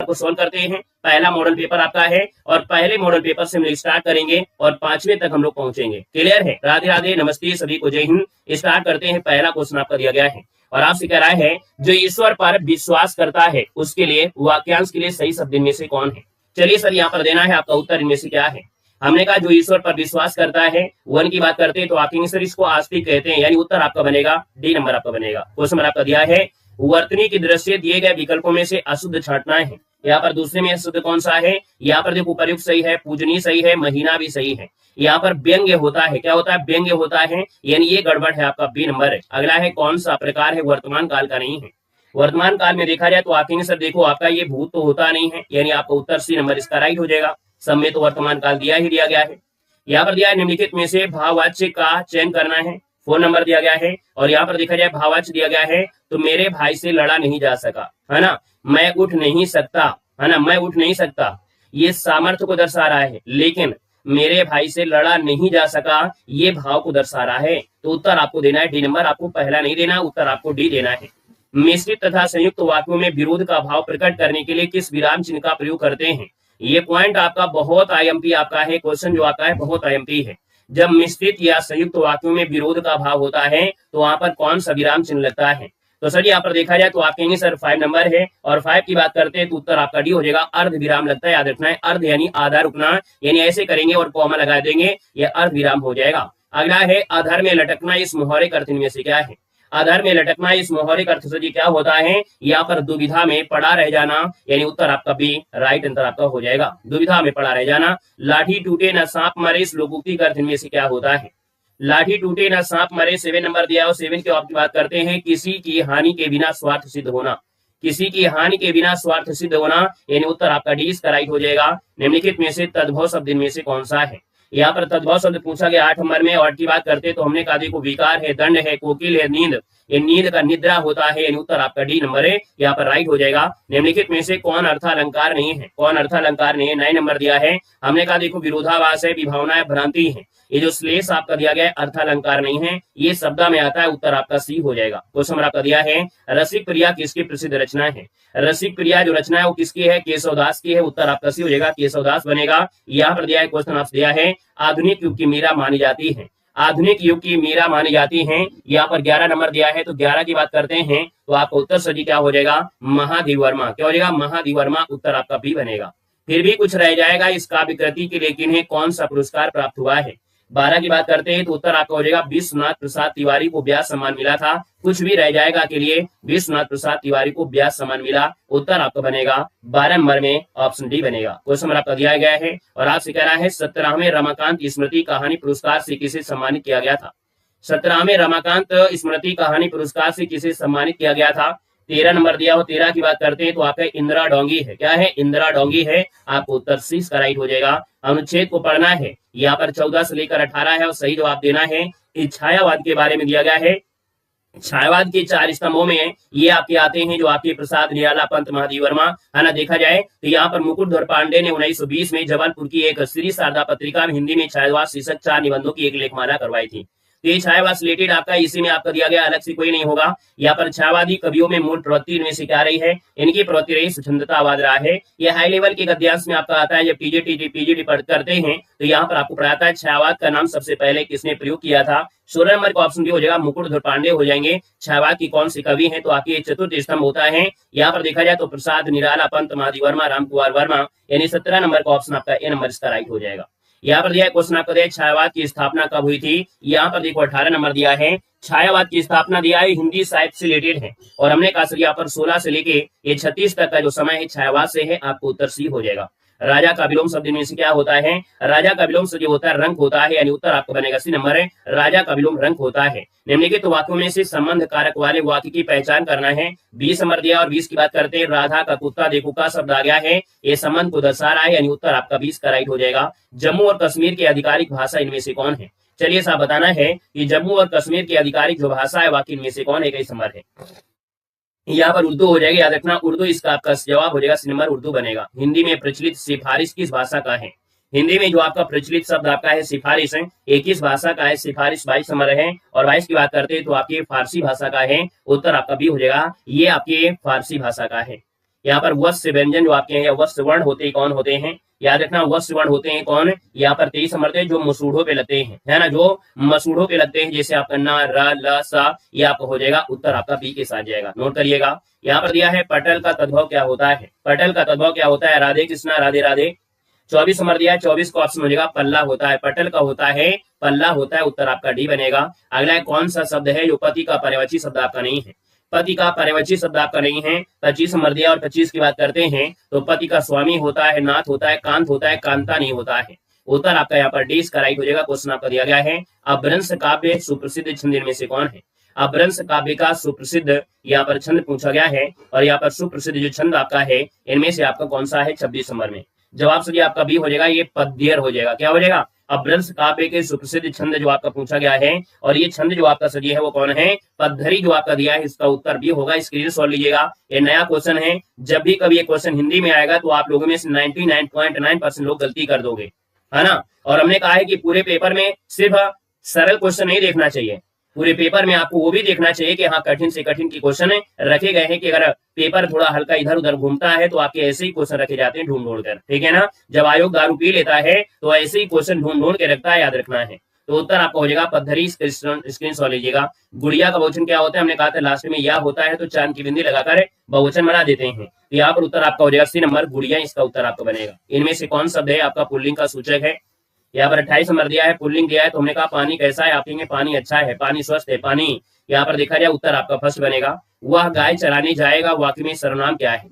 को सोल्व करते हैं। पहला मॉडल पेपर आपका है और पहले मॉडल पेपर से हम लोग स्टार्ट करेंगे और 5वें तक हम लोग पहुंचेंगे। क्लियर है? राधे राधे, नमस्ते सभी को, जय हिंद। स्टार्ट करते हैं। पहला क्वेश्चन आपका दिया गया है और आपसे कह रहा है जो ईश्वर पर विश्वास करता है उसके लिए वाक्यांश के लिए सही शब्द इनमें से कौन है। चलिए सर, यहाँ पर देना है आपका उत्तर इनमें से क्या है। हमने कहा जो ईश्वर पर विश्वास करता है, वन की बात करते हैं तो आप सर इसको आस्तिक कहते हैं, यानी उत्तर आपका बनेगा डी नंबर आपका बनेगा। क्वेश्चन नंबर आपका दिया है वर्तनी की दृष्टि दिए गए विकल्पों में से अशुद्ध छांटना है। यहाँ पर दूसरे में अशुद्ध कौन सा है? यहाँ पर देखो प्रयुक्त सही है, पूजनीय सही है, महीना भी सही है। यहाँ पर व्यंग्य होता है, क्या होता है? व्यंग्य होता है, यानी ये गड़बड़ है, आपका बी नंबर है। अगला है कौन सा प्रकार है, वर्तमान काल का नहीं है। वर्तमान काल में देखा जाए तो आप सर देखो आपका ये भूत तो होता नहीं है, यानी आपका उत्तर सी नंबर इसका राइट हो जाएगा। सब में तो वर्तमान काल दिया ही दिया गया है। यहाँ पर दिया है निम्नलिखित में से भाववाच्य का चयन करना है, 4 नंबर दिया गया है। और यहाँ पर देखा जाए भाववाच्य दिया गया है तो मेरे भाई से लड़ा नहीं जा सका, है ना, मैं उठ नहीं सकता, है ना, मैं उठ नहीं सकता, ये सामर्थ्य को दर्शा रहा है, लेकिन मेरे भाई से लड़ा नहीं जा सका ये भाव को दर्शा रहा है। तो उत्तर आपको देना है डी नंबर, आपको पहला नहीं देना, उत्तर आपको डी देना है। मिश्रित तथा संयुक्त वाक्यों में विरोध का भाव प्रकट करने के लिए किस विराम चिन्ह का प्रयोग करते हैं। ये पॉइंट आपका बहुत आईएमपी आपका है, क्वेश्चन जो आपका है बहुत आईएमपी है। जब मिश्रित या संयुक्त वाक्यों में विरोध का भाव होता है तो वहां पर कौन सा विराम चिन्ह लगता है। तो सर यहाँ पर देखा जाए तो आप कहेंगे सर 5 नंबर है, और 5 की बात करते हैं तो उत्तर आपका डी हो जाएगा। अर्ध विराम लगता है, याद रखना है, अर्ध यानी आधा रुकना, यानी ऐसे करेंगे और कॉमा लगा देंगे, ये अर्ध विराम हो जाएगा। अगला है अधर में लटकना, इस मुहावरे का अर्थ इनमें से क्या है। अधर में लटकना इस मुहावरे का अर्थ सर जी क्या होता है, यहाँ पर दुविधा में पड़ा रह जाना, यानी उत्तर आपका बी राइट आंसर आपका हो जाएगा। दुविधा में पड़ा रह जाना। लाठी टूटे न सांप मरे, इस लोकोक्ति का अर्थ इनमें से क्या होता है। लाठी टूटे न सांप मरे, 7 नंबर दिया और 7 की आपकी बात करते हैं किसी की हानि के बिना स्वार्थ सिद्ध होना, किसी की हानि के बिना स्वार्थ सिद्ध होना, यानी उत्तर आपका डी इसका राइट हो जाएगा। निम्नलिखित में से तद्भव शब्द इनमें से कौन सा है। यहाँ पर तद्भव शब्द पूछा गया 8 नंबर में, और की बात करते तो हमने कहा देखो विकार है, दंड है, कोकिल है, नींद, ये नींद का निद्रा होता है, यानी उत्तर आपका डी नंबर है, यहाँ पर राइट हो जाएगा। निम्नलिखित में से कौन अर्थालंकार नहीं है, कौन अर्थालंकार नहीं है। 9 नंबर दिया है, हमने कहा देखो विरोधाभास है, विभावना है, भ्रांति है। ये जो श्लेष आपका दिया गया है अर्थालंकार नहीं है, ये शब्द में आता है, उत्तर आपका सी हो जाएगा। क्वेश्चन आपका दिया है रसिक प्रिया किसकी प्रसिद्ध रचना है। रसिक प्रिया जो रचना है वो किसकी है, केशवदास की है, उत्तर आपका सी हो जाएगा, केशवदास बनेगा। यहाँ पर दिया है क्वेश्चन आपसे दिया है आधुनिक युग की मीरा मानी जाती है, आधुनिक युग की मीरा मानी जाती है। यहाँ पर 11 नंबर दिया है, तो 11 की बात करते हैं तो आपका उत्तर सजी क्या हो जाएगा, महादेव वर्मा। क्या हो जाएगा, महादेव वर्मा, उत्तर आपका बी बनेगा। फिर भी कुछ रह जाएगा, इस काव्य कृति के लिए किन्हें कौन सा पुरस्कार प्राप्त हुआ है। 12 की बात करते हैं तो उत्तर आपका हो जाएगा विश्वनाथ प्रसाद तिवारी को व्यास सम्मान मिला था। कुछ भी रह जाएगा के लिए विश्वनाथ प्रसाद तिवारी को व्यास सम्मान मिला, उत्तर आपका बनेगा 12 नंबर में ऑप्शन डी बनेगा। क्वेश्चन आपका दिया गया है और आपसे कह रहा है 17वें रमाकांत स्मृति कहानी पुरस्कार से किसे सम्मानित किया गया था। 17वें रमाकांत स्मृति कहानी पुरस्कार से किसे सम्मानित किया गया था। 13 नंबर दिया हो, 13 की बात करते हैं तो आपका इंदिरा डोंगी है। क्या है, इंदिरा डोंगी है, आपको उत्तर सी इसका राइट हो जाएगा। अनुच्छेद को पढ़ना है, यहाँ पर 14 से लेकर 18 है और सही जवाब देना है। इस छायावाद के बारे में दिया गया है। छायावाद के 4 स्तंभों में ये आपके आते हैं जो आपके प्रसाद, निराला, पंत, महादेव वर्मा, है ना। देखा जाए तो यहाँ पर मुकुटधर पांडे ने 1920 में जबलपुर की एक श्री शारदा पत्रिका में हिंदी में छायावाद शीर्षक 4 निबंधों की एक लेखमाला करवाई थी। तो ये छायावाद रिलेटेड आपका इसी में आपका दिया गया, अलग से कोई नहीं होगा। यहाँ पर छायावादी कवियों में मूल प्रवृत्ति इनमें से क्या रही है, इनकी प्रवृत्ति रही स्वच्छंदतावाद रहा है। ये हाई लेवल के गद्यांश में आपका आता है। जब पीजीटी करते हैं तो यहाँ पर आपको पढ़ाता है छायावाद का नाम सबसे पहले किसने प्रयोग किया था। 16 नंबर का ऑप्शन भी हो जाएगा, मुकुटधर पांडे हो जाएंगे। छायावाद की कौन सी कवि है, तो आपकी चतुर्थ स्तंभ होता है। यहाँ पर देखा जाए तो प्रसाद, निराला, पंत, महादेव वर्मा, राम कुमार वर्मा, यानी 17 नंबर का ऑप्शन आपका ए नंबर इसका राइट हो जाएगा। यहाँ पर दिया है क्वेश्चन आपका दिया है छायावाद की स्थापना कब हुई थी। यहाँ पर देखो 18 नंबर दिया है। छायावाद की स्थापना दिया है हिंदी साहित्य से रिलेटेड है, और हमने कहा सर यहाँ पर 16 से लेके ये 36 तक का जो समय है छायावाद से है, आपको उत्तर सी हो जाएगा। राजा का विलोम शब्द में से क्या होता है, राजा का विलोम शब्द जो होता है रंक होता है, यानी उत्तर आपको बनेगा सी नंबर है, राजा का विलोम रंक होता है। निम्नलिखित वाक्यों में से संबंध कारक वाले वाक्य की पहचान करना है। 20 नंबर दिया और 20 की बात करते हैं, राधा का कुत्ता देखो का शब्द आ गया है, ये संबंध को दर्शा रहा है, यानी उत्तर आपका 20 का राइट हो जाएगा। जम्मू और कश्मीर की आधिकारिक भाषा इनमें से कौन है। चलिए साहब बताना है कि जम्मू और कश्मीर की आधिकारिक जो भाषा है वाक्य इनमें से कौन है, 21 नंबर है। यहाँ पर उर्दू हो जाएगी, याद रखना उर्दू इसका आपका जवाब हो जाएगा, सी नंबर उर्दू बनेगा। हिंदी में प्रचलित सिफारिश किस भाषा का है। हिंदी में जो आपका प्रचलित शब्द आपका है सिफारिश है, एक किस भाषा का है, सिफारिश 22 नंबर है। और 22 की बात करते हैं तो आपकी फारसी भाषा का है, उत्तर आपका भी हो जाएगा, ये आपकी फारसी भाषा का है। यहाँ पर वस्य व्यंजन जो आपके हैं या वस्य वर्ण होते हैं कौन होते हैं, याद रखना वस्य वर्ण होते हैं कौन, यहाँ पर 23 नंबर थे जो मसूढ़ों पे लगते हैं, है ना, जो मसूढ़ों पे लगते हैं, जैसे आपका न, र, ल, सा, ये आपका हो जाएगा उत्तर आपका बी के साथ जाएगा। नोट करिएगा। यहाँ पर दिया है पटल का तद्भव क्या होता है, पटल का तद्भव क्या होता है, राधे कृष्णा राधे राधे। 24 नंबर दिया है, 24 को ऑप्शन हो जाएगा पल्ला होता है, पटल का होता है पल्ला होता है, उत्तर आपका डी बनेगा। अगला है कौन सा शब्द है जो पति का पर्यवाची शब्द आपका नहीं है, पति का पर्यवाची शब्द आपका नहीं है। 25 नंबर दिया और 25 की बात करते हैं तो पति का स्वामी होता है, नाथ होता है, कांत होता है, कांता नहीं होता है, उत्तर आपका यहाँ पर डी इसका राइट हो जाएगा। क्वेश्चन आपका दिया गया है अपभ्रंश काव्य सुप्रसिद्ध छंद इनमें से कौन है, अपभ्रंश काव्य का सुप्रसिद्ध यहाँ पर छंद पूछा गया है और यहाँ पर सुप्रसिद्ध जो छंद आपका है इनमें से आपका कौन सा है 26 नंबर में, जवाब सही आपका बी हो जाएगा, ये पद्यर हो जाएगा। क्या हो जाएगा, अपभ्रंश काव्य के सुप्रसिद्ध छंद जो आपका पूछा गया है और ये छंद जो आपका सही है वो कौन है, पद्धरी जो आपका दिया है, इसका उत्तर बी होगा। स्क्रीनशॉट लीजिएगा, ये नया क्वेश्चन है, जब भी कभी ये क्वेश्चन हिंदी में आएगा तो आप लोगों में से 99.9% लोग गलती कर दोगे, है ना। और हमने कहा है कि पूरे पेपर में सिर्फ सरल क्वेश्चन नहीं देखना चाहिए, पूरे पेपर में आपको वो भी देखना चाहिए कि हाँ कठिन से कठिन की क्वेश्चन रखे गए हैं कि अगर पेपर थोड़ा हल्का इधर उधर घूमता है तो आपके ऐसे ही क्वेश्चन रखे जाते हैं ढूंढ ढूंढ कर, ठीक है ना। जब आयोग दारू पी लेता है तो ऐसे ही क्वेश्चन ढूंढ ढूंढ के रखता है, याद रखना है। तो उत्तर आपका हो जाएगा पद्धरी, स्क्रीनशॉट लीजिएगा। गुड़िया का बहुवचन क्या होता है, हमने कहा था लास्ट में या होता है तो चांद की बिंदी लगाकर बहुवचन बना देते हैं, तो यहाँ पर उत्तर आपका हो जाएगा सी नंबर गुड़िया, इसका उत्तर आपका बनेगा। इनमें से कौन शब्द है आपका पुल्लिंग का सूचक है, यहाँ पर 28 नंबर दिया है, पुल्लिंग दिया है, तो हमने कहा पानी कैसा है, आप कहेंगे पानी अच्छा है, पानी स्वस्थ है, पानी। यहाँ पर देखा जाए उत्तर आपका फर्स्ट बनेगा। वह गाय चराने जाएगा वाक्य में सर्वनाम क्या है,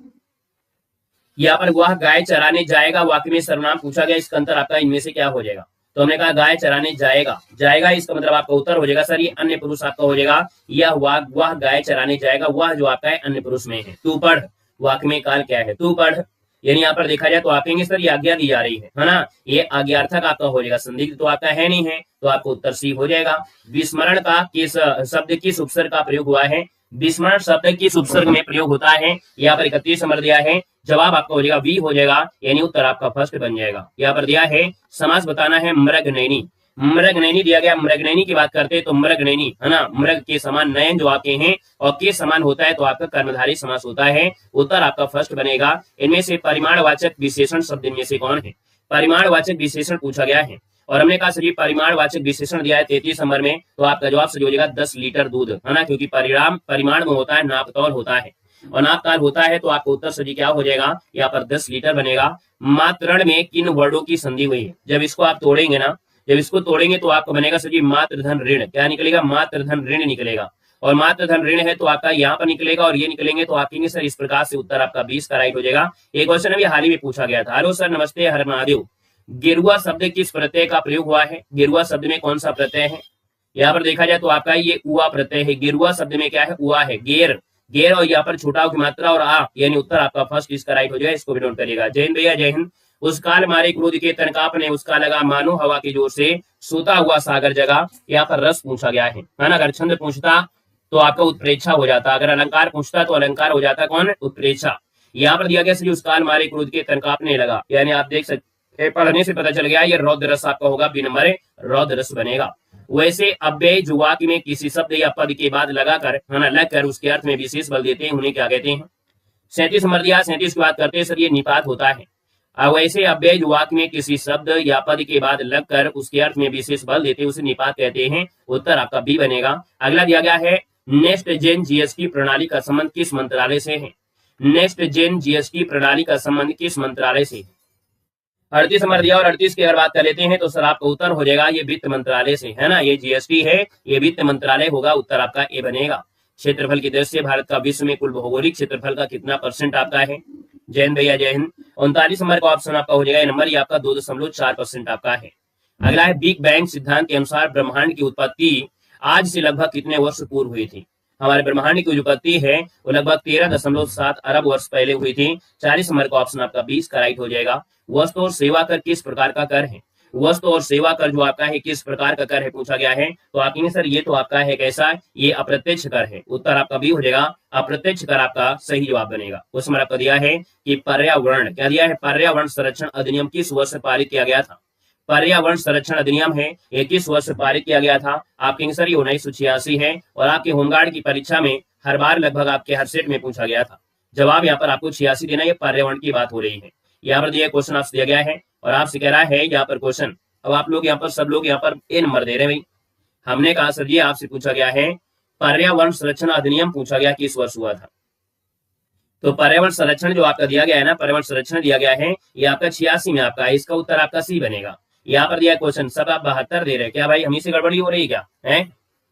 यहाँ पर वह गाय चराने जाएगा वाक्य में सर्वनाम पूछा गया, इसका अंतर आपका इनमें से क्या हो जाएगा, तो हमने कहा गाय चराने जाएगा, जाएगा इसका मतलब आपका उत्तर हो जाएगा सर ये अन्य पुरुष आपका हो जाएगा। यह वह गाय चराने जाएगा, वह जो आपका है अन्य पुरुष में है। तू पढ़ वाक्य में काल क्या है, तू पढ़, यानी यहाँ पर देखा जाए तो आप कहेंगे सर ये आज्ञा दी जा रही है ना, ये आज्ञार्थक आपका हो जाएगा, संदिग्ध तो आपका है नहीं है, तो आपको उत्तर सी हो जाएगा। विस्मरण का किस शब्द किस उपसर्ग का प्रयोग हुआ है, विस्मरण शब्द किस उपसर्ग में प्रयोग होता है, यहाँ पर 31 नंबर दिया है, जवाब आपका हो जाएगा वी हो जाएगा, यानी उत्तर आपका फर्स्ट बन जाएगा। यहाँ पर दिया है समास बताना है मृगनयनी, मृगनयनी दिया गया, मृगनयनी की बात करते हैं तो मृगनयनी है ना, मृग के समान नयन जो आपके हैं और के समान होता है तो आपका कर्मधारी समास होता है, उत्तर आपका फर्स्ट बनेगा। इनमें से परिमाणवाचक विशेषण शब्द इनमें से कौन है, परिमाणवाचक विशेषण पूछा गया है और हमने कहा सर परिमाणवाचक विशेषण दिया है 33 नंबर में, तो आपका जवाब सही हो जाएगा 10 लीटर दूध, है ना, क्योंकि परिमाण में होता है नापतौल होता है और नापताल होता है, तो आपका उत्तर सही क्या हो जाएगा, यहाँ पर 10 लीटर बनेगा। मातरण में किन वर्डों की संधि हुई है, जब इसको आप तोड़ेंगे ना, जब इसको तोड़ेंगे तो आपको बनेगा सर मात्र धन ऋण, क्या निकलेगा, मात्र धन ऋण निकलेगा, और मात्र धन ऋण है तो आपका यहाँ पर निकलेगा और ये निकलेंगे, तो आप कहेंगे सर इस प्रकार से उत्तर आपका 20 का राइट हो जाएगा। एक क्वेश्चन अभी हाल ही में पूछा गया था, हेलो सर नमस्ते हर महादेव, गिरुआ शब्द किस प्रत्यय का प्रयोग हुआ है, गिरुआ शब्द में कौन सा प्रत्यय है, यहाँ पर देखा जाए तो आपका ये उआ प्रत्यय है, गिरुआ शब्द में क्या है, उआ है, गेर, गेर और यहाँ पर छोटा की मात्रा और आ, यानी उत्तर आपका फर्स्ट इसका राइट हो जाएगा, इसको भी नोट करिएगा। जय हिंद भैया जय हिंद। उस काल मारे क्रोध के तनकाप ने उसका लगा मानो हवा की जोर से सोता हुआ सागर जगह, यहाँ पर रस पूछा गया है ना, अगर छंद पूछता तो आपका उत्प्रेक्षा हो जाता, अगर अलंकार पूछता तो अलंकार हो जाता कौन, उत्प्रेक्षा। यहाँ पर दिया गया उस काल मारे क्रोध के तनकापने लगा, यानी आप देख सकते पढ़ने से पता चल गया ये रौद्र रस आपका होगा, बी नंबर रौद्र रस बनेगा। वैसे अव्यय जो वाक्य में किसी शब्द या पद के बाद लगाकर है ना, लगकर उसके अर्थ में विशेष बल देते हैं उन्हें क्या कहते हैं। 37 नंबर दिया, 37 की बात करते हैं सर ये निपात होता है। वैसे अव्यय जो वाक्य में किसी शब्द या पद के बाद लगकर उसके अर्थ में विशेष बल देते हैं उसे निपात कहते हैं, उत्तर आपका बी बनेगा। अगला दिया गया है नेक्स्ट जेन जीएसटी प्रणाली का संबंध किस मंत्रालय से है, नेक्स्ट जेन जीएसटी प्रणाली का संबंध किस मंत्रालय से है। 38 नंबर दिया और 38 की अगर बात कर लेते हैं तो सर आपका उत्तर हो जाएगा ये वित्त मंत्रालय से, है ना, ये जीएसटी है, ये वित्त मंत्रालय होगा, उत्तर आपका ए बनेगा। क्षेत्रफल की दृष्टि से भारत का विश्व में कुल भौगोलिक क्षेत्रफल का कितना % आपका है, जय हिंद भैया जय हिंद। 39 नंबर का ऑप्शन आपका हो जाएगा, ये नंबर ये आपका 2.4% आपका है। अगला है बिग बैंग सिद्धांत के अनुसार ब्रह्मांड की उत्पत्ति आज से लगभग कितने वर्ष पूर्व हुई थी, हमारे ब्रह्मांड की जो उत्पत्ति है वो लगभग 13.7 अरब वर्ष पहले हुई थी। 40 नंबर का ऑप्शन आपका 20 का राइट हो जाएगा। वस्तु और सेवा कर किस प्रकार का कर है, वस्तु और सेवा कर जो आपका है किस प्रकार का कर है पूछा गया है, तो आप कहेंगे सर ये तो आपका है कैसा, ये अप्रत्यक्ष कर है, उत्तर आपका भी हो जाएगा अप्रत्यक्ष कर आपका सही जवाब बनेगा। उसमें आपका दिया है कि पर्यावरण क्या दिया है, पर्यावरण संरक्षण अधिनियम किस वर्ष पारित किया गया था, पर्यावरण संरक्षण अधिनियम है ये किस वर्ष पारित किया गया था, आप कहेंगे सर ये 1986 है और आपके होमगार्ड की परीक्षा में हर बार लगभग आपके हर सेट में पूछा गया था। जवाब यहाँ पर आपको 86 देना है। ये पर्यावरण की बात हो रही है। यहाँ पर दिया क्वेश्चन आपसे दिया गया है और आपसे कह रहा है यहाँ पर क्वेश्चन। अब आप लोग यहाँ पर सब लोग यहाँ पर ए नंबर दे रहे हैं भाई। हमने कहा सर जी आपसे पूछा गया है पर्यावरण संरक्षण अधिनियम पूछा गया किस वर्ष हुआ था। तो पर्यावरण संरक्षण जो आपका दिया गया है ना, पर्यावरण संरक्षण दिया गया है, ये आपका 86 में आपका है। इसका उत्तर आपका सी बनेगा। यहाँ पर दिया क्वेश्चन सब आप 72 दे रहे हैं। क्या भाई हमी से गड़बड़ी हो रही है क्या है?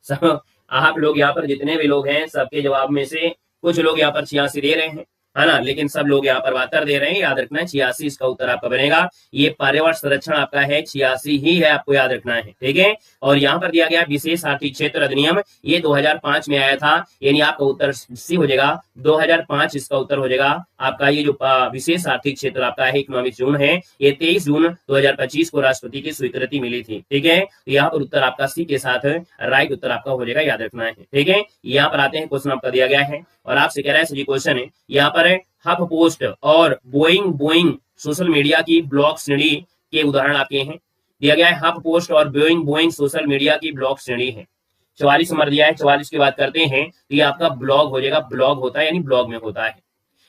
सब आप लोग यहाँ पर जितने भी लोग हैं सबके जवाब में से कुछ लोग यहाँ पर 86 दे रहे हैं, है ना, लेकिन सब लोग यहाँ पर 72 दे रहे हैं। याद रखना है 86 इसका उत्तर आपका बनेगा। ये पर्यावरण संरक्षण आपका है 86 ही है, आपको याद रखना है, ठीक है। और यहाँ पर दिया गया विशेष आर्थिक क्षेत्र अधिनियम, ये 2005 में आया था, यानी आपका उत्तर सी हो जाएगा 2005 इसका उत्तर हो जाएगा आपका। ये जो विशेष आर्थिक क्षेत्र आपका है इकोनॉमिक जोन है, ये 23 जून 2025 को राष्ट्रपति की स्वीकृति मिली थी, ठीक है। तो यहाँ पर उत्तर आपका सी के साथ राइट उत्तर आपका हो जाएगा, याद रखना है, ठीक है। यहाँ पर आते हैं क्वेश्चन आपका दिया गया है और आपसे कह रहा है सर जी क्वेश्चन है यहाँ पर हफ पोस्ट और बोइंग सोशल मीडिया की ब्लॉक श्रेणी के उदाहरण आपके हैं। दिया गया है हफ पोस्ट और बोइंग सोशल मीडिया की ब्लॉक श्रेणी है। 44 नंबर दिया है। 44 की बात करते हैं तो ये आपका ब्लॉग हो जाएगा, ब्लॉग होता है यानी ब्लॉग में होता है।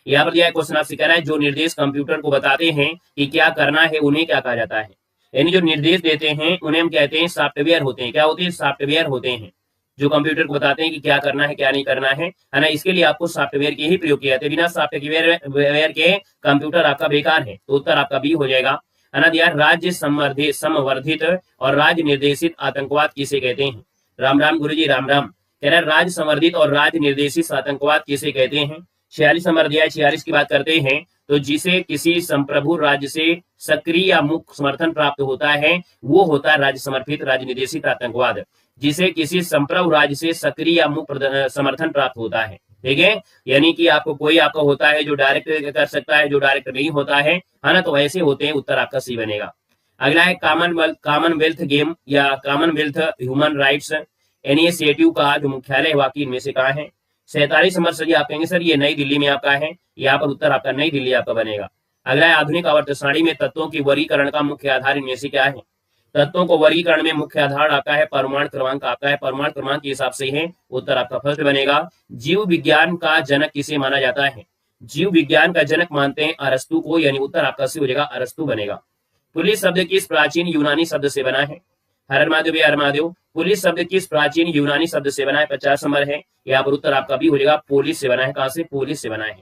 यहाँ पर दिया है क्वेश्चन आपसे कह रहा है जो निर्देश कंप्यूटर को बताते हैं कि क्या करना है उन्हें क्या कहा जाता है। यानी जो निर्देश देते हैं उन्हें हम कहते हैं सॉफ्टवेयर होते हैं। क्या होते हैं? सॉफ्टवेयर होते हैं जो कंप्यूटर को बताते हैं कि क्या करना है क्या नहीं करना है ना। इसके लिए आपको सॉफ्टवेयर के ही प्रयोग किया जाता है। बिना सॉफ्टवेयर के कंप्यूटर आपका बेकार है, तो उत्तर आपका बी हो जाएगा, है ना। दिया राज्य संवर्धित और राज्य निर्देशित आतंकवाद किसे कहते हैं? राम राम गुरु जी, राम राम। कह रहा है राज्य संवर्धित और राज्य निर्देशित आतंकवाद किसे कहते हैं। 46 नंबर दिया है। 46 की बात करते हैं तो जिसे किसी संप्रभु राज्य से सक्रिय या मुख्य समर्थन प्राप्त होता है वो होता है राज्य समर्थित राज्य निर्देशित आतंकवाद। जिसे किसी संप्रभु राज्य से सक्रिय या मुख्य समर्थन प्राप्त होता है, ठीक है। यानी कि आपको कोई आपका होता है जो डायरेक्ट कर सकता है, जो डायरेक्ट नहीं होता है ना, तो ऐसे होते हैं। उत्तर आपका सी बनेगा। अगला है कॉमनवेल्थ गेम या कॉमनवेल्थ ह्यूमन राइट्स इनिशिएटिव का जो मुख्यालय वाकई इनमें से कहाँ है। 47 नंबर सर आप कहेंगे सर ये नई दिल्ली में आपका है। यहाँ पर उत्तर आपका नई दिल्ली आपका बनेगा। अगला है आधुनिक आवर्त सारणी में तत्वों की वर्गीकरण का मुख्य आधार इनमें से क्या है। तत्वों को वर्गीकरण में मुख्य आधार आपका है परमाणु क्रमांक आपका है, परमाणु क्रमांक के हिसाब से है। उत्तर आपका फर्स्ट बनेगा। जीव विज्ञान का जनक किसे माना जाता है। जीव विज्ञान का जनक मानते हैं अरस्तु को, यानी उत्तर आपका सी हो जाएगा, अरस्तु बनेगा। पुलिस शब्द किस प्राचीन यूनानी शब्द से बना है। हर महादेव हर महादेव। पुलिस शब्द किस प्राचीन यूनानी शब्द से बना है। 50 नंबर है। यहाँ पर उत्तर आपका भी हो जाएगा, पुलिस से बना है। कहां से? पुलिस से बना है।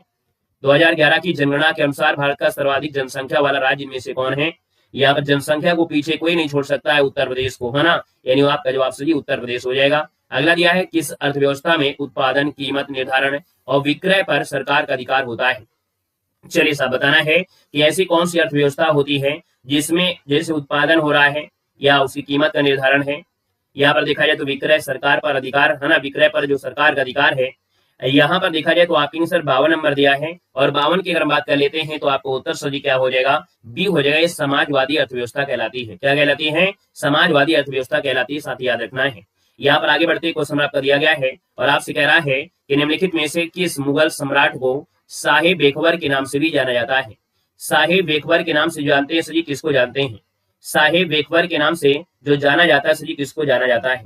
2011 की जनगणना के अनुसार भारत का सर्वाधिक जनसंख्या वाला राज्य इनमें से कौन है। यहाँ पर जनसंख्या को पीछे कोई नहीं छोड़ सकता है, उत्तर प्रदेश को, है ना। यानी आपका जवाब सही उत्तर प्रदेश हो जाएगा। अगला दिया है किस अर्थव्यवस्था में उत्पादन, कीमत निर्धारण और विक्रय पर सरकार का अधिकार होता है। चलिए साहब बताना है कि ऐसी कौन सी अर्थव्यवस्था होती है जिसमें जैसे उत्पादन हो रहा है या उसकी कीमत का निर्धारण है। यहाँ पर देखा जाए तो विक्रय सरकार पर अधिकार, है ना, विक्रय पर जो सरकार का अधिकार है। यहाँ पर देखा जाए तो आपके सर 52 नंबर दिया है और 52 की अगर बात कर लेते हैं तो आपको उत्तर सही क्या हो जाएगा, बी हो जाएगा। ये समाजवादी अर्थव्यवस्था कहलाती है। क्या कहलाती है? समाजवादी अर्थव्यवस्था कहलाती है, साथ ही याद रखना है। यहाँ पर आगे बढ़ते क्वेश्चन आपका दिया गया है और आपसे कह रहा है कि निम्नलिखित में से किस मुगल सम्राट को शाही बेखबर के नाम से भी जाना जाता है। शाही बेखबर के नाम से जानते हैं सर जी, किसको जानते हैं? शाही बेखबर के नाम से जो जाना जाता है सर जी, किसको जाना जाता है।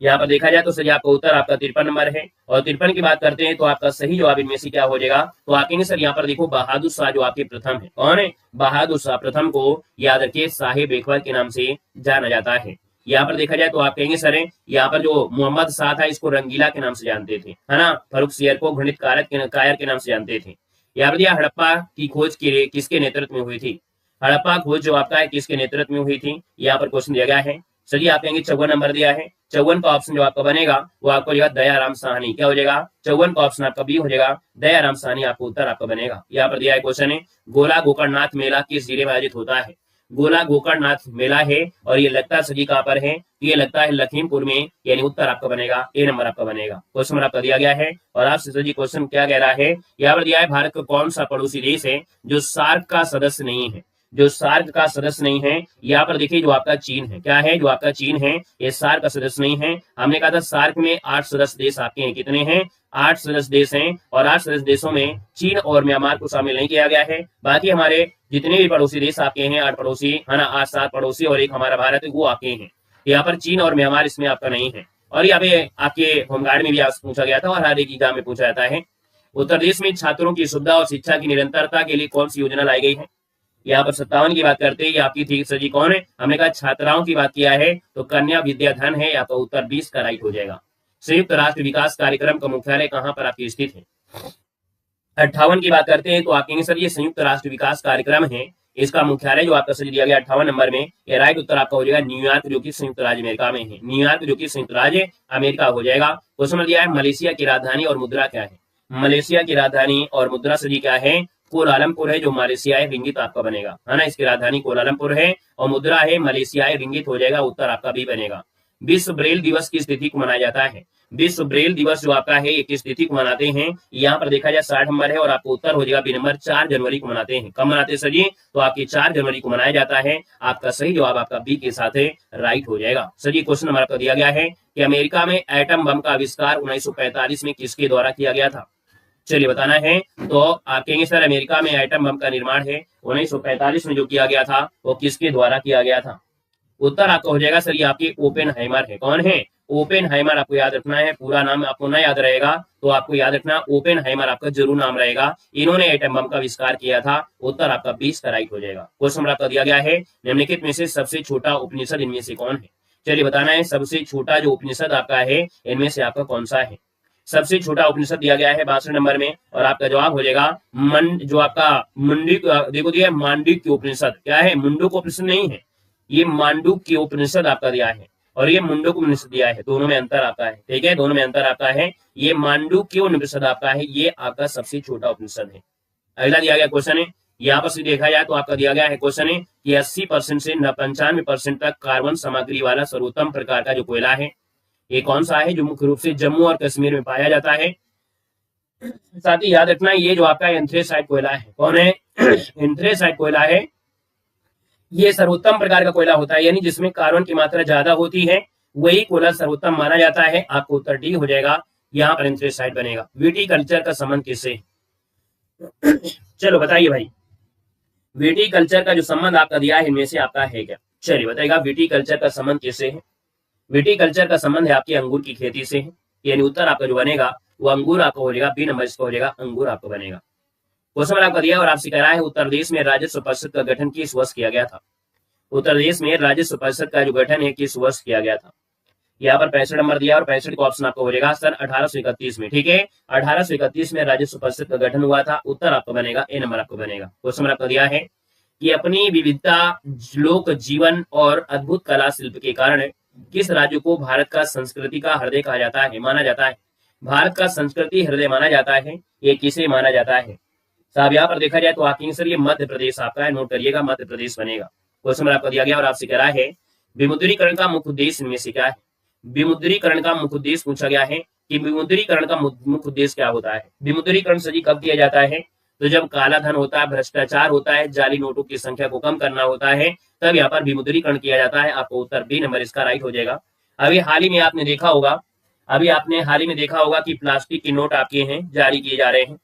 यहाँ पर देखा जाए तो सर आपका उत्तर आपका 53 नंबर है और 53 की बात करते हैं तो आपका सही जवाब इनमें से क्या हो जाएगा। तो आपके सर यहाँ पर देखो बहादुर शाह जो आपके प्रथम है, कौन है? बहादुर शाह प्रथम को याद रखिए शाही बेखबर के नाम से जाना जाता है। यहाँ पर देखा जाए तो आप कहेंगे सर यहाँ पर जो मोहम्मद शाह था इसको रंगीला के नाम से जानते थे, है ना। फर्रुख शेर को घृणित कायर के नाम से जानते थे। यहाँ पर दिया हड़प्पा की खोज किसके नेतृत्व में हुई थी। हड़प्पा खोज जो आपका है किसके नेतृत्व में हुई थी। यहाँ पर क्वेश्चन दिया गया है। चलिए आप कहेंगे 54 नंबर दिया है। 54 का ऑप्शन जो आपका बनेगा वो आपको हो जाएगा दयाराम साहनी। क्या हो जाएगा? 54 का ऑप्शन आपका बी हो जाएगा, दयाराम साहनी आपको उत्तर आपका बनेगा। यहाँ पर दिया है क्वेश्चन है गोला गोकर्णनाथ मेला किस जिले में आयोजित होता है। गोला गोकर्णनाथ मेला है और ये लगता है सजी कहाँ पर है, ये लगता है लखीमपुर में, यानी उत्तर आपका बनेगा, ए नंबर आपका बनेगा। क्वेश्चन आपका दिया गया है और आपसे सजी क्वेश्चन क्या कह रहा है। यहाँ पर दिया है भारत का कौन सा पड़ोसी देश है जो सार्क का सदस्य नहीं है। जो सार्क का सदस्य नहीं है, यहाँ पर देखिए जो आपका चीन है। क्या है? जो आपका चीन है ये सार्क का सदस्य नहीं है। हमने कहा था सार्क में 8 सदस्य देश आपके हैं। कितने हैं? 8 सदस्य देश हैं और 8 सदस्य देशों में चीन और म्यांमार को शामिल नहीं किया गया है। बाकी हमारे जितने भी पड़ोसी देश आपके हैं 8 पड़ोसी, है ना, 8-7 पड़ोसी और एक हमारा भारत है वो आपके हैं। यहाँ पर चीन और म्यांमार इसमें आपका नहीं है। और यहाँ पे आपके होमगार्ड में भी आपसे पूछा गया था और हर एक एग्जाम में पूछा जाता है। उत्तर प्रदेश में छात्रों की सुविधा और शिक्षा की निरंतरता के लिए कौन सी योजना लाई गई है? यहाँ पर 57 की बात करते हैं, ये आपकी थी सर जी कौन है? हमने कहा छात्राओं की बात किया है तो कन्या विद्याधन है, आपका उत्तर 20 का राइट हो जाएगा। संयुक्त राष्ट्र विकास कार्यक्रम का मुख्यालय कहाँ पर आपकी स्थित है? 58 की बात करते हैं तो आप कहेंगे सर ये संयुक्त राष्ट्र विकास कार्यक्रम है, इसका मुख्यालय जो आपका सर दिया गया 58 नंबर में, ये राइट उत्तर आपका हो जाएगा न्यूयॉर्क, जो कि संयुक्त राज्य अमेरिका में है। न्यूयॉर्क जो कि संयुक्त राज्य अमेरिका हो जाएगा। क्वेश्चन नंबर दिया है मलेशिया की राजधानी और मुद्रा क्या है? मलेशिया की राजधानी और मुद्रा सर जी क्या है? कोलालमपुर है, जो मलेशियाई रिंगित आपका बनेगा, है ना। इसकी राजधानी कोलालमपुर है और मुद्रा है मलेशियाई रिंगित हो जाएगा, उत्तर आपका भी बनेगा। विश्व ब्रेल दिवस किस तिथि को मनाया जाता है? विश्व ब्रेल दिवस जो आपका है ये किस तिथि को मनाते हैं? यहाँ पर देखा जाए 60 नंबर है और आपको उत्तर हो जाएगा बी नंबर, 4 जनवरी को मनाते हैं। कब मनाते हैं सर जी? तो आपकी 4 जनवरी को मनाया जाता है। आपका सही जवाब आपका बी के साथ है, राइट हो जाएगा। सर जी क्वेश्चन नंबर आपका दिया गया है कि अमेरिका में एटम बम का आविष्कार 1945 में किसके द्वारा किया गया था? चलिए बताना है। तो आप कहेंगे सर अमेरिका में एटम बम का निर्माण है 1945 में जो किया गया था वो किसके द्वारा किया गया था? उत्तर आपका हो जाएगा सर ये आपके ओपेनहाइमर है। कौन है? ओपेनहाइमर आपको याद रखना है, पूरा नाम आपको ना याद रहेगा तो आपको याद रखना ओपेनहाइमर आपका जरूर नाम रहेगा। इन्होंने एटम बम का आविष्कार किया था। उत्तर आपका 20 का राइट हो जाएगा। क्वेश्चन नंबर आपका दिया गया है निम्नलिखित में से सबसे छोटा उपनिषद इनमें से कौन है? चलिए बताना है सबसे छोटा जो उपनिषद आपका है इनमें से आपका कौन सा है? सबसे छोटा उपनिषद दिया गया है 62 नंबर में और आपका जवाब हो जाएगा जो आपका मुंडिक, देखो दिया है मांडुक्य उपनिषद। क्या है? मुंडुक उपनिषद नहीं है, ये मांडुक्य उपनिषद आपका दिया है और ये मुंडक उपनिषद दिया है, दोनों में अंतर आता है। ठीक है, दोनों में अंतर आता है। ये मांडुक्य उपनिषद आपका है, ये आपका सबसे छोटा उपनिषद है। अगला दिया गया क्वेश्चन है, यहाँ पर से देखा जाए तो आपका दिया गया है क्वेश्चन है कि 80% से 95% तक कार्बन सामग्री वाला सर्वोत्तम प्रकार का जो कोयला है ये कौन सा है? जो मुख्य रूप से जम्मू और कश्मीर में पाया जाता है। साथ ही याद रखना ये जो आपका एंथ्रेसाइट कोयला है, कौन है? एंथ्रेसाइट कोयला है, ये सर्वोत्तम प्रकार का कोयला होता है, यानी जिसमें कार्बन की मात्रा ज्यादा होती है वही कोयला सर्वोत्तम माना जाता है। आपको उत्तर डी हो जाएगा, यहाँ पर एंथ्रेसाइट बनेगा। विटीकल्चर का संबंध किससे? चलो बताइए भाई, विटीकल्चर का जो संबंध आपका दिया है इनमें से आपका है क्या? चलिए बताइएगा विटीकल्चर का संबंध किससे है? विटीकल्चर का संबंध है आपकी अंगूर की खेती से है, यानी उत्तर आपका जो बनेगा वो अंगूर आपका हो जाएगा, बी नंबर इसका हो जाएगा, अंगूर आपका बनेगा। क्वेश्चन आपका दिया और आपसे कह रहा है उत्तर प्रदेश में राजस्व परिषद का गठन किस वर्ष किया गया था? उत्तर प्रदेश में राजस्व परिषद का जो गठन है किस वर्ष किया गया था? यहाँ पर 65 नंबर दिया और 65 का ऑप्शन आपको हो जाएगा सर 1831 में। ठीक है, 1831 में राजस्व परिषद का गठन हुआ था। उत्तर आपका बनेगा, ए नंबर आपको बनेगा। क्वेश्चन आपका दिया है कि अपनी विविधता, लोक जीवन और अद्भुत कला शिल्प के कारण किस राज्य को भारत का संस्कृति का हृदय कहा जाता है, माना जाता है? भारत का संस्कृति हृदय माना जाता है, ये किसे माना जाता है? साहब यहाँ पर देखा जाए तो आपके सर ये मध्य प्रदेश आपका है, नोट करिएगा मध्य प्रदेश बनेगा। क्वेश्चन आपको दिया गया और आपसे कह रहा है विमुद्रीकरण का मुख्य उद्देश्य इनमें से क्या है? विमुद्रीकरण का मुख्य उद्देश्य पूछा गया है कि विमुद्रीकरण का मुख्य उद्देश्य क्या होता है? विमुद्रीकरण सजी कब किया जाता है? तो जब काला धन होता है, भ्रष्टाचार होता है, जाली नोटों की संख्या को कम करना होता है, तब यहाँ पर विमुद्रीकरण किया जाता है। आपको उत्तर बी नंबर इसका राइट हो जाएगा। अभी हाल ही में आपने देखा होगा कि प्लास्टिक के नोट आपके हैं जारी किए जा रहे हैं।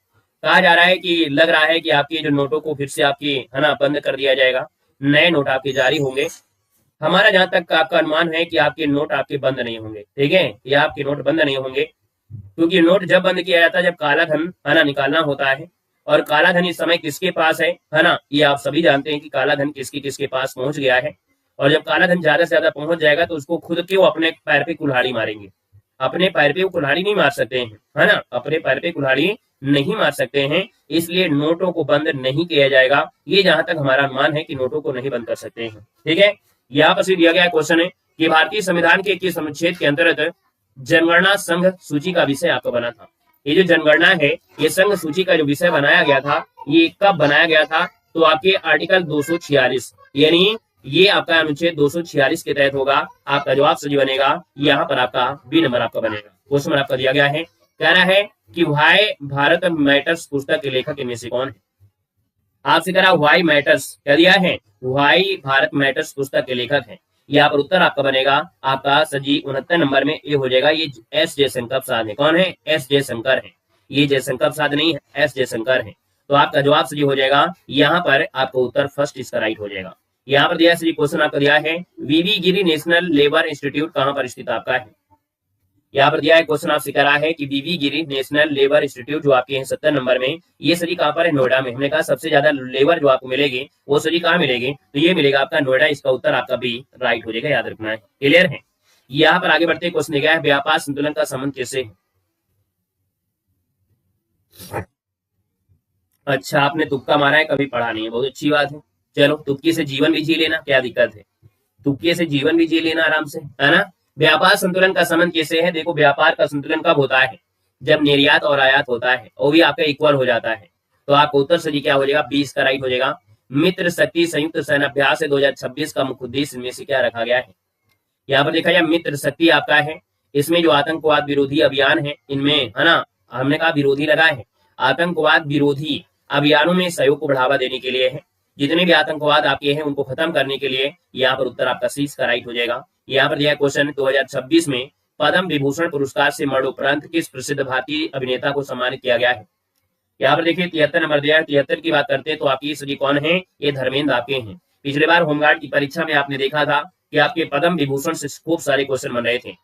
कहा जा रहा है कि लग रहा है कि आपके जो नोटों को फिर से आपकी है ना बंद कर दिया जाएगा, नए नोट आपके जारी होंगे। हमारा जहां तक आपका अनुमान है कि आपके नोट आपके बंद नहीं होंगे। ठीक है, ये आपके नोट बंद नहीं होंगे क्योंकि नोट जब बंद किया जाता है जब काला धन है ना निकालना होता है, और काला धन इस समय किसके पास है ना, ये आप सभी जानते हैं कि काला धन किसके किसके पास पहुंच गया है। और जब काला धन ज्यादा से ज्यादा पहुंच जाएगा तो उसको खुद के वो अपने पैर पे कुल्हाड़ी मारेंगे। अपने पैर पे वो कुल्हाड़ी नहीं मार सकते हैं, है ना, अपने पैर पे कुल्हाड़ी नहीं मार सकते हैं, इसलिए नोटों को बंद नहीं किया जाएगा। ये जहां तक हमारा अनुमान है कि नोटों को नहीं बंद कर सकते हैं। ठीक है, यहाँ पर दिया गया क्वेश्चन है कि भारतीय संविधान के किस अनुच्छेद के अंतर्गत जनगणना संघ सूची का विषय आपका बना था? ये जो जनगणना है ये संघ सूची का जो विषय बनाया गया था, ये कब बनाया गया था? तो आपके आर्टिकल 246 यानी ये आपका अनुच्छेद 246 के तहत होगा। आपका जवाब सही बनेगा, यहाँ पर आपका बी नंबर आपका बनेगा। क्वेश्चन आपका दिया गया है, कह रहा है कि व्हाई भारत मैटर्स पुस्तक के लेखक इनमें से कौन है? आपसे कह रहा व्हाई मैटर्स, क्या दिया है? व्हाई भारत मैटर्स पुस्तक के लेखक है। यहाँ पर उत्तर आपका बनेगा आपका सजी 69 नंबर में ए हो जाएगा। ये एस जयशंकर प्रसाद है। कौन है? एस जयशंकर है। ये जयशंकर प्रसाद नहीं है, एस जयशंकर है। तो आपका जवाब सही हो जाएगा, यहाँ पर आपका उत्तर फर्स्ट इसका राइट हो जाएगा। यहाँ पर दिया सही क्वेश्चन आपका दिया है वीवी गिरी नेशनल लेबर इंस्टीट्यूट कहाँ पर स्थित आपका है? यहाँ पर दिया है क्वेश्चन आपसे करा है कि बीबी गिरी नेशनल लेबर इंस्टीट्यूट जो आपके हैं 70 नंबर में, ये सभी कहाँ पर है? नोएडा में। हमने कहा सबसे ज्यादा लेबर जो आपको मिलेगी वो सभी कहाँ मिलेगी? तो ये मिलेगा आपका नोएडा। इसका उत्तर आपका बी राइट हो जाएगा, याद रखना है। क्लियर है? यहाँ पर आगे बढ़ते क्वेश्चन दिया है व्यापार संतुलन का संबंध कैसे है? अच्छा, आपने तुक्का मारा है, कभी पढ़ा नहीं है, बहुत अच्छी बात है। चलो, तुक्की से जीवन भी जी लेना, क्या दिक्कत है? तुक्के से जीवन भी जी लेना आराम से, है ना। व्यापार संतुलन का संबंध कैसे है? देखो, व्यापार का संतुलन कब होता है? जब निर्यात और आयात होता है, वो भी आपका इक्वल हो जाता है। तो आपका उत्तर सही क्या हो जाएगा? 20 का राइट हो जाएगा। मित्र शक्ति संयुक्त सैन्याभ्यास है 2026 का मुख्य उद्देश्य इनमें से क्या रखा गया है? यहाँ पर देखा जाए मित्र शक्ति आपका है, इसमें जो आतंकवाद विरोधी अभियान है इनमें, है ना, हमने कहा विरोधी लगा है, आतंकवाद विरोधी अभियानों में सहयोग को बढ़ावा देने के लिए है। जितने भी आतंकवाद आपके हैं उनको खत्म करने के लिए यहाँ पर उत्तर आपका सी का राइट हो जाएगा। यहाँ पर दिया क्वेश्चन 2026 में पद्म विभूषण पुरस्कार से मरणोपरांत किस प्रसिद्ध भारतीय अभिनेता को सम्मानित किया गया है? यहाँ पर देखिए 73 नंबर दिया है। 73 की बात करते हैं तो आपकी सभी कौन है? ये धर्मेंद्र आपके हैं। पिछले बार होमगार्ड की परीक्षा में आपने देखा था कि आपके पद्म विभूषण से खूब सारे क्वेश्चन बन रहे थे।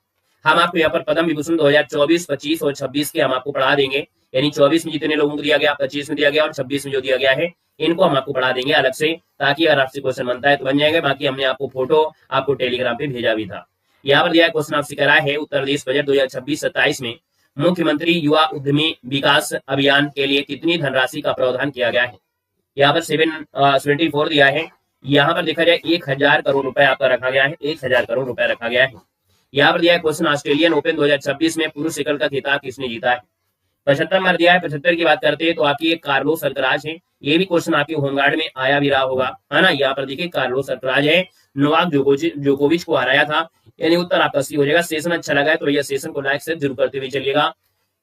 हम आपको यहाँ पर पद्म विभूषण 2024, 25 और 26 के हम आपको पढ़ा देंगे। यानी 24 में जितने लोगों को दिया गया, 25 में दिया गया और 26 में जो दिया गया है, इनको हम आपको पढ़ा देंगे अलग से, ताकि अगर आपसे क्वेश्चन बनता है तो बन जाएगा। बाकी हमने आपको फोटो आपको टेलीग्राम पे भेजा भी था। यहाँ पर दिया क्वेश्चन आपसे करा है उत्तर प्रदेश बजट 2026-27 में मुख्यमंत्री युवा उद्यमी विकास अभियान के लिए कितनी धनराशि का प्रावधान किया गया है? यहाँ पर 74 दिया है। यहाँ पर देखा जाए 1000 करोड़ रुपए आपका रखा गया है, 1000 करोड़ रुपए रखा गया है। यहाँ पर दिया है क्वेश्चन ऑस्ट्रेलियन ओपन 2026 में पुरुष एकल का खिताब किसने जीता है? 75 नंबर दिया है। 75 की बात करते हैं तो आपकी एक कार्लोस अल्कराज है। ये भी क्वेश्चन आपके होमगार्ड में आया भी रहा होगा, है ना। यहाँ पर देखिए कार्लोस अल्कराज है, नोवाक जोकोविच को हराया था। यानी उत्तर आपका सी हो जाएगा। सेशन अच्छा लगा है तो भैया सेशन को लाइक से जरूर करते हुए चलिएगा।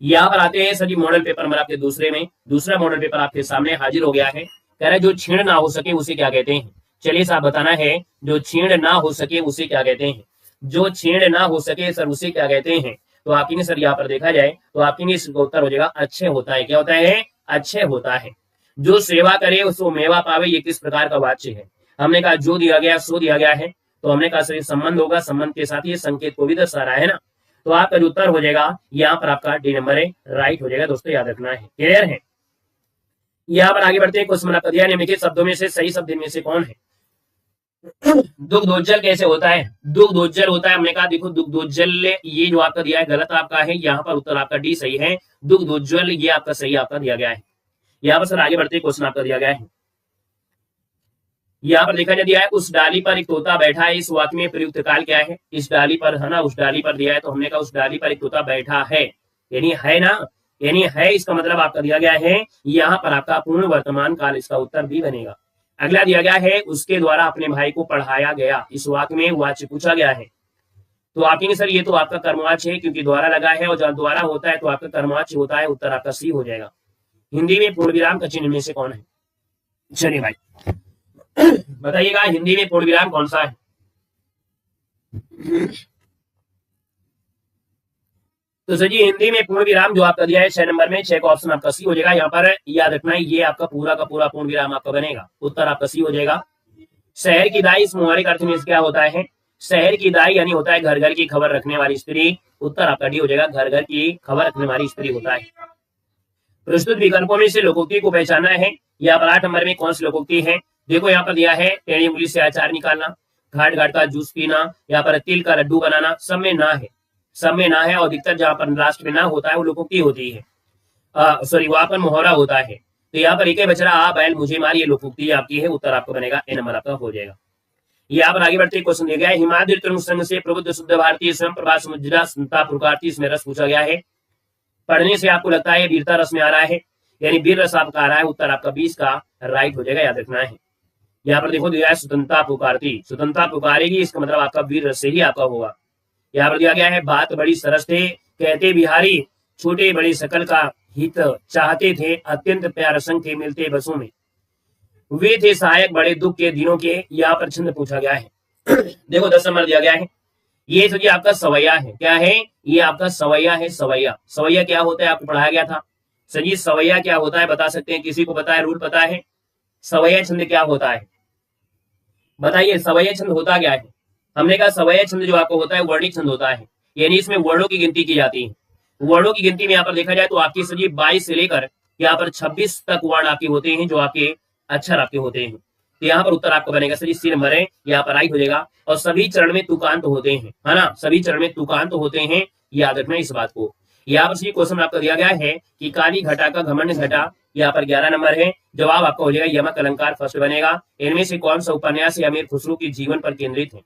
यहाँ पर आते हैं सभी मॉडल पेपर नंबर आपके दूसरे में। दूसरा मॉडल पेपर आपके सामने हाजिर हो गया है। कह रहा है जो छीण ना हो सके उसे क्या कहते हैं? चलिए साहब बताना है, जो छीण ना हो सके उसे क्या कहते हैं? जो छीण ना हो सके सर उसे क्या कहते हैं? तो आपकी सर यहाँ पर देखा जाए तो आपकी इसका उत्तर हो जाएगा अच्छे होता है। क्या होता है? अच्छे होता है। जो सेवा करे उसको मेवा पावे, ये किस प्रकार का वाच्य है? हमने कहा जो दिया गया सो दिया गया है, तो हमने कहा सर संबंध होगा, संबंध के साथ ये संकेत को भी दर्शा रहा है ना। तो आपका जो उत्तर हो जाएगा यहाँ पर आपका डी नंबर है, राइट हो जाएगा। दोस्तों याद रखना है, क्लियर है। यहाँ पर आगे बढ़ते हैं। क्वेश्चन आपका दिया निम्नलिखित शब्दों में से सही शब्द इनमें से कौन है? दुग्धोज्जल कैसे होता है? दुग्धोज्जल होता है, हमने कहा देखो दुग्धोज्जल ये जो आपका दिया है गलत आपका है। यहाँ पर उत्तर आपका डी सही है। दुग्धोज्जल ये आपका सही आपका दिया गया है। यहाँ पर सर आगे बढ़ते क्वेश्चन आपका दिया गया है। यहाँ पर देखा दिया है उस डाली पर एक तोता बैठा है, इस वाक्य में प्रयुक्त काल क्या है? इस डाली पर, है ना, उस डाली पर दिया है तो हमने कहा उस डाली पर एक तोता बैठा है, यानी है ना, यानी है, इसका मतलब आपका दिया गया है यहाँ पर आपका पूर्ण वर्तमान काल। इसका उत्तर भी बनेगा। अगला दिया गया है उसके द्वारा अपने भाई को पढ़ाया गया, इस वाक्य में वाच्य पूछा गया है। तो आपके सर ये तो आपका कर्मवाच्य है क्योंकि द्वारा लगा है, और जब द्वारा होता है तो आपका कर्मवाच्य होता है। उत्तर आपका सी हो जाएगा। हिंदी में पूर्ण विराम का चिन्ह में से कौन है? चलिए भाई बताइएगा हिंदी में पूर्ण विराम कौन सा है? तो सर जी हिंदी में पूर्ण विराम जो आपका दिया है 6 नंबर में, 6 का ऑप्शन आपका सी हो जाएगा। यहाँ पर याद रखना है ये आपका पूरा का पूरा पूर्ण विराम आपका बनेगा। उत्तर आपका सी हो जाएगा। शहर की दाई इस मुहावरे का अर्थ में क्या होता है? शहर की दाई यानी होता है घर घर की खबर रखने वाली स्त्री। उत्तर आपका डी हो जाएगा, घर घर की खबर रखने वाली स्त्री होता है। प्रस्तुत विकल्पों में से लोकोक्ति को पहचानना है। यहाँ पर 8 नंबर में कौन सी लोकोक्ति है? देखो यहाँ पर दिया है टेढ़ी उंगली से अचार निकालना, घाट घाट का जूस पीना, यहाँ पर तिल का लड्डू बनाना, सब में ना है, सब में ना है। और अधिकतर जहाँ पर लास्ट में ना होता है वो लोकोक्ति होती है, सॉरी वहां पर मुहावरा होता है। तो यहाँ पर एक बचरा आ बैल मुझे मार, ये लोकोक्ति आपकी है। उत्तर आपको बनेगा ए नंबर आपका हो जाएगा। यहाँ पर आगे बढ़ते क्वेश्चन दिया गया है हिमाद्री तरंग संघ से प्रबुद्ध शुद्ध भारतीय स्वयं प्रभा समुद्रा संता पुरकारती, इसमें रस पूछा गया है। पढ़ने से आपको लगता है वीरता रस में आ रहा है, यानी वीर रस आपका आ रहा है। उत्तर आपका 20 का राइट हो जाएगा, याद रखना है। यहाँ पर देखो दिया है स्वतंत्रता पुकारती, स्वतंत्रता पुकारेगी, इसका मतलब आपका वीर रस से ही आपका होगा। यहाँ पर दिया गया है बात बड़ी सरस थे कहते बिहारी, छोटे बड़े सकल का हित चाहते थे, अत्यंत प्यार संग थे मिलते बसों में, वे थे सहायक बड़े दुख के दिनों के। यहाँ पर छंद पूछा गया है देखो 10 नंबर दिया गया है। ये तो जी आपका सवैया है। क्या है? ये आपका सवैया है। सवैया, सवैया क्या होता है आपको पढ़ाया गया था। सजी सवैया क्या होता है बता सकते हैं? किसी को पता है? रूल पता है? सवैया छंद क्या होता है बताइए? सवैया छंद होता क्या है? हमने कहा सवैया छंद जो आपको होता है वर्णिक छंद होता है। यानी इसमें वर्णों की गिनती की जाती है। वर्णों की गिनती में यहाँ पर देखा जाए तो आपकी सर जी 22 से लेकर यहाँ पर 26 तक वर्ण आपके होते हैं, जो आपके अक्षर आपके होते हैं। तो यहाँ पर उत्तर आपका बनेगा सर जी सी नंबर है, यहाँ पर राइट हो जाएगा। और सभी चरण में तुकांत होते हैं, है ना, सभी चरण में तुकांत होते हैं, याद रखना इस बात को। यहाँ पर सही क्वेश्चन आपका दिया गया है कि काली घटा का घमंड घटा, यहाँ पर 11 नंबर है। जवाब आपका हो जाएगा यमक अलंकार फर्स्ट बनेगा। इनमें से कौन सा उपन्यास अमीर खुसरो के जीवन पर केंद्रित है?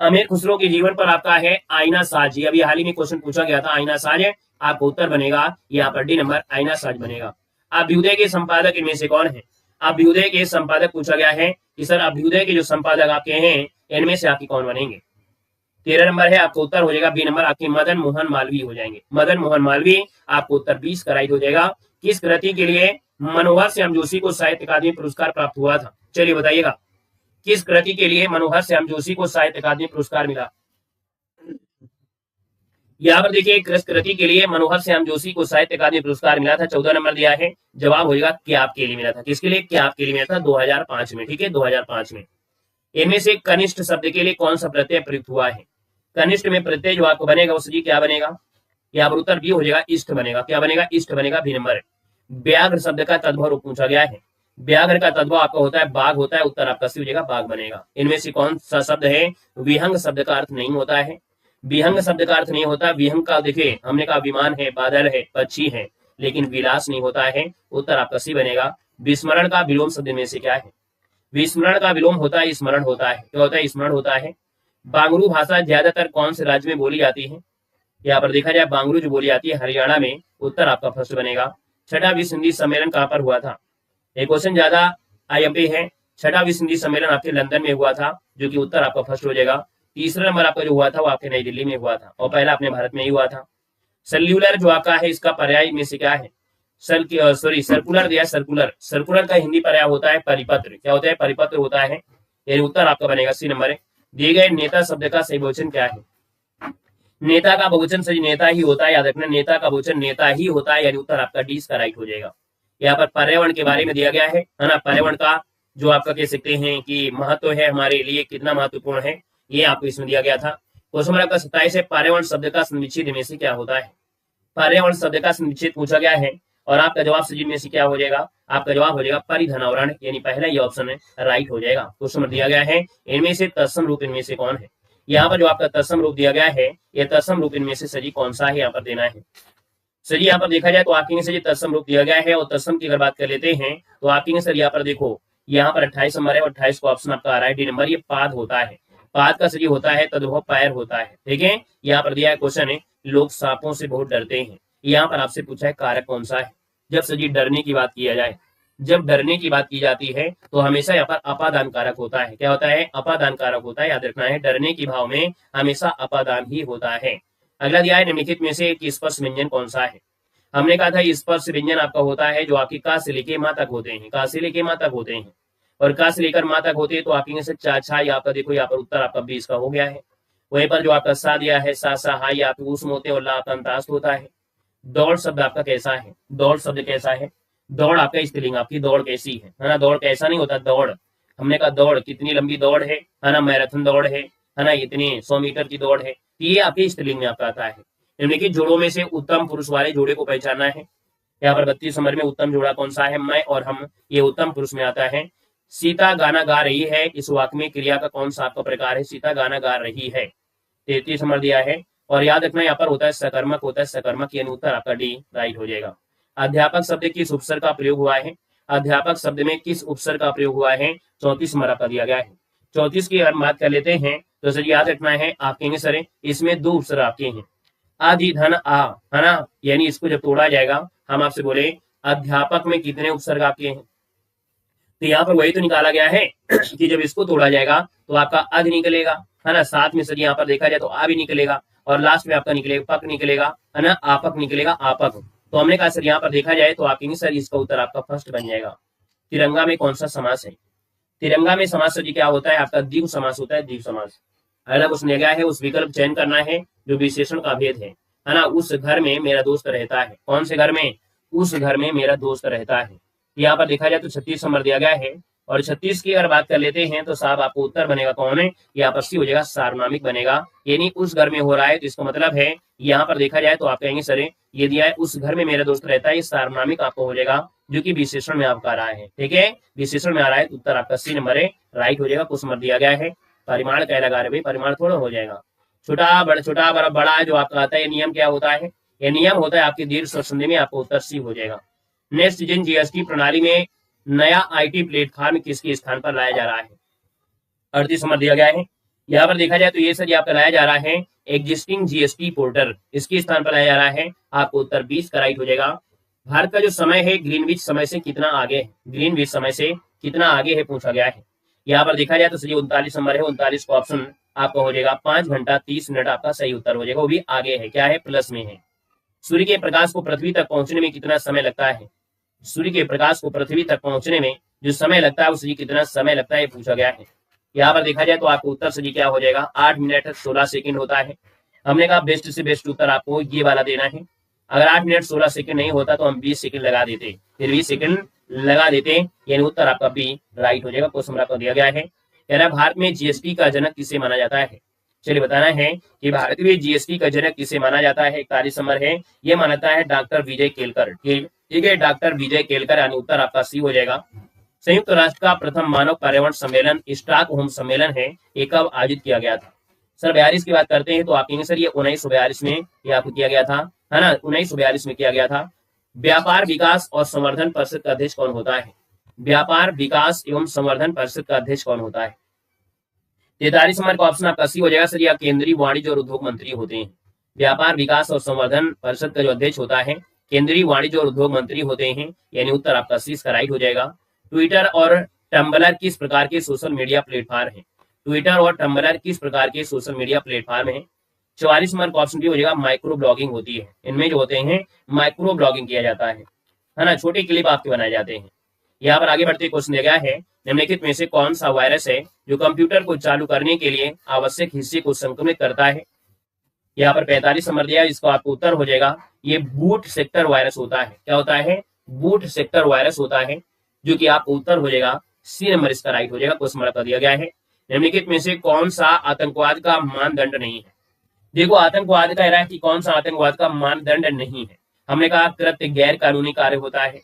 अमीर खुसरो के जीवन पर आपका है आईना साज। अभी हाल ही में क्वेश्चन पूछा गया था, आईना साज है, आपका उत्तर बनेगा यहाँ पर डी नंबर, आईना साज बनेगा। अभ्युदय के संपादक इनमें से कौन है? अभ्युदय के संपादक पूछा गया है कि सर अभ्युदय के जो संपादक आपके हैं इनमें से आपकी कौन बनेंगे? 13 नंबर है, आपका उत्तर हो जाएगा बी नंबर, आपके मदन मोहन मालवीय हो जाएंगे। मदन मोहन मालवीय, आपको उत्तर 20 का राइट हो जाएगा। किस कृति के लिए मनोहर श्याम जोशी को साहित्य अकादमी पुरस्कार प्राप्त हुआ था? चलिए बताइएगा, किस कृति के लिए मनोहर श्याम जोशी को साहित्य अकादमी पुरस्कार मिला? यहाँ पर देखिए, किस कृति के लिए मनोहर श्याम जोशी को साहित्य अकादमी पुरस्कार मिला था? 14 नंबर दिया है। जवाब होगा क्या आपके लिए मिला था? किसके लिए? क्या आपके लिए मिला था? 2005 में। ठीक है, 2005 में। इनमें से कनिष्ठ शब्द के लिए कौन सा प्रत्यय प्रयुक्त हुआ है? कनिष्ठ में प्रत्यय जो आपको बनेगा उसकी क्या बनेगा? यहाँ पर उत्तर बी हो जाएगा, इष्ट बनेगा। क्या बनेगा? इष्ट बनेगा, बी नंबर। व्याघ्र शब्द का तद्भव रूप पूछा गया है। व्याघ्र का तद्भव आपका होता है बाघ होता है, उत्तर आपका सी हो जाएगा, बाघ बनेगा। इनमें से कौन सा शब्द है विहंग शब्द का अर्थ नहीं होता है? विहंग शब्द का अर्थ नहीं होता। विहंग का देखिए हमने कहा विमान है, बादल है, पक्षी है, लेकिन विलास नहीं होता है, उत्तर आपका सी बनेगा। विस्मरण का विलोम शब्द में से क्या है? विस्मरण का विलोम होता है स्मरण होता है। क्या होता है? स्मरण होता है। बांगरू भाषा ज्यादातर कौन से राज्य में बोली जाती है? यहाँ पर देखा जाए बांगरू जो बोली जाती है हरियाणा में, उत्तर आपका फर्स्ट बनेगा। छठा विश्व हिंदी सम्मेलन कहाँ पर हुआ था? एक क्वेश्चन ज्यादा आईएमपी है। छठा विश्व हिंदी सम्मेलन आपके लंदन में हुआ था, जो कि उत्तर आपका फर्स्ट हो जाएगा। तीसरा नंबर आपका जो हुआ था वो आपके नई दिल्ली में हुआ था, और पहला अपने भारत में ही हुआ था। सेल्यूलर जो आपका है इसका पर्याय में से क्या है? सर्कुलर दिया, सर्कुलर। सर्कुलर का हिंदी पर्याय होता है परिपत्र। क्या होता है? परिपत्र होता है। यानी उत्तर आपका बनेगा सी नंबर है। दिए गए नेता शब्द का सही बहुवचन क्या है? नेता का बहुवचन सही नेता ही होता है, याद रखना, नेता का बहुवचन नेता ही होता है, यानी उत्तर आपका डी का राइट हो जाएगा। यहाँ पर पर्यावरण के बारे में दिया गया है ना, पर्यावरण का जो आपका कह सकते हैं कि महत्व है हमारे लिए, कितना महत्वपूर्ण है, ये आपको इसमें दिया गया था। क्वेश्चन नंबर आपका 27 है, पर्यावरण शब्द का सन्निच्छेद में से क्या होता है? पर्यावरण शब्द का सन्निच्छेद पूछा गया है, और आपका जवाब सही में से क्या हो जाएगा? आपका जवाब हो जाएगा परिधनावरण, यानी पहला ये ऑप्शन है राइट हो जाएगा। क्वेश्चन नंबर दिया गया है, इनमें से तत्सम रूप इनमें से कौन है? यहाँ पर जो आपका तत्सम रूप दिया गया है, ये तत्सम रूप इनमें से सही कौन सा है यहाँ पर देना है? सर यहाँ पर देखा जाए तो आपके सर तत्सम रूप दिया गया है, और तत्सम की अगर बात कर लेते हैं तो आपके सर यहाँ पर देखो, यहाँ पर 28 नंबर है, और 28 को ऑप्शन आपका आ रहा है डी नंबर। ये पाद होता है, पाद का सही होता है तद्भव पैर होता है। ठीक है, यहाँ पर दिया है क्वेश्चन है, लोग सांपों से बहुत डरते हैं। यहाँ पर आपसे पूछा है कारक कौन सा है? जब सजी डरने की बात किया जाए, जब डरने की बात की जाती है तो हमेशा यहाँ पर अपादान कारक होता है। क्या होता है? अपादान कारक होता है, याद रखना है। डरने की भाव में हमेशा अपादान ही होता है। अगला दिया है निम्नलिखित में से एक स्पर्श व्यंजन कौन सा है? हमने कहा था स्पर्श व्यंजन आपका होता है जो आपकी का से लेके माँ तक होते हैं, का से लेके माँ तक होते हैं, और का से लेकर माँ तक होते हैं तो आपके से चा छा, आपका देखो यहाँ पर उत्तर आपका 20 का हो गया है। वहीं पर जो आपका सा दिया है सा सा हाई आपके उसमें होते हैं, और ला आपका अंतास्त होता है। दौड़ शब्द आपका कैसा है? दौड़ शब्द कैसा है? दौड़ आपका स्त्रीलिंग, आपकी दौड़ कैसी है ना? दौड़ कैसा नहीं होता, दौड़। हमने कहा दौड़ कितनी लंबी दौड़ है ना, मैराथन दौड़ है ना, इतनी 100 मीटर की दौड़ है, ये आपके स्त्रीलिंग में आपका आता है। निम्नलिखित जोड़ों में से उत्तम पुरुष वाले जोड़े को पहचानना है। यहाँ पर 32 नंबर में उत्तम जोड़ा कौन सा है? मैं और हम, ये उत्तम पुरुष में आता है। सीता गाना गा रही है, इस वाक्य में क्रिया का कौन सा आपका प्रकार है? सीता गाना गा रही है, 33 नंबर दिया है। और याद रखना यहाँ पर होता है सकर्मक, होता है सकर्मक, यानी उत्तर आपका डी राइट हो जाएगा। अध्यापक शब्द किस उपसर्ग का प्रयोग हुआ है? अध्यापक शब्द में किस उपसर्ग का प्रयोग हुआ है? 34 नंबर आपका दिया गया है। 34 की अगर बात कर लेते हैं तो सर याद रखना है आपके सर इसमें 2 उपसर्ग आपके हैं, आदि धन आ, है ना, यानी इसको जब तोड़ा जाएगा, हम आपसे बोले अध्यापक में कितने उपसर्ग आपके हैं, तो यहाँ पर वही तो निकाला गया है कि जब इसको तोड़ा जाएगा तो आपका अध निकलेगा, है ना, साथ में सर यहाँ पर देखा जाए तो आ भी निकलेगा, और लास्ट में आपका निकलेगा पक निकलेगा, है ना, आपक निकलेगा, आपक। तो हमने कहा सर यहाँ पर देखा जाए तो आपके सर इसका उत्तर आपका फर्स्ट बन जाएगा। तिरंगा में कौन सा समास है? तिरंगा में समास सर क्या होता है? आपका द्विगु समास होता है, द्विगु समास। अगला क्वेश्चन दिया गया है, उस विकल्प चयन करना है जो विशेषण का भेद है ना। उस घर में मेरा दोस्त रहता है, कौन से घर में? उस घर में मेरा दोस्त रहता है। यहाँ पर देखा जाए तो 36 नंबर दिया गया है, और 36 की अगर बात कर लेते हैं तो साहब आपको उत्तर बनेगा कौन है, यहाँ पर सी हो जाएगा, सार्वनामिक बनेगा। यानी उस घर में हो रहा है, तो इसका मतलब है यहाँ पर देखा जाए तो आप कहेंगे सर ये दिया है उस घर में मेरा दोस्त रहता है, ये सार्वनामिक आपको हो जाएगा, जो कि विशेषण में आपका आ रहा है। ठीक है, विशेषण में आ रहा है तो उत्तर आपका सी नंबर है, राइट हो जाएगा। कुछ नंबर दिया गया है, परिमाण क्या लगा रहे भाई, परिमाण थोड़ा हो जाएगा, छोटा बड़ा जो आपका आता है, नियम क्या होता है, ये नियम होता है आपकी दीर्घ स्वर संधि में, आपको उत्तर सी हो जाएगा। नेक्स्ट जिन जीएसटी प्रणाली में नया आईटी प्लेटफॉर्म किसके स्थान पर लाया जा रहा है, 38 नंबर दिया गया है। यहाँ पर देखा जाए तो ये सर यहाँ पर लाया जा रहा है एग्जिस्टिंग जीएसटी पोर्टल, इसके स्थान पर लाया जा रहा है, आपको उत्तर 20 का राइट हो जाएगा। भारत का जो समय है ग्रीनविच समय से कितना आगे है, ग्रीनविच समय से कितना आगे है पूछा गया है। यहाँ पर देखा जाए तो सही 39 नंबर है, 39 का ऑप्शन आपका हो जाएगा 5 घंटा 30 मिनट आपका सही उत्तर हो जाएगा, वो भी आगे है, क्या है प्लस में है। सूर्य के प्रकाश को पृथ्वी तक पहुंचने में कितना समय लगता है, सूर्य के प्रकाश को पृथ्वी तक पहुंचने में जो समय लगता है उससे कितना समय लगता है पूछा गया है। यहाँ पर देखा जाए तो आपको उत्तर सही क्या हो जाएगा, 8 मिनट 16 सेकंड होता है। हमने कहा बेस्ट से बेस्ट उत्तर आपको ये वाला देना है। अगर 8 मिनट 16 सेकंड नहीं होता तो हम 20 सेकंड लगा देते, फिर 20 सेकंड लगा देते, यानी उत्तर आपका बी राइट हो जाएगा। क्वेश्चन आपको दिया गया है, कह रहा है भारत में जीएसटी का जनक किसे माना जाता है। चलिए बताना है कि भारत में जीएसटी का जनक किसे माना जाता है। 41 नंबर है, ये मानता है डॉक्टर विजय केलकर। ठीक है, डॉक्टर विजय केलकर, यानी उत्तर आपका सी हो जाएगा। संयुक्त राष्ट्र का प्रथम मानव पर्यावरण सम्मेलन स्टॉकहोम सम्मेलन है, ये कब आयोजित किया गया था। सर 42 की बात करते हैं तो आप कहेंगे सर ये 1942 में ये आपको किया गया था, है ना, 1942 में किया गया था। व्यापार विकास और संवर्धन परिषद का अध्यक्ष कौन होता है, व्यापार विकास एवं संवर्धन परिषद का अध्यक्ष कौन होता है। 43 नंबर का ऑप्शन आपका सी हो जाएगा सर, यह केंद्रीय वाणिज्य और उद्योग मंत्री होते हैं। व्यापार विकास और संवर्धन परिषद का जो अध्यक्ष होता है केंद्रीय वाणिज्य और उद्योग मंत्री होते हैं, यानी उत्तर आपका सी इसका राइट हो जाएगा। ट्विटर और टम्बलर किस प्रकार के सोशल मीडिया प्लेटफॉर्म है, ट्विटर और टम्बलर किस प्रकार के सोशल मीडिया प्लेटफॉर्म है। 44 नंबर का ऑप्शन भी हो जाएगा, माइक्रो ब्लॉगिंग होती है, इनमें जो होते हैं माइक्रो ब्लॉगिंग किया जाता है ना, छोटे क्लिप आपके बनाए जाते हैं। यहाँ पर आगे बढ़ते क्वेश्चन दिया गया है, निम्नलिखित में से कौन सा वायरस है जो कंप्यूटर को चालू करने के लिए आवश्यक हिस्से को संक्रमित करता है। यहाँ पर 45 नंबर दिया है, इसको आपको उत्तर हो जाएगा, ये बूट सेक्टर वायरस होता है। क्या होता है, बूट सेक्टर वायरस होता है, जो कि आपको उत्तर हो जाएगा सी नंबर इसका राइट हो जाएगा। क्वेश्चन नंबर दिया गया है, निम्नलिखित में से कौन सा आतंकवाद का मानदंड नहीं है। देखो आतंकवाद कह रहा है कि कौन सा आतंकवाद का मानदंड नहीं है। हमने कहा कृत्य गैर कानूनी कार्य होता है,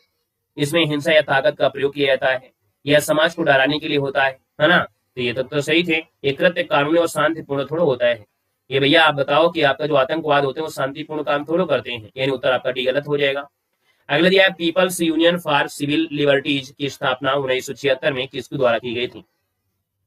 इसमें हिंसा या ताकत का प्रयोग किया जाता है, यह समाज को डराने के लिए होता है ना। तो ये तो सही थे, ये कृत्य कानूनी और शांतिपूर्ण थोड़ा होता है। ये भैया आप बताओ कि आपका जो आतंकवाद होते हैं वो शांतिपूर्ण काम थोड़ा करते हैं, यानी उत्तर आपका डी गलत हो जाएगा। अगला दिया है, people's union for civil liberties की स्थापना 1976 में किसके द्वारा की गई थी।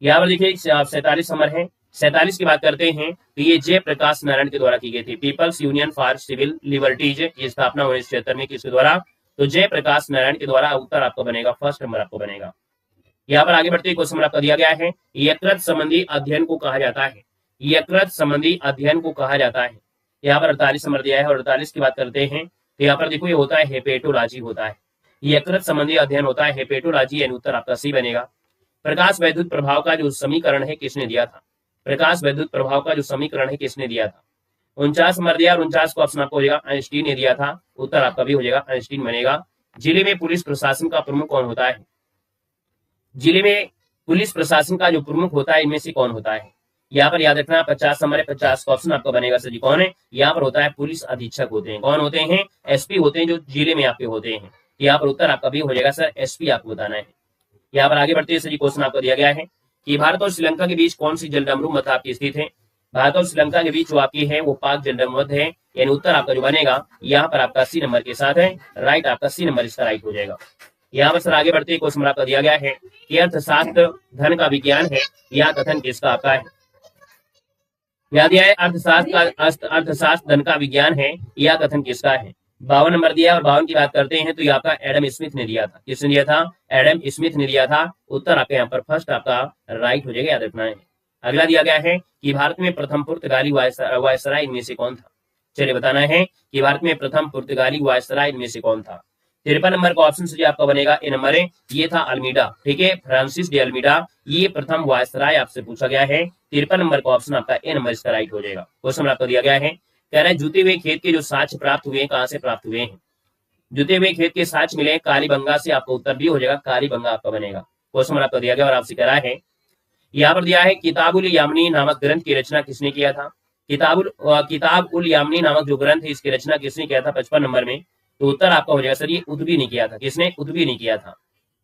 यहाँ पर देखिए 47 नंबर है, 47 की बात करते हैं तो ये जयप्रकाश नारायण के द्वारा की गई थी। People's union for civil liberties की स्थापना 1976 में किसके द्वारा, तो जयप्रकाश नारायण के द्वारा। उत्तर आपको बनेगा फर्स्ट नंबर आपको बनेगा। यहाँ पर आगे बढ़ते क्वेश्चन आपका दिया गया है, यकृत संबंधी अध्ययन को कहा जाता है, यकृत संबंधी अध्ययन को कहा जाता है। यहाँ पर 48 नंबर दिया है और 48 की बात करते हैं तो यहाँ पर देखो ये होता है हेपेटोलॉजी होता है, यकृत संबंधी अध्ययन होता है हेपेटोलॉजी, यानी उत्तर आपका सी बनेगा। प्रकाश वैद्युत प्रभाव का जो समीकरण है किसने दिया था, प्रकाश वैद्युत प्रभाव का जो समीकरण है किसने दिया था। 49 नंबर दिया और 49 का ऑप्शन आपको हो जाएगा आइंस्टीन ने दिया था, उत्तर आपका भी हो जाएगा आइंस्टीन बनेगा। जिले में पुलिस प्रशासन का प्रमुख कौन होता है, जिले में पुलिस प्रशासन का जो प्रमुख होता है इनमें से कौन होता है। यहाँ पर याद रखना 50 नंबर है, 50 का ऑप्शन आपका बनेगा सर जी कौन है, यहाँ पर होता है पुलिस अधीक्षक होते हैं। कौन होते हैं, एसपी होते हैं जो जिले में आपके होते हैं। यहाँ पर उत्तर आपका भी हो जाएगा सर एसपी आपको बताना है। यहाँ पर आगे बढ़ते हैं सर जी, क्वेश्चन आपको दिया गया है कि भारत और श्रीलंका के बीच कौन सी जलडमरू मध्य आपकी स्थित है। भारत और श्रीलंका के बीच जो आपकी है वो पाक जलडमरू मध्य है, यानी उत्तर आपका जो बनेगा यहाँ पर आपका सी नंबर के साथ है, राइट आपका सी नंबर इसका राइट हो जाएगा। यहाँ पर सर आगे बढ़ते क्वेश्चन आपका दिया गया है कि अर्थशास्त्र धन का विज्ञान है, यह कथन किसका आपका है। याद दिया है अर्थशास्त्र धन का विज्ञान है, यह कथन किसका है। 52 नंबर दिया और 52 की बात करते हैं तो ये आपका एडम स्मिथ ने दिया था। किसने दिया था, एडम स्मिथ ने दिया था। उत्तर आपके यहाँ पर फर्स्ट आपका राइट हो जाएगा, याद रखना है। अगला दिया गया है कि भारत में प्रथम पुर्तगाली वायसराय इनमें से कौन था। चलिए बताना है कि भारत में प्रथम पुर्तगाली वायसराय इनमें से कौन था। 53 नंबर का ऑप्शन से आपका बनेगा ए नंबर है, ये था अल्मीडा। ठीक है, फ्रांसिस डे अल्मीडा, ये प्रथम वायसराय आपसे पूछा गया है। 53 नंबर का ऑप्शन आपका ए नंबर इसका राइट हो जाएगा। क्वेश्चन आपको दिया गया है, कह रहा है जुते हुए खेत के जो साक्ष्य प्राप्त हुए कहां से प्राप्त हुए हैं। जुते हुए खेत के साक्ष्य मिले कालीबंगा से, आपका उत्तर भी हो जाएगा कालीबंगा आपका बनेगा। क्वेश्चन आपका दिया गया और आपसे कह रहा है, यहाँ पर दिया है किताबुल यामनी नामक ग्रंथ की रचना किसने किया था। किताब उल यामनी नामक जो ग्रंथ है इसकी रचना किसने किया था 55 नंबर में। तो उत्तर आपका हो जाएगा सर ये उतबी ने किया था। किसने? उतबी ने किया था।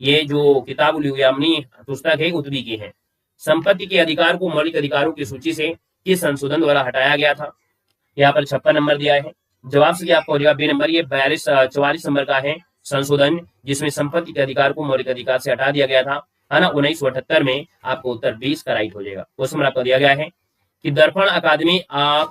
ये जो किताब उल यामनी पुस्तक है उतबी की है। संपत्ति के अधिकार को मौलिक अधिकारों की सूची से किस संशोधन द्वारा हटाया गया था। यहाँ पर 56 नंबर दिया है। जवाब से आपको हो जाएगा बी नंबर। ये 44 नंबर का है संशोधन जिसमें संपत्ति के अधिकार को मौलिक अधिकार से हटा दिया गया था, है ना, 1978 में। आपको उत्तर 20 का राइट हो जाएगा। क्वेश्चन आपको दिया गया है कि दर्पण अकादमी ऑफ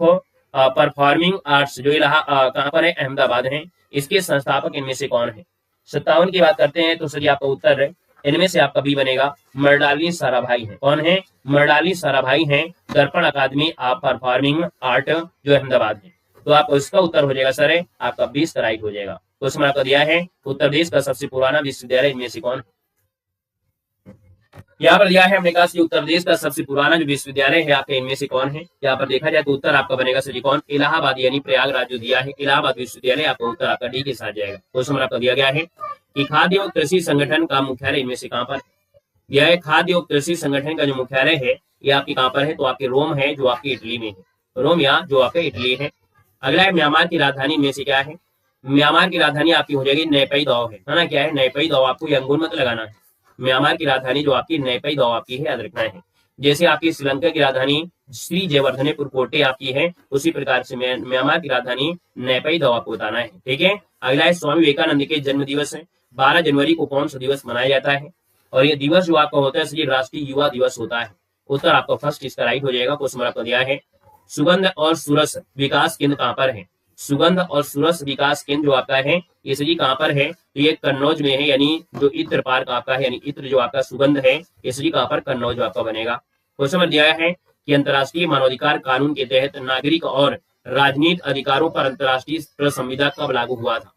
परफॉर्मिंग आर्ट्स जो कहाँ पर है, अहमदाबाद है, इसके संस्थापक इनमें से कौन है। 57 की बात करते हैं तो सर आपका उत्तर है इनमें से आपका बी बनेगा, मर्डाली साराभाई है। कौन है? मर्डाली साराभाई है, दर्पण अकादमी ऑफ परफॉर्मिंग आर्ट जो अहमदाबाद है। तो आपको इसका उत्तर हो जाएगा सर आपका 20 का राइट हो जाएगा। क्वेश्चन आपका दिया है उत्तर प्रदेश का सबसे पुराना विश्वविद्यालय इनमें से कौन है। यहाँ पर दिया है हमने कहा उत्तर प्रदेश का सबसे पुराना जो विश्वविद्यालय है आपके इनमें से कौन है। यहाँ पर देखा जाए तो उत्तर आपका बनेगा सर कौन, इलाहाबाद यानी प्रयागराज जो दिया है इलाहाबाद विश्वविद्यालय, आपका उत्तर आपका डी के साथ जाएगा। क्वेश्चन आपका दिया गया है कि खाद्य और कृषि संगठन का मुख्यालय इनमें से कहाँ पर यह है। खाद्य और कृषि संगठन का जो मुख्यालय है ये आपकी कहाँ पर है, तो आपके रोम है जो आपकी इटली में है, रोम या जो आपके इटली है। अगला है म्यांमार की राजधानी में से क्या है। म्यांमार की राजधानी आपकी हो जाएगी नैपई दाव है ना, क्या है नैपई दाव। आपको यंगून मत लगाना है। म्यांमार की राजधानी जो आपकी नैपई दाव आपकी है, याद रखना है। जैसे आपकी श्रीलंका की राजधानी श्री जयवर्धनेपुर कोटे आपकी है, उसी प्रकार से म्यांमार की राजधानी नैपई दाव आपको बताना है, ठीक है। अगला है स्वामी विवेकानंद के जन्म दिवस है। 12 जनवरी को कौन सा दिवस मनाया जाता है, और ये दिवस जो आपका होता है राष्ट्रीय युवा दिवस होता है। उत्तर आपका फर्स्ट इसका राइट हो जाएगा। क्वेश्चन आपको दिया है सुगंध और सुरस विकास केंद्र कहाँ पर है। सुगंध और सुरस विकास केंद्र जो आपका है ये सही कहाँ पर है, तो ये कन्नौज में है, यानी जो इत्र पार्क आपका है, यानी इत्र जो आपका सुगंध है ये सही कहाँ पर, कन्नौज आपका बनेगा। क्वेश्चन में दिया है कि अंतर्राष्ट्रीय मानवाधिकार कानून के तहत नागरिक और राजनीतिक अधिकारों पर अंतर्राष्ट्रीय संविधा कब लागू हुआ था।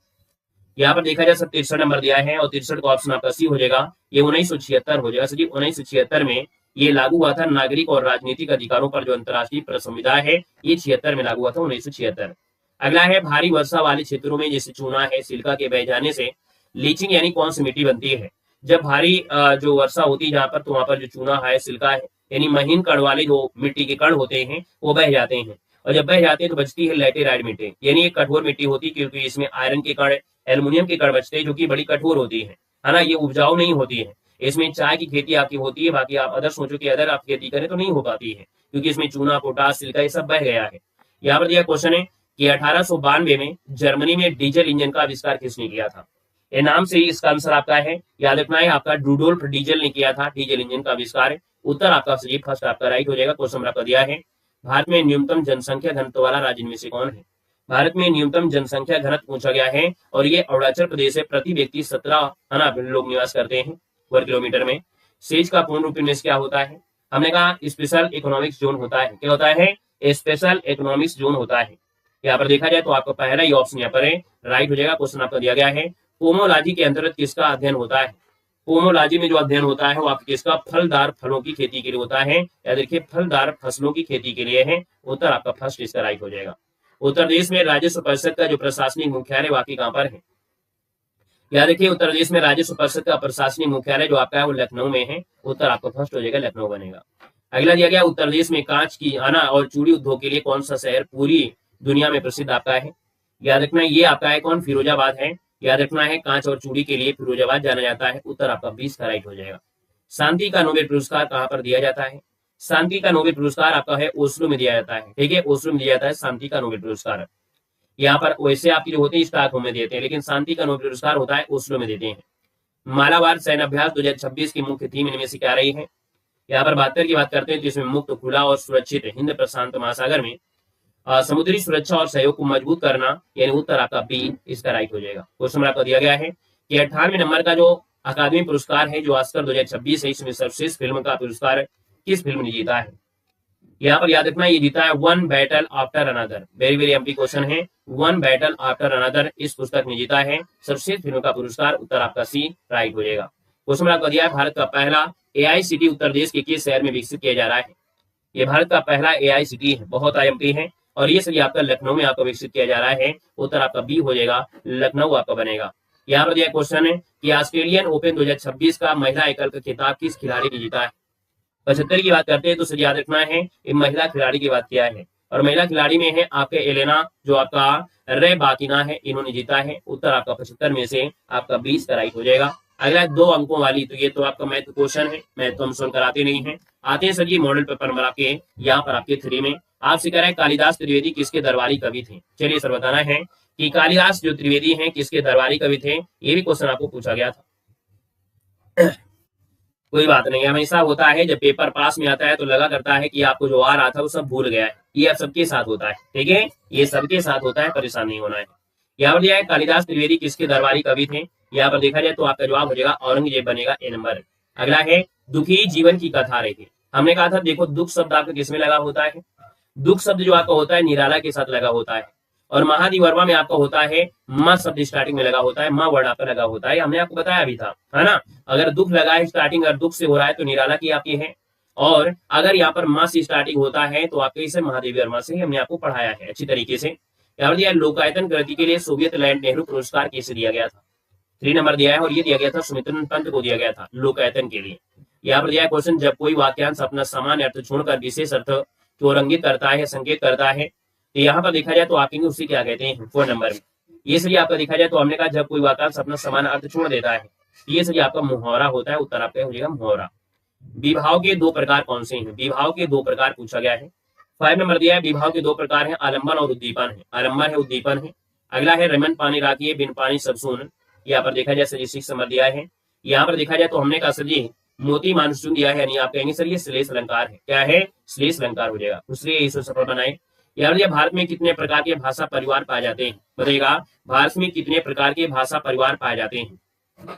यहाँ पर देखा जाए 63 नंबर दिया है और 63 का ऑप्शन आपका सी हो जाएगा। ये 1976 हो जाएगा सर 1976 में ये लागू हुआ था। नागरिक और राजनीतिक अधिकारों पर जो अंतर्राष्ट्रीय संविधा है ये 76 में लागू हुआ था, 1976। अगला है भारी वर्षा वाले क्षेत्रों में जैसे चूना है, सिल्का के बह जाने से लीचिंग यानी कौन सी मिट्टी बनती है। जब भारी जो वर्षा होती है जहाँ पर, तो वहां पर जो चूना है, सिल्का है, यानी महीन कण वाले जो मिट्टी के कण होते हैं वो बह जाते हैं, और जब बह जाते हैं तो बचती है लैटेराइट मिट्टी, यानी एक कठोर मिट्टी होती है, क्योंकि इसमें आयरन के कण, एल्युमिनियम के कण बचते हैं जो कि बड़ी कठोर होती है ना, ये उपजाऊ नहीं होती है। इसमें चाय की खेती आपकी होती है, बाकी आप अदर सोचो कि अदर आप खेती करें तो नहीं हो पाती है, क्योंकि इसमें चूना, पोटास, सिल्का ये सब बह गया है। यहाँ पर दिया क्वेश्चन है कि 1892 में जर्मनी में डीजल इंजन का आविष्कार किसने किया था। ये नाम से ही इसका आंसर आपका है, याद रखना है, आपका रूडोल्फ डीजल ने किया था डीजल इंजन का आविष्कार। उत्तर आपका सही फर्स्ट आपका राइट हो जाएगा। क्वेश्चन आपका दिया है भारत में न्यूनतम जनसंख्या घनत्व वाला राज्य में से कौन है। भारत में न्यूनतम जनसंख्या घनत्व पूछा गया है और ये अरुणाचल प्रदेश है। प्रति व्यक्ति 17 लोग निवास करते हैं वर्ग किलोमीटर में। सेज का पूर्ण रूप में क्या होता है, हमने कहा स्पेशल इकोनॉमिक जोन होता है। क्या होता है, स्पेशल इकोनॉमिक जोन होता है। यहाँ पर देखा जाए तो आपका पहला ही ऑप्शन यहाँ पर है राइट हो जाएगा। क्वेश्चन आपका दिया गया है पोमोलॉजी के अंतर्गत किसका अध्ययन होता है। पोमोलॉजी में जो अध्ययन होता है वो आपके किसका, फलदार फलों की खेती के लिए होता है। या देखिए फलदार फसलों की खेती के लिए है। उत्तर आपका फर्स्ट इसका राइट हो जाएगा। उत्तर प्रदेश में राजस्व परिषद का जो प्रशासनिक मुख्यालय वाकई कहाँ पर है। याद रखिए उत्तर प्रदेश में राजस्व परिषद का प्रशासनिक मुख्यालय जो आपका है वो लखनऊ में है। उत्तर आपका फर्स्ट हो जाएगा, लखनऊ बनेगा। अगला दिया गया उत्तर प्रदेश में कांच की आना और चूड़ी उद्योग के लिए कौन सा शहर पूरी दुनिया में प्रसिद्ध आपका है। याद रखना ये आपका है कौन, फिरोजाबाद है। याद रखना है कांच और चूड़ी के लिए फिरोजाबाद जाना जाता है। उत्तर आपका 20 का राइट हो जाएगा। शांति का नोबेल पुरस्कार कहाँ पर दिया जाता है। शांति का नोबेल पुरस्कार आपका है ओस्लो में दिया जाता है, ठीक है, ओस्लो में दिया जाता है शांति का नोबेल पुरस्कार। यहाँ पर वैसे आपकी जो होते हैं स्टॉकहोम में देते हैं, लेकिन शांति का नोबेल पुरस्कार होता है ओस्लो में देते हैं। मालाबार सैन्य अभ्यास 2026 की मुख्य थीम इनमें से क्या रही है। यहाँ पर 72 की बात करते हैं तो इसमें मुक्त, खुला और सुरक्षित हिंद प्रशांत महासागर में समुद्री सुरक्षा और सहयोग को मजबूत करना, यानी उत्तर आपका बी इसका राइट हो जाएगा। क्वेश्चन आपको दिया गया है कि 98वें नंबर का जो अकादमी पुरस्कार है जो ऑस्कर 2026 है, इसमें सर्वश्रेष्ठ फिल्म का पुरस्कार किस फिल्म ने जीता है। यहाँ पर याद रखना ये जीता है one battle after another. Very very MP question है, वन बैटल आफ्टर अनदर इस पुस्तक ने जीता है सर्वश्रेष्ठ फिल्म का पुरस्कार। उत्तर आपका सी राइट हो जाएगा। क्वेश्चन आपको दिया है भारत का पहला AICTE उत्तर प्रदेश के किस शहर में विकसित किया जा रहा है। ये भारत का पहला AICTE है, बहुत IMP है, और ये सभी आपका लखनऊ में आपका विकसित किया जा रहा है। उत्तर आपका बी हो जाएगा, लखनऊ आपका बनेगा। यहाँ पर दिया क्वेश्चन है कि ऑस्ट्रेलियन ओपन 2026 का महिला एकल का खिताब किस खिलाड़ी ने जीता है। 75 की बात करते हैं तो सर याद रखना है ये महिला खिलाड़ी की बात किया है, और महिला खिलाड़ी में है आपके एलेना जो आपका रेबाकिना है, इन्होंने जीता है। उत्तर आपका 75 में से आपका 20 का राइट हो जाएगा। अगला 2 अंकों वाली, तो ये तो आपका मैथ क्वेश्चन है, मैथ तो हम सोल्व कराते नहीं है। आते हैं सर ये मॉडल पेपर नंबर आपके यहाँ पर आपके 3 में आपसे कह रहा है कालिदास त्रिवेदी किसके दरबारी कवि थे। चलिए सर बताना है कि कालिदास जो त्रिवेदी हैं किसके दरबारी कवि थे, ये भी क्वेश्चन आपको पूछा गया था। कोई बात नहीं, हमेशा होता है जब पेपर पास में आता है तो लगा करता है कि आपको जो आ रहा था वो सब भूल गया है। ये अब सबके साथ होता है, ठीक है, ये सबके साथ होता है, परेशान नहीं होना है। यहाँ पर दिया है कालिदास त्रिवेदी किसके दरबारी कवि थे। यहाँ पर देखा जाए तो आपका जवाब हो जाएगा औरंगजेब बनेगा, ए नंबर। अगला है दुखी जीवन की कथा रही। हमने कहा था देखो दुख शब्द आपका किसमें लगा होता है, दुख शब्द जो आपका होता है निराला के साथ लगा होता है, और महादिवर्मा में आपका होता है माँ शब्द स्टार्टिंग में लगा होता है, माँ वर्ड आपका लगा होता है, हमने आपको बताया भी था, है ना। अगर दुख लगा है स्टार्टिंग अगर दुख से हो रहा है तो निराला की आपकी है, और अगर यहाँ पर माँ से स्टार्टिंग होता है तो आपके इसे महादेवी वर्मा से हमने आपको पढ़ाया है अच्छी तरीके से। यहाँ पर दिया लोकायतन कृति के लिए सोवियत लैंड नेहरू पुरस्कार किसे दिया गया था। 3 नंबर दिया है, और ये दिया गया था सुमित्रन पंत को दिया गया था लोकायतन के लिए। यहाँ पर दिया क्वेश्चन जब कोई वाक्यांश अपना सामान्य अर्थ छोड़कर विशेष अर्थ को रंगित करता है, संकेत करता है, तो यहाँ पर देखा जाए तो आगे उसी क्या कहते हैं 4 नंबर में। ये सही आपका देखा जाए तो हमने कहा जब कोई वाक्यांश अपना समान अर्थ छोड़ देता है, ये सही आपका मुहावरा होता है। उत्तर आपका हो जाएगा मुहावरा। विभाव के 2 प्रकार कौन से हैं, विभाव के 2 प्रकार पूछा गया है। 5 नंबर दिया है विभाव के 2 प्रकार है, आलम्बन और उद्दीपन है, आलम्बन है उद्दीपन है। अगला है रमन पानी राखिए बिन पानी सब सुन। यहाँ पर देखा जाए सर 6 नंबर दिया है। यहाँ पर देखा जाए तो हमने कहा सर जी मोती मानसून दिया है, यानी आप कहेंगे सर ये श्लेष अलंकार है, क्या है श्लेष अलंकार हो जाएगा, दूसरे इसे सफल बनाए। यार भारत में कितने प्रकार के भाषा परिवार पाए जाते हैं, बताइएगा भारत में कितने प्रकार के भाषा परिवार पाए जाते हैं।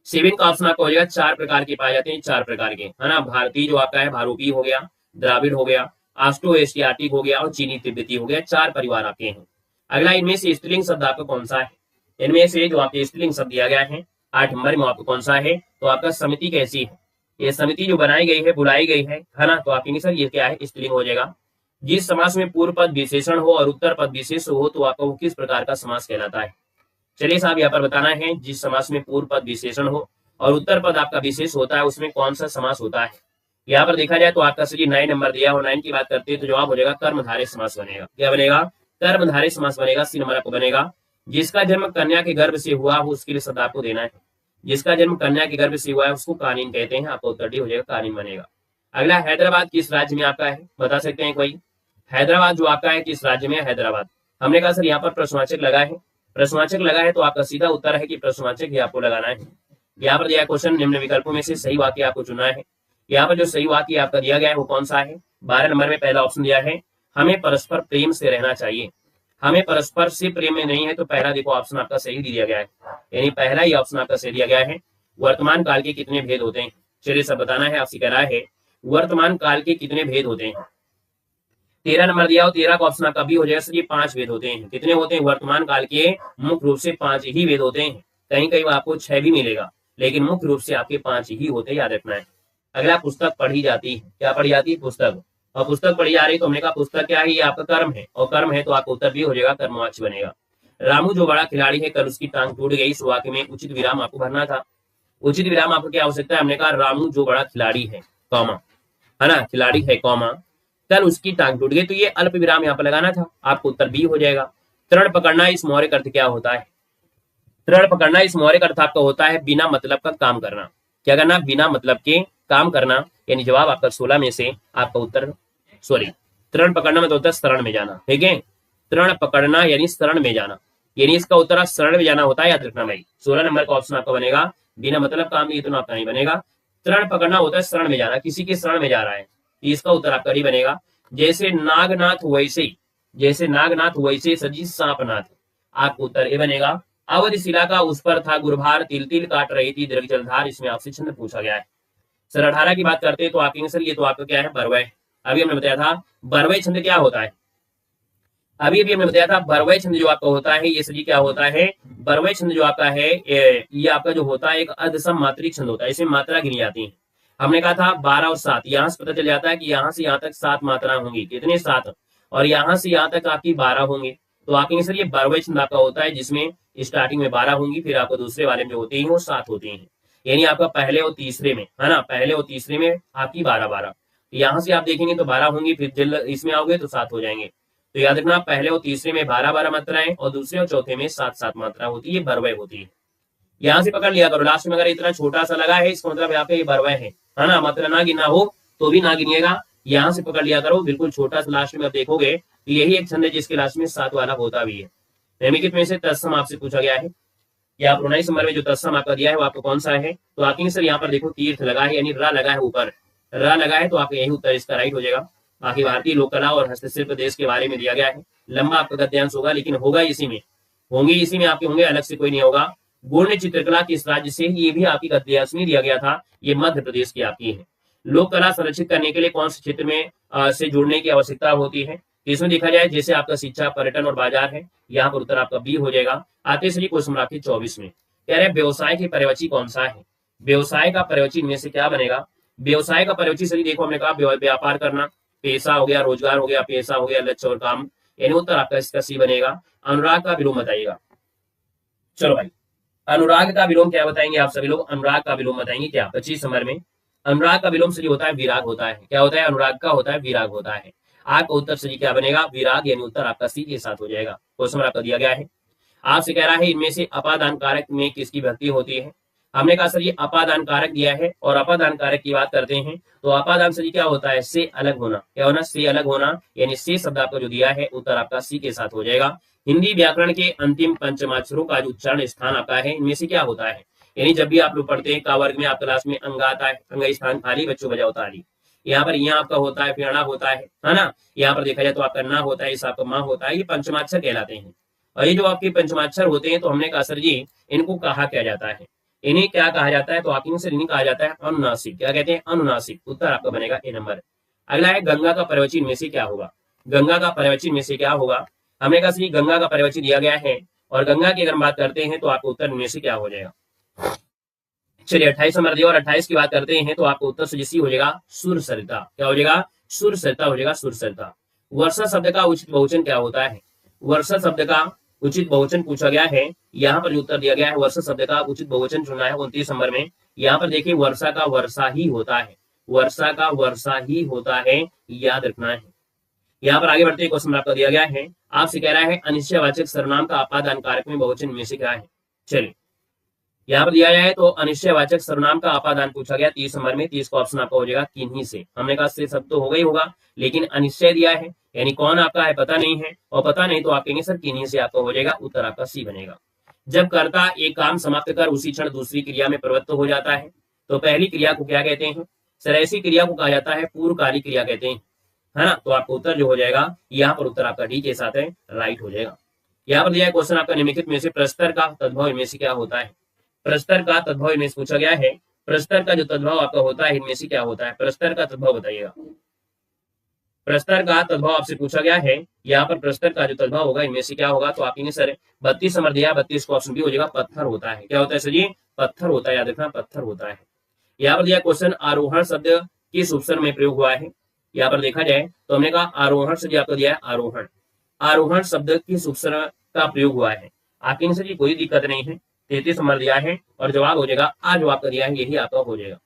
7 का ऑप्शन आपका हो जाएगा 4 प्रकार के पाए जाते हैं, 4 प्रकार के, है ना। भारतीय जो आपका है भारूपी हो गया, द्राविड़ हो गया, ऑस्ट्रो एशियाटिक हो गया, और चीनी तिब्बती हो गया, 4 परिवार आपके हैं। अगला इनमें से स्त्रीलिंग शब्द आपका कौन सा है, इनमें से जो आपके स्त्रीलिंग शब्द दिया गया है 8 नंबर में आपको कौन सा है, तो आपका समिति कैसी है, ये समिति जो बनाई गई है बुलाई गई है ना, तो आप सर ये क्या है स्त्रीलिंग हो जाएगा। जिस समास में पूर्व पद विशेषण हो और उत्तर पद विशेष हो तो आपका वो किस प्रकार का समास कहलाता है। चलिए साहब यहाँ पर बताना है जिस समास में पूर्व पद विशेषण हो और उत्तर पद आपका विशेष होता है उसमें कौन सा समास होता है। यहाँ पर देखा जाए तो आपका सर 9 नंबर दिया हो, 9 की बात करते हैं तो जवाब हो जाएगा कर्मधारय समास बनेगा। क्या बनेगा, कर्मधारय समास बनेगा, सी नंबर आपको बनेगा। जिसका जन्म कन्या के गर्भ से हुआ हो उसके लिए शब्द आपको देना है, जिसका जन्म कन्या के गर्भ से हुआ है उसको कालीन कहते हैं, आपका उत्तर डी हो जाएगा कालीन बनेगा। अगला हैदराबाद किस राज्य में आपका है, बता सकते हैं कोई, हैदराबाद जो आपका है किस राज्य में है हैदराबाद। हमने कहा सर यहाँ पर प्रश्नवाचक लगा है, प्रश्नवाचक लगा है तो आपका सीधा उत्तर है कि प्रश्नवाचक ही आपको लगाना है। यहाँ पर दिया क्वेश्चन निम्न विकल्पों में से सही वाक्य आपको चुनना है। यहाँ पर जो सही वाक्य आपका दिया गया है वो कौन सा है, 12 नंबर में पहला ऑप्शन दिया है हमें परस्पर प्रेम से रहना चाहिए। हमें परस्पर से प्रेम में नहीं है तो पहला देखो ऑप्शन आपका सही दिया गया है, यानी पहला ही ऑप्शन आपका सही दिया गया है। वर्तमान काल के कितने भेद होते हैं, चलिए सब बताना है, आपसे कह रहा है वर्तमान काल के कितने भेद होते हैं। 13 नंबर दिया हो, 13 का ऑप्शन आपका भी हो जाएगा सर ये 5 भेद होते हैं। कितने होते हैं, वर्तमान काल के मुख्य रूप से 5 ही भेद होते हैं, कहीं कहीं आपको 6 भी मिलेगा लेकिन मुख्य रूप से आपके 5 ही होते हैं, याद रखना है। अगला पुस्तक पढ़ी जाती है, क्या पढ़ी जाती है पुस्तक, और पुस्तक पढ़ी जा रही तो हमने कहा पुस्तक क्या है, ये आपका कर्म है, और कर्म है तो आपका उत्तर भी हो जाएगा कर्मवाच्य बनेगा। रामू जो बड़ा खिलाड़ी है कल उसकी टांग टूट गई, इस वाक्य में उचित विराम आपको भरना था। उचित विराम आपको क्या हो सकता है, हमने कहा रामू जो बड़ा खिलाड़ी है कॉमा, है ना, खिलाड़ी है कॉमा कल उसकी टांग टूट गई, तो ये अल्प विराम यहाँ पर लगाना था, आपको उत्तर बी हो जाएगा। तृण पकड़ना इस मौलिक अर्थ क्या होता है, तृण पकड़ना इस मौलिक अर्थ आपका होता है बिना मतलब का काम करना। क्या करना, बिना मतलब के काम करना, यानी जवाब आपका 16 में से आपका उत्तर तृण पकड़ना मतलब होता है शरण में जाना, ठीक है, तृण पकड़ना यानी शरण में जाना, यानी इसका उत्तर शरण में जाना होता है, याद रखना भाई। 16 नंबर का ऑप्शन आपका बनेगा बिना मतलब काम, ये तो आपका नहीं बनेगा। तृण पकड़ना होता है शरण में जाना, किसी के शरण में जा रहा है, इसका उत्तर आपका नहीं बनेगा। जैसे नागनाथ वैसे, जैसे नागनाथ वैसे सजी सांपनाथ, आपको उत्तर ए बनेगा। अवध शिला का उस पर था गुरभार, तिल तिल काट रही थी दीर्घ जलधार, इसमें आपसे छंद पूछा गया है। सर 18 की बात करते हैं तो आप सर ये तो आपका क्या है बरवय, अभी हमने बताया था बरवय छंद क्या होता है, अभी हमने बताया था बरवय छंद जो आपका होता है ये सभी क्या होता है, बरवय छंद जो आपका है ये आपका जो होता है एक अर्धसम मात्रिक छंद होता है, इसमें मात्रा गिनी जाती है। हमने कहा था 12 और 7, यहाँ से पता चल जाता है कि यहाँ से यहाँ तक 7 मात्रा होंगी, कितने 7, और यहाँ से यहाँ तक आपकी 12 होंगे, तो आप कहेंगे सर ये 12वां छंद आपका होता है जिसमें स्टार्टिंग में 12 होंगी, फिर आपको दूसरे वाले में जो होती है वो 7 होती हैं। यानी आपका पहले और तीसरे में, है ना, पहले और तीसरे में आपकी 12-12। यहाँ से आप देखेंगे तो 12 होंगी, फिर जल इसमें आओगे तो 7 हो जाएंगे। तो याद रखना पहले और तीसरे में 12-12 मात्राएं और दूसरे और चौथे में 7-7 मात्रा होती है, 12 होती है। यहाँ से पकड़ लिया करो, लास्ट में अगर इतना छोटा सा लगा है इसका मतलब यहाँ पे ये 12 है ना, मतलब ना गिना हो तो भी ना गिनिएगा, यहाँ से पकड़ लिया करो, बिल्कुल छोटा सा लास्ट में आप देखोगे तो यही एक छंद है जिसके लास्ट में 7 वाला होता भी है। निम्नलिखित में से तत्सम आपसे पूछा गया है, या 19 नंबर में जो तत्सम आपका दिया है वो आपको कौन सा है? तो आपके सर यहाँ पर देखो तीर्थ लगा है, यानी र लगा है, ऊपर र लगा है, तो आपका यही उत्तर इसका राइट हो जाएगा। बाकी भारतीय लोक कला और हस्तशिल्प देश के बारे में दिया गया है, लंबा आपका गद्यांश होगा, लेकिन होगा इसी में, होंगे इसी में आपके होंगे, अलग से कोई नहीं होगा। गुण चित्रकला किस राज्य से? ये भी आपकी गद्यांश में दिया गया था, ये मध्य प्रदेश की आपकी है। लोक कला संरक्षित करने के लिए कौन से क्षेत्र में से जुड़ने की आवश्यकता होती है? इसमें देखा जाए जैसे आपका शिक्षा, पर्यटन और बाजार है, यहाँ पर उत्तर आपका बी हो जाएगा। आते श्री क्वेश्चन आपके 24 में कह रहे हैं व्यवसाय की पर्यवची कौन सा है? व्यवसाय का पर्यवची इनमें से क्या बनेगा? व्यवसाय का पर्यवची सही देखो, हमने कहा व्यापार करना, पेशा हो गया, रोजगार हो गया, पेशा हो गया, लक्ष्य और काम, यानी उत्तर आपका इसका सी बनेगा। अनुराग का विलोम बताइएगा। चलो भाई, अनुराग का विलोम क्या बताएंगे आप सभी लोग? अनुराग का विलोम बताएंगे क्या 25 नंबर में? अनुराग का विलोम सही होता है विराग होता है। क्या होता है? अनुराग का होता है विराग होता है। आपका उत्तर सही क्या बनेगा? विराग, यानी उत्तर आपका सी के साथ हो जाएगा। क्वेश्चन आपका दिया गया है, आपसे कह रहा है इनमें से अपादान कारक में किसकी भक्ति होती है? हमने कहा सर ये अपादान कारक दिया है, और अपादान कारक की बात करते हैं तो अपादान सर क्या होता है? से अलग होना। क्या होना? से अलग होना, यानी से शब्द आपका जो दिया है उत्तर आपका सी के साथ हो जाएगा। हिंदी व्याकरण के अंतिम पंचमाक्षरों का जो उच्चारण स्थान आपका है इनमें से क्या होता है? यानी जब भी आप लोग पढ़ते हैं का वर्ग में आप क्लास में अंग आता है, अंग स्थान खाली, बच्चों बजाओ ताली, यहाँ पर यहाँ आपका होता है, फिर होता है ना, यहाँ पर देखा जाए तो आपका ना होता है, इस आपका माँ होता है, ये पंचमाक्षर कहलाते हैं। और ये जो आपके पंचमाक्षर होते हैं तो हमने कहा सर जी इनको कहा क्या जाता है? इन्हें क्या कहा जाता है? तो आप इनसे इन्हें कहा जाता है अनुनासिक। क्या कहते हैं? अनुनासिक। उत्तर आपका बनेगा ए नंबर। अगला है गंगा का पर्यवची में से क्या होगा? गंगा का पर्यवची में से क्या होगा? हमने कहा सर गंगा का पर्यवची दिया गया है, और गंगा की अगर बात करते हैं तो आपको उत्तर में से क्या हो जाएगा? चलिए 28 नंबर दिया, और 28 की बात करते हैं तो आपको उत्तर से हो जाएगा सुर सरिता। क्या हो जाएगा? सुर सरिता हो जाएगा, सुर सरिता। वर्षा शब्द का उचित बहुवचन क्या होता है? वर्षा शब्द का उचित बहुवचन पूछा गया है, यहाँ पर जो उत्तर दिया गया है वर्षा शब्द का उचित बहुवचन चुना है 29 नंबर में। यहाँ पर देखिए वर्षा का वर्षा ही होता है, वर्षा का वर्षा ही होता है, याद रखना है। यहाँ पर आगे बढ़ते क्वेश्चन आपका दिया गया है, आपसे कह रहा है अनिश्चयवाचक सर्वनाम का अपादान कारक में बहुवचन में से क्या है? चलिए यहाँ पर दिया गया है तो अनिश्चयवाचक सर्वनाम का अपादान पूछा गया 30 नंबर में। 30 का ऑप्शन आपका हो जाएगा किन्हीं से। हमने कहा से सब तो होगा ही होगा, लेकिन अनिश्चय दिया है, यानी कौन आपका है पता नहीं है, और पता नहीं तो आप कहेंगे सर किन्हीं से आपका हो जाएगा, उत्तर आपका सी बनेगा। जब कर्ता एक काम समाप्त कर उसी क्षण दूसरी क्रिया में प्रवृत्त हो जाता है तो पहली क्रिया को क्या कहते हैं? सर ऐसी क्रिया को कहा जाता है पूर्वकालिक क्रिया कहते हैं, है ना। तो आपका उत्तर जो हो जाएगा यहाँ पर उत्तर आपका डी के साथ है, राइट हो जाएगा। यहाँ पर दिया है क्वेश्चन आपका निम्नलिखित में से प्रस्तर का तद्भव इनमें से क्या होता है? प्रस्तर का तद्भव इनमें से पूछा गया है, प्रस्तर का जो तद्भव आपका होता है इनमें से क्या होता है? प्रस्तर का तद्भव बताइएगा। प्रस्तर का तद्भव आपसे पूछा गया है, यहाँ पर प्रस्तर का जो तद्भव होगा इनमें से क्या होगा? तो आप सर 32 नंबर दिया, 32 को ऑप्शन बी हो जाएगा, पत्थर होता है। क्या होता है सर जी? पत्थर होता है, याद रखना पत्थर होता है। यहाँ पर दिया क्वेश्चन आरोहण शब्द किस उपसर्ग में प्रयोग हुआ है? यहाँ पर देखा जाए तो हमने कहा आरोहण से आपको दिया है आरोहण, आरोहण शब्द किस उपसर्ग का प्रयोग हुआ है? आपके सर जी कोई दिक्कत नहीं है, 33 नंबर दिया है, और जवाब हो जाएगा आज जो आपका दिया है यही आपका हो जाएगा।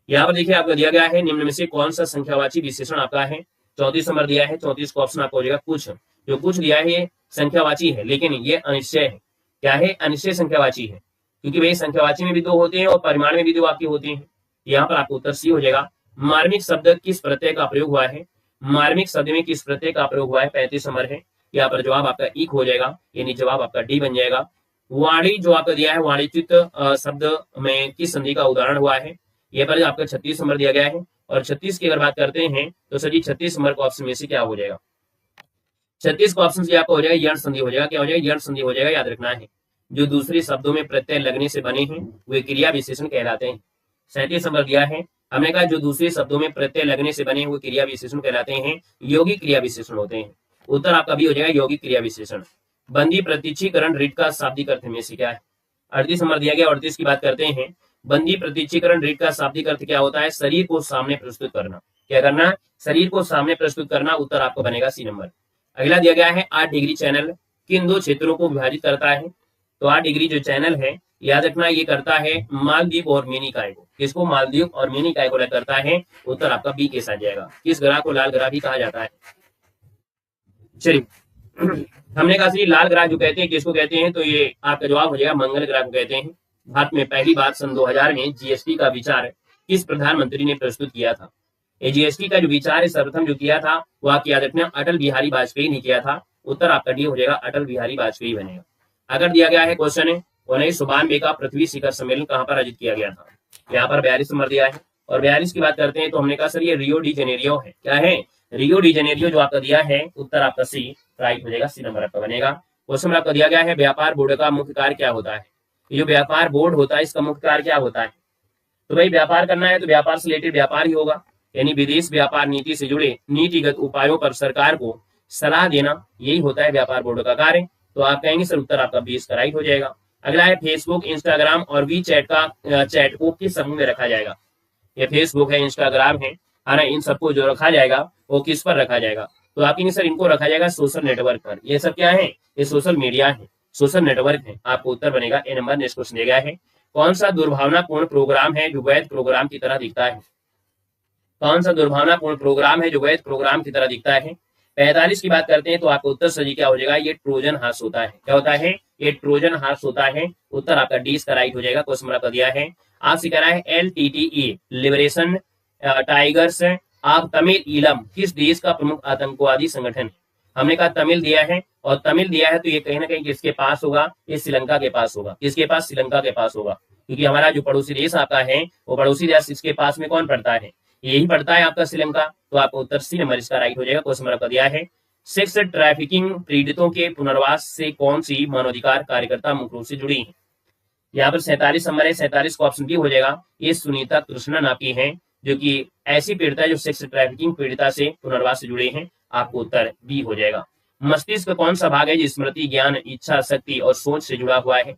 यहाँ पर देखिए आपका दिया गया है निम्न में से कौन सा संख्यावाची विशेषण आपका है? 34 नंबर दिया है, 34 का ऑप्शन आपका हो जाएगा कुछ। जो कुछ दिया है ये संख्यावाची है, लेकिन ये अनिश्चय है। क्या है? अनिश्चय संख्यावाची है, क्योंकि भाई संख्यावाची में भी दो होते हैं और परिमाण में भी दो आपके होते हैं। यहाँ पर आपको उत्तर सी हो जाएगा। मार्मिक शब्द किस प्रत्यय का प्रयोग हुआ है? मार्मिक शब्द में किस प्रत्यय का प्रयोग हुआ है? 35 नंबर है। यहाँ पर जवाब आपका एक हो जाएगा, यानी जवाब आपका डी बन जाएगा। वाणी जो आपका दिया है वाणिज्यित शब्द में किस संधि का उदाहरण हुआ है? ये पर आपका 36 नंबर दिया गया है, और 36 की अगर बात करते हैं तो सर जी 36 नंबर का ऑप्शन में से क्या हो जाएगा? 36 का ऑप्शन से आपका हो जाएगा यण संधि हो जाएगा। क्या हो जाएगा? यण संधि हो जाएगा, याद रखना है। जो दूसरे शब्दों में प्रत्यय लगने से बने हैं वे क्रिया विशेषण कहलाते हैं। 37 नंबर दिया है, हमने कहा जो दूसरे शब्दों में प्रत्यय लगने से बने हुए क्रिया विशेषण कहलाते हैं, यौगिक क्रिया विशेषण होते हैं। उत्तर आपका भी हो जाएगा यौगिक क्रिया विशेषण। बंदी प्रतीचीकरण रीट का शाब्दिक अर्थ में से क्या है? 38 नंबर दिया गया। 38 की बात करते हैं, बंदी प्रतीचीकरण रीट का शाब्दिक अर्थ क्या होता है? शरीर को सामने प्रस्तुत करना। क्या करना? शरीर को सामने प्रस्तुत करना। उत्तर आपको बनेगा सी नंबर। अगला दिया गया है 8 डिग्री चैनल किन दो क्षेत्रों को विभाजित करता है। तो 8 डिग्री जो चैनल है याद रखना ये करता है मालदीव और मिनीकॉय को। किसको? मालदीव और मिनीकॉय को करता है। उत्तर आपका बी के साथ जाएगा। किस ग्रह को लाल ग्रह भी कहा जाता है? चलिए हमने कहा सी लाल ग्रह जो कहते हैं किसको कहते हैं, तो ये आपका जवाब हो जाएगा मंगल ग्रह को कहते हैं। भारत में पहली बार सन 2000 में जीएसटी का विचार किस प्रधानमंत्री ने प्रस्तुत किया था? ये जीएसटी का जो विचार है सर्वप्रथम जो किया था वो आप याद रखना अटल बिहारी वाजपेयी ने किया था। उत्तर आपका डी हो जाएगा, अटल बिहारी वाजपेयी बनेगा। अगर दिया गया है क्वेश्चन है 1992 का पृथ्वी शिखर सम्मेलन कहाँ पर आयोजित किया गया था? यहाँ पर 42 नंबर दिया है। और 42 की बात करते हैं तो हमने कहा सर ये रियो डी जेनेरियो है। क्या है? रियो डी जेनेरियो जो आपका दिया है। उत्तर आपका सी राइट हो जाएगा, सी नंबर आपका बनेगा। क्वेश्चन आपका दिया गया है व्यापार बोर्ड का मुख्य कार्य क्या होता है? ये जो व्यापार बोर्ड होता है इसका मुख्य कार्य क्या होता है? तो भाई व्यापार करना है तो व्यापार से रिलेटेड व्यापार ही होगा, यानी विदेश व्यापार नीति से जुड़े नीतिगत उपायों पर सरकार को सलाह देना, यही होता है व्यापार बोर्ड का कार्य। तो आप कहेंगे सर उत्तर आपका 20 का राइट हो जाएगा। अगला है फेसबुक, इंस्टाग्राम और वी चैट का चैट को किस समूह में रखा जाएगा? ये फेसबुक है, इंस्टाग्राम है ना, इन सबको जो रखा जाएगा वो किस पर रखा जाएगा? तो आप कहेंगे सर इनको रखा जाएगा सोशल नेटवर्क पर। ये सब क्या है? ये सोशल मीडिया है, सोशल नेटवर्क है। आपको उत्तर बनेगा ए नंबर। नेक्स्ट क्वेश्चन दिया गया है कौन सा दुर्भावनापूर्ण प्रोग्राम है जो वैध प्रोग्राम की तरह दिखता है? कौन सा दुर्भावनापूर्ण प्रोग्राम है जो वैध प्रोग्राम की तरह दिखता है? 45 की बात करते हैं तो आपका उत्तर सही क्या हो जाएगा? ये ट्रोजन हार्स होता है। क्या होता है? ये ट्रोजन हार्स होता है। उत्तर आपका डी का राइट हो जाएगा। क्वेश्चन आपका दिया है आपसे कह रहा है LTTE liberation tigers of Tamil Eelam किस देश का प्रमुख आतंकवादी संगठन है? हमने कहा तमिल दिया है, और तमिल दिया है तो ये कहीं ना कहीं किसके पास होगा? ये श्रीलंका के पास होगा। किसके पास? श्रीलंका के पास होगा, क्योंकि हमारा जो पड़ोसी देश आता है वो पड़ोसी देश इसके पास में कौन पड़ता है? यही पड़ता है आपका श्रीलंका। तो आपका उत्तर सी नंबर इसका राइट हो जाएगा। क्वेश्चन आपका दिया है सेक्स ट्रैफिकिंग पीड़ितों के पुनर्वास से कौन सी मानवाधिकार कार्यकर्ता मुख्य रूप से जुड़ी है? यहाँ पर 47 नंबर है, 47 को ऑप्शन बी हो जाएगा। ये सुनीता कृष्णन आपकी है जो कि ऐसी पीड़िता है जो सेक्स ट्रैफिकिंग पीड़िता से पुनर्वास से जुड़े हैं। आपको उत्तर बी हो जाएगा। मस्तिष्क का कौन सा भाग है जो स्मृति, ज्ञान, इच्छा शक्ति और सोच से जुड़ा हुआ है?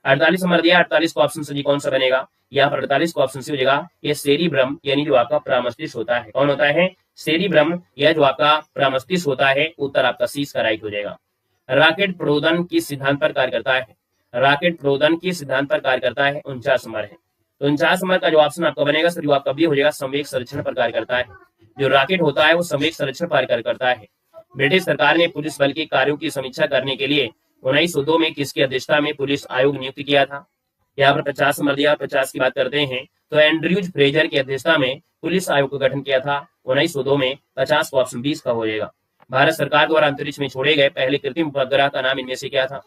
48 नंबर दिया, 48 को ऑप्शन से कौन सा बनेगा? यहाँ पर 48 को ऑप्शन से हो जाएगा ये सेरिब्रम, यानी जो आपका परामस्तिष्क होता है। कौन होता है? सेरिब्रम, यह जो आपका परामस्तिष्क होता है। उत्तर आपका सी का राइट हो जाएगा। रॉकेट प्रोदन किस सिद्धांत पर कार्य करता है? रॉकेट प्रोदन किस सिद्धांत पर कार्य करता है? 49 नंबर है। तो 49 नंबर का जो ऑप्शन आपका बनेगा सर जो आपका बी हो जाएगा, संवेग संरक्षण पर कार्य करता है। जो रॉकेट होता है वो संवेग संरक्षण पर कार्य करता है। ब्रिटिश सरकार ने पुलिस बल के कार्यों की समीक्षा करने के लिए 1902 में किसकी अध्यक्षता में पुलिस आयोग नियुक्त किया था? यहाँ पर 50 नंबर दिया। 50 की बात करते हैं तो एंड्रयूज फ्रेजर की अध्यक्षता में पुलिस आयोग का गठन किया था 1902 में। 50 को ऑप्शन 20 का हो जाएगा। भारत सरकार द्वारा अंतरिक्ष में छोड़े गए पहले कृत्रिम उपग्रह का नाम इनमें से क्या था?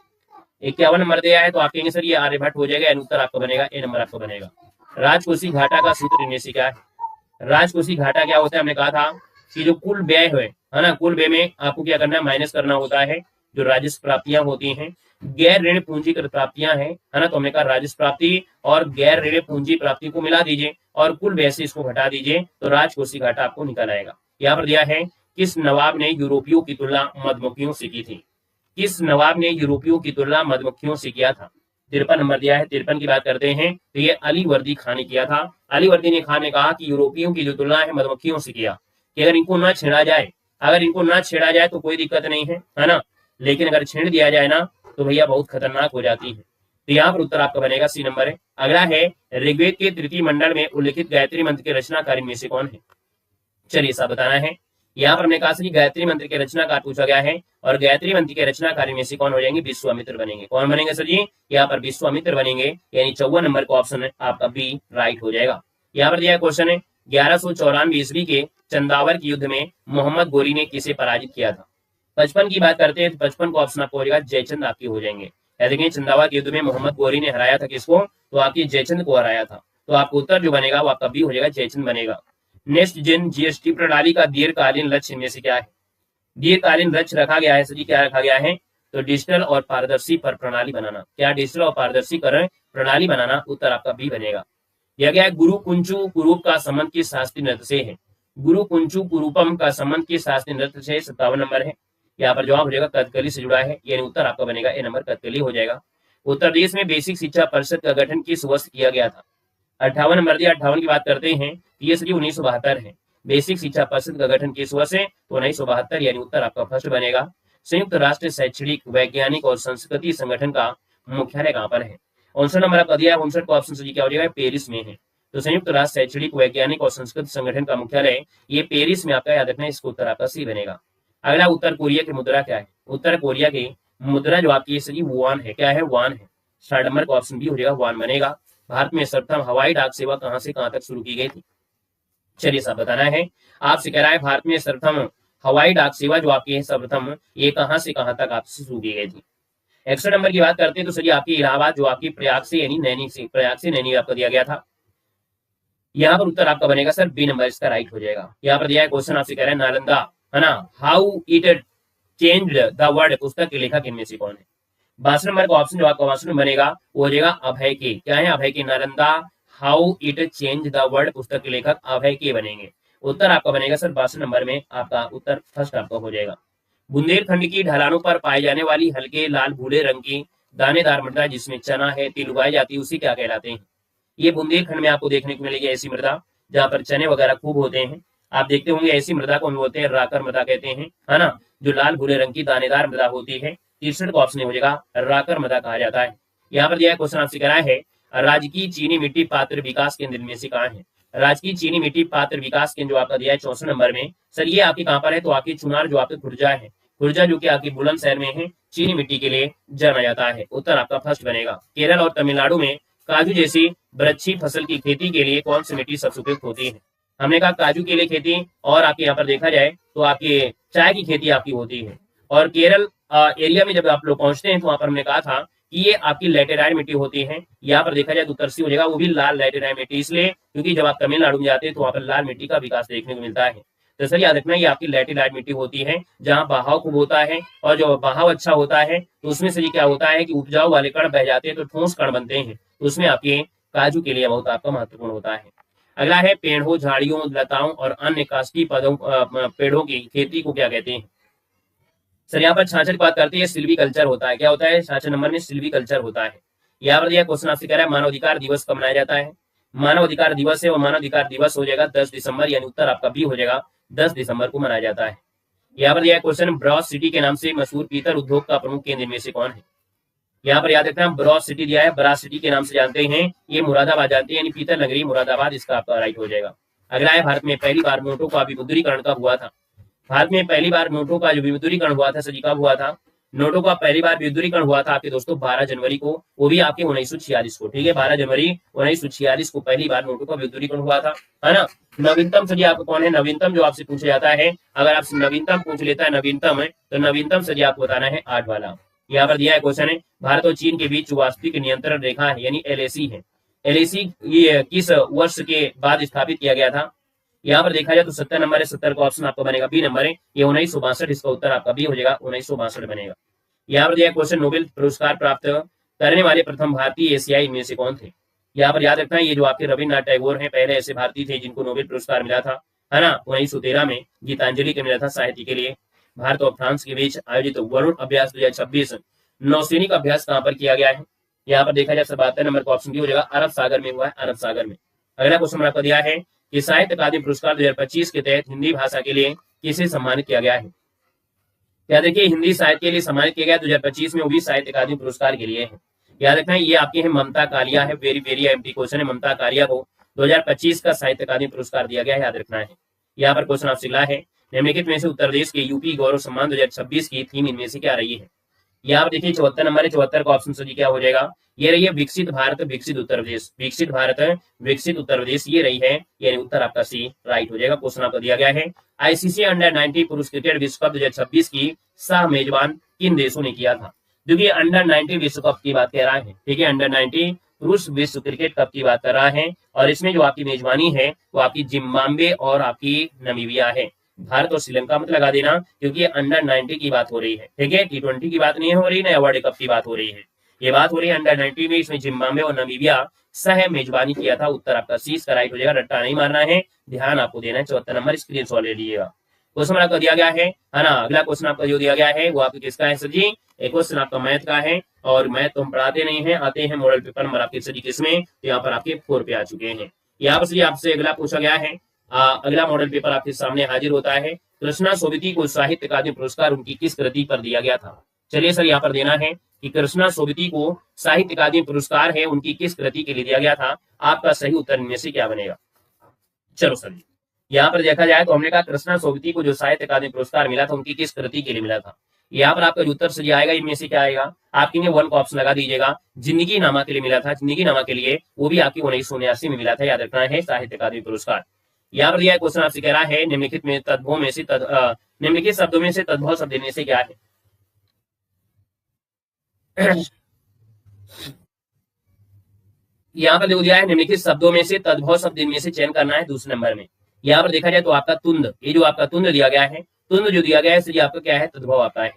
51 नंबर दिया है तो आप कहेंगे सर ये आर्यभट्ट हो जाएगा। उत्तर आपका बनेगा ए नंबर आपका बनेगा। राजकोषीय घाटा का सूत्र इनमें से क्या है? राजकोषीय घाटा क्या होता है? हमने कहा था कि जो कुल व्यय है ना, कुल व्यय में आपको क्या करना है? माइनस करना होता है जो राजस्व प्राप्तियां होती हैं। गैर ऋण पूंजीगत प्राप्तियां हैं, है ना, तो हमने कहा राजस्व प्राप्ति और गैर ऋण पूंजी प्राप्ति को मिला दीजिए और कुल व्यय से इसको घटा दीजिए तो राजकोषीय घाटा आपको निकल आएगा। यहाँ पर दिया है किस नवाब ने यूरोपियों की तुलना मधुमक्खियों से की थी? किस नवाब ने यूरोपियों की तुलना मधुमक्खियों से किया था? 53 नंबर दिया है। 53 की बात करते हैं तो ये अली वर्दी खान ने किया था। अली वर्दी खान ने कहा कि यूरोपियों की जो तुलना है मधुमक्खियों से किया कि अगर इनको ना छेड़ा जाए, अगर इनको ना छेड़ा जाए तो कोई दिक्कत नहीं है ना, लेकिन अगर छेड़ दिया जाए ना तो भैया बहुत खतरनाक हो जाती है। तो यहाँ पर उत्तर आपका बनेगा सी नंबर है। अगला है ऋग्वेद के तृतीय मंडल में उल्लेखित गायत्री मंत्र के रचनाकार में से कौन है? चलिए सब बताना है। यहाँ पर हमने कहा कि गायत्री मंत्र के रचनाकार पूछा गया है और गायत्री मंत्र के रचनाकार में से कौन हो जाएंगे? विश्वामित्र बनेंगे। कौन बनेंगे सर जी? यहाँ पर विश्वामित्र बनेंगे, यानी 54 नंबर का ऑप्शन आपका बी राइट हो जाएगा। यहाँ पर दिया क्वेश्चन है 1194 ईस्वी के चंदावर के युद्ध में मोहम्मद गोरी ने किसे पराजित किया था? 55 की बात करते हैं तो 55 को ऑप्शन आपको हो जाएगा जयचंद आपके हो जाएंगे। देखिए चंदावर के युद्ध में मोहम्मद गोरी ने हराया था किसको? तो आपकी जयचंद को हराया था। तो आपको उत्तर जो बनेगा वो आपका बी हो जाएगा, जयचंद बनेगा। नेक्स्ट जेन जीएसटी प्रणाली का दीर्घकालीन लक्ष्य में से क्या है? दीर्घकालीन लक्ष्य रखा गया है सर जी, क्या रखा गया है? तो डिजिटल और पारदर्शी कर प्रणाली बनाना। क्या? डिजिटल और पारदर्शी कर प्रणाली बनाना। उत्तर आपका बी बनेगा। यह क्या है? गुरु कुंचु कुरूप का संबंध किस शास्त्रीय नृत्य से है? गुरु कुंचु कुरूपम का संबंध किस शास्त्रीय नृत्य से? 57 नंबर है। यहाँ पर जवाब हो जाएगा कथकली से जुड़ा है, यानी उत्तर आपका बनेगा ए नंबर, कथकली हो जाएगा। उत्तर प्रदेश में बेसिक शिक्षा परिषद का गठन किस वर्ष किया गया था? 58 नंबर दिया। 58 की बात करते हैं ये सर 1972 है। बेसिक शिक्षा परिषद का गठन किस वर्ष है? तो 1972, यानी उत्तर आपका फर्स्ट बनेगा। संयुक्त राष्ट्र शैक्षणिक वैज्ञानिक और संस्कृति संगठन का मुख्यालय कहाँ पर है? 59 नंबर आपका दिया है, 59 को ऑप्शन सी क्या हो जाएगा? पेरिस में है। तो संयुक्त राष्ट्र शैक्षणिक वैज्ञानिक और संस्कृति संगठन का मुख्यालय ये पेरिस में आपका याद रखना है, इसको उत्तर आपका सी बनेगा। अगला, उत्तर कोरिया की मुद्रा क्या है? उत्तर कोरिया की मुद्रा जो आपकी सही वान है, क्या है? वान है। 60 नंबर का ऑप्शन बी हो जाएगा, वान बनेगा। भारत में सर्वप्रथम हवाई डाक सेवा कहां से कहां तक शुरू की गई थी? चलिए सब बताना है आपसे। कह रहा है भारत में सर्वप्रथम हवाई डाक सेवा जो आपकी है सर्वप्रथम, ये कहां से कहां तक आपसे शुरू की गई थी? 61 नंबर की बात करते हैं तो सही आपकी इलाहाबाद जो आपकी प्रयाग से यानी नैनी से, प्रयाग से नैनी आपका दिया गया था। यहाँ पर उत्तर आपका बनेगा सर बी नंबर, इसका राइट हो जाएगा। यहाँ पर दिया है क्वेश्चन, आपसे कह रहे हैं नालंदा, है ना, how it changed the world, पुस्तक के लेखक इनमें से कौन है? 62 नंबर का ऑप्शन जो आपका 62 में बनेगा वो हो जाएगा अभय के। क्या है? अभय के। Nalanda how it change the world, पुस्तक के लेखक अभय के बनेंगे। उत्तर आपका बनेगा सर 62 नंबर में, आपका उत्तर फर्स्ट आपका हो जाएगा। बुंदेलखंड की ढलानों पर पाई जाने वाली हल्के लाल भूरे रंग की दानेदार मृदा जिसमें चना है, तिल उगाई जाती है, उसी क्या कहलाते हैं? ये बुंदेलखंड में आपको देखने को मिलेगी ऐसी मृदा जहाँ पर चने वगैरह खूब होते हैं। आप देखते होंगे ऐसी मृदा को हम बोलते हैं राकर मृदा कहते हैं, है ना, जो लाल भूरे रंग की दानेदार मृदा होती है। 63 का ऑप्शन हो जाएगा, राकर मृदा कहा जाता है। यहाँ पर दिया क्वेश्चन आपसे कराया है, राजकीय चीनी मिट्टी पात्र विकास केंद्र में से कहाँ है? राजकीय चीनी मिट्टी पात्र विकास केंद्र जो आपका दिया है 64 नंबर में, सर ये आपकी कहाँ पर है? तो आपकी चुनार जो आपकी खुर्जा है, खुर्जा जो कि आपकी बुलंदशहर में है, चीनी मिट्टी के लिए जाना जाता है। उत्तर आपका फर्स्ट बनेगा। केरल और तमिलनाडु में काजू जैसी वृक्षी फसल की खेती के लिए कौन सी मिट्टी सबसे उपयुक्त होती है? हमने कहा काजू के लिए खेती, और आपके यहाँ पर देखा जाए तो आपकी चाय की खेती आपकी होती है। और केरल एरिया में जब आप लोग पहुंचते हैं तो वहां पर हमने कहा था कि ये आपकी लैटेराइट मिट्टी होती है। यहाँ पर देखा जाए तो उत्तर सी हो जाएगा, वो भी लाल लैटेराइट मिट्टी, इसलिए क्योंकि जब आप तमिलनाडु में जाते हैं तो वहां पर लाल मिट्टी का विकास देखने को मिलता है। तो सर याद रखना, ये आपकी लैटेराइट मिट्टी होती है जहाँ बहाव खूब होता है, और जो बहाव अच्छा होता है तो उसमें से क्या होता है कि उपजाऊ वाले कण बह जाते हैं तो ठोस कण बनते हैं, तो उसमें आपके काजू के लिए बहुत आपका महत्वपूर्ण होता है। अगला है, पेड़ों, झाड़ियों, लताओं और अन्य काष्ठी पौधों पेड़ों की खेती को क्या कहते हैं? सर यहाँ पर 66 की बात करते हैं, सिल्वी कल्चर होता है। क्या होता है? 66 नंबर में सिल्वी कल्चर होता है। यहाँ पर दिया क्वेश्चन आपसे कह रहा है, मानव अधिकार दिवस कब मनाया जाता है? मानव अधिकार दिवस है, और मानव अधिकार दिवस हो जाएगा 10 दिसंबर, यानी उत्तर आपका बी हो जाएगा, 10 दिसंबर को मनाया जाता है। यहाँ पर दिया क्वेश्चन, ब्रॉस सिटी के नाम से मशहूर पीतल उद्योग का प्रमुख केंद्र में से कौन है? यहाँ पर याद रखना, ब्रॉस सिटी दिया है, ब्रास सिटी के नाम से जानते हैं, ये मुरादाबाद जानते हैं, यानी पीतल नगरी मुरादाबाद, इसका आपका राइट हो जाएगा। अगला है, भारत में पहली बार नोटों का विमुद्रीकरण कब हुआ था? भारत में पहली बार नोटों का जो विमुद्रीकरण हुआ था सजी कब हुआ था? नोटों का पहली बार विमुद्रीकरण हुआ था आपके दोस्तों 12 जनवरी को, वो भी आपके 1946 को। ठीक है, 12 जनवरी 1946 को पहली बार नोटों का विमुद्रीकरण हुआ था, है ना। नवीनतम सजी आपको कौन है? नवीनतम जो आपसे पूछा जाता है, अगर आपसे नवीनतम पूछ लेता है नवीनतम है तो नवीनतम सजी आपको बताना है 8 वाला। यहाँ पर दिया है क्वेश्चन है, भारत और चीन के बीच वास्तविक नियंत्रण रेखा है यानी एलएसी है, एलएसी ये किस वर्ष के बाद स्थापित किया गया था? यहाँ पर देखा जाए तो 70 नंबर है, 70 का ऑप्शन आपका बनेगा बी नंबर है, ये 1962, इसका उत्तर आपका बी हो जाएगा, 1962 बनेगा। यहाँ पर दिया क्वेश्चन, नोबेल पुरस्कार प्राप्त करने वाले प्रथम भारतीय एशियाई में से कौन थे? यहाँ पर याद रखना है, ये जो आपके रविन्द्रनाथ टैगोर हैं, पहले ऐसे भारतीय थे जिनको नोबेल पुरस्कार मिला था, है ना, 1913 में गीतांजलि के मिला था साहित्य के लिए। भारत और फ्रांस के बीच आयोजित वरुण अभ्यास 2026 नौसैनिक अभ्यास कहाँ पर किया गया है? यहाँ पर देखा जाए 72 नंबर का ऑप्शन भी हो जाएगा, अरब सागर में हुआ है, अरब सागर में। अगला क्वेश्चन आपको दिया है कि साहित्य अकादमी पुरस्कार 2025 के तहत हिंदी भाषा के लिए किसे सम्मानित किया गया है? क्या देखिए, हिंदी साहित्य के लिए सम्मानित किया गया 2025 में, वो भी साहित्य अकादमी पुरस्कार के लिए है। याद रखना, ये आपके हैं ममता कालिया है, वेरी वेरी एमपी क्वेश्चन है, ममता कालिया को 2025 का साहित्य अकादमी पुरस्कार दिया गया है, याद रखना है। यहाँ पर क्वेश्चन आपसे मिला है, निम्नलिखित में से उत्तर प्रदेश के यूपी गौरव सम्मान 2026 की थीम इनमें से क्या रही है? यहाँ पर देखिए 74 नंबर है, 74 का ऑप्शन सही क्या हो जाएगा? ये रही है विकसित भारत विकसित उत्तर प्रदेश, विकसित भारत विकसित उत्तर प्रदेश, ये रही है, यानी उत्तर आपका सी राइट हो जाएगा। क्वेश्चन आपको दिया गया है, आईसीसी अंडर 19 पुरुष क्रिकेट विश्व कप 2026 की सह मेजबान किन देशों ने किया था? क्योंकि अंडर 19 विश्व कप की बात कर रहा है, ठीक है, अंडर 19 पुरुष विश्व क्रिकेट कप की बात कर रहा है, और इसमें जो आपकी मेजबानी है वो आपकी जिम्बाब्वे और आपकी नमीबिया है। भारत और श्रीलंका मत लगा देना, क्योंकि अंडर 90 की बात हो रही है, ठीक है, T20 की बात नहीं हो रही, ना वर्ल्ड कप की बात हो रही है, ये बात हो रही है अंडर 90 में। इसमें जिम्बाब्वे और नमीबिया सह मेजबानी किया था, उत्तर आपका सी इसका राइट हो जाएगा, रट्टा नहीं मारना है, ध्यान आपको देना है। 74 नंबर स्क्रीनशॉट ले लीजिएगा। क्वेश्चन आपको दिया गया है ना, अगला क्वेश्चन आपका जो दिया गया है वो आपको किसका है सर जी? एक क्वेश्चन आपका मैथ का है, और मैथ तो हम पढ़ाते नहीं है, आते हैं मॉडल पेपर नंबर आपके सर जी किसमें, तो यहाँ पर आपके 4 पे आ चुके हैं। यहाँ पर आपसे अगला पूछा गया है अगला मॉडल पेपर आपके सामने हाजिर होता है। कृष्णा सोबती को साहित्य अकादमी पुरस्कार उनकी किस कृति पर दिया गया था? चलिए सर यहाँ पर देना है कि कृष्णा सोबती को साहित्य अकादमी पुरस्कार है उनकी किस कृति के लिए दिया गया था। आपका सही उत्तर इनमें से क्या बनेगा? चलो सर यहाँ पर देखा जाए तो हमने कहा कृष्णा सोबती को जो साहित्य अकादमी पुरस्कार मिला था उनकी किस कृति के लिए मिला था। यहाँ पर आपका जो उत्तर सही आएगा इनमें से क्या आएगा? आपके लिए वन का ऑप्शन लगा दीजिएगा। जिंदगी नामा के लिए मिला था, जिंदगी नामा के लिए, वो भी आपकी 1979 में मिला था। याद रखना है साहित्य अकादमी पुरस्कार। यहाँ पर दिया क्वेश्चन आपसे कह रहा है निम्नलिखित में तद्भव में से निम्नलिखित शब्दों में से तद्भव शब्द इनमें से क्या है? यहाँ पर जो दिया है निम्नलिखित शब्दों में से तद्भव शब्द इनमें से चयन करना है दूसरे नंबर में। यहाँ पर देखा जाए तो आपका तुंद, ये जो आपका तुंद दिया गया है, तुंद जो दिया गया है सर आपका क्या है? तद्भव आता है।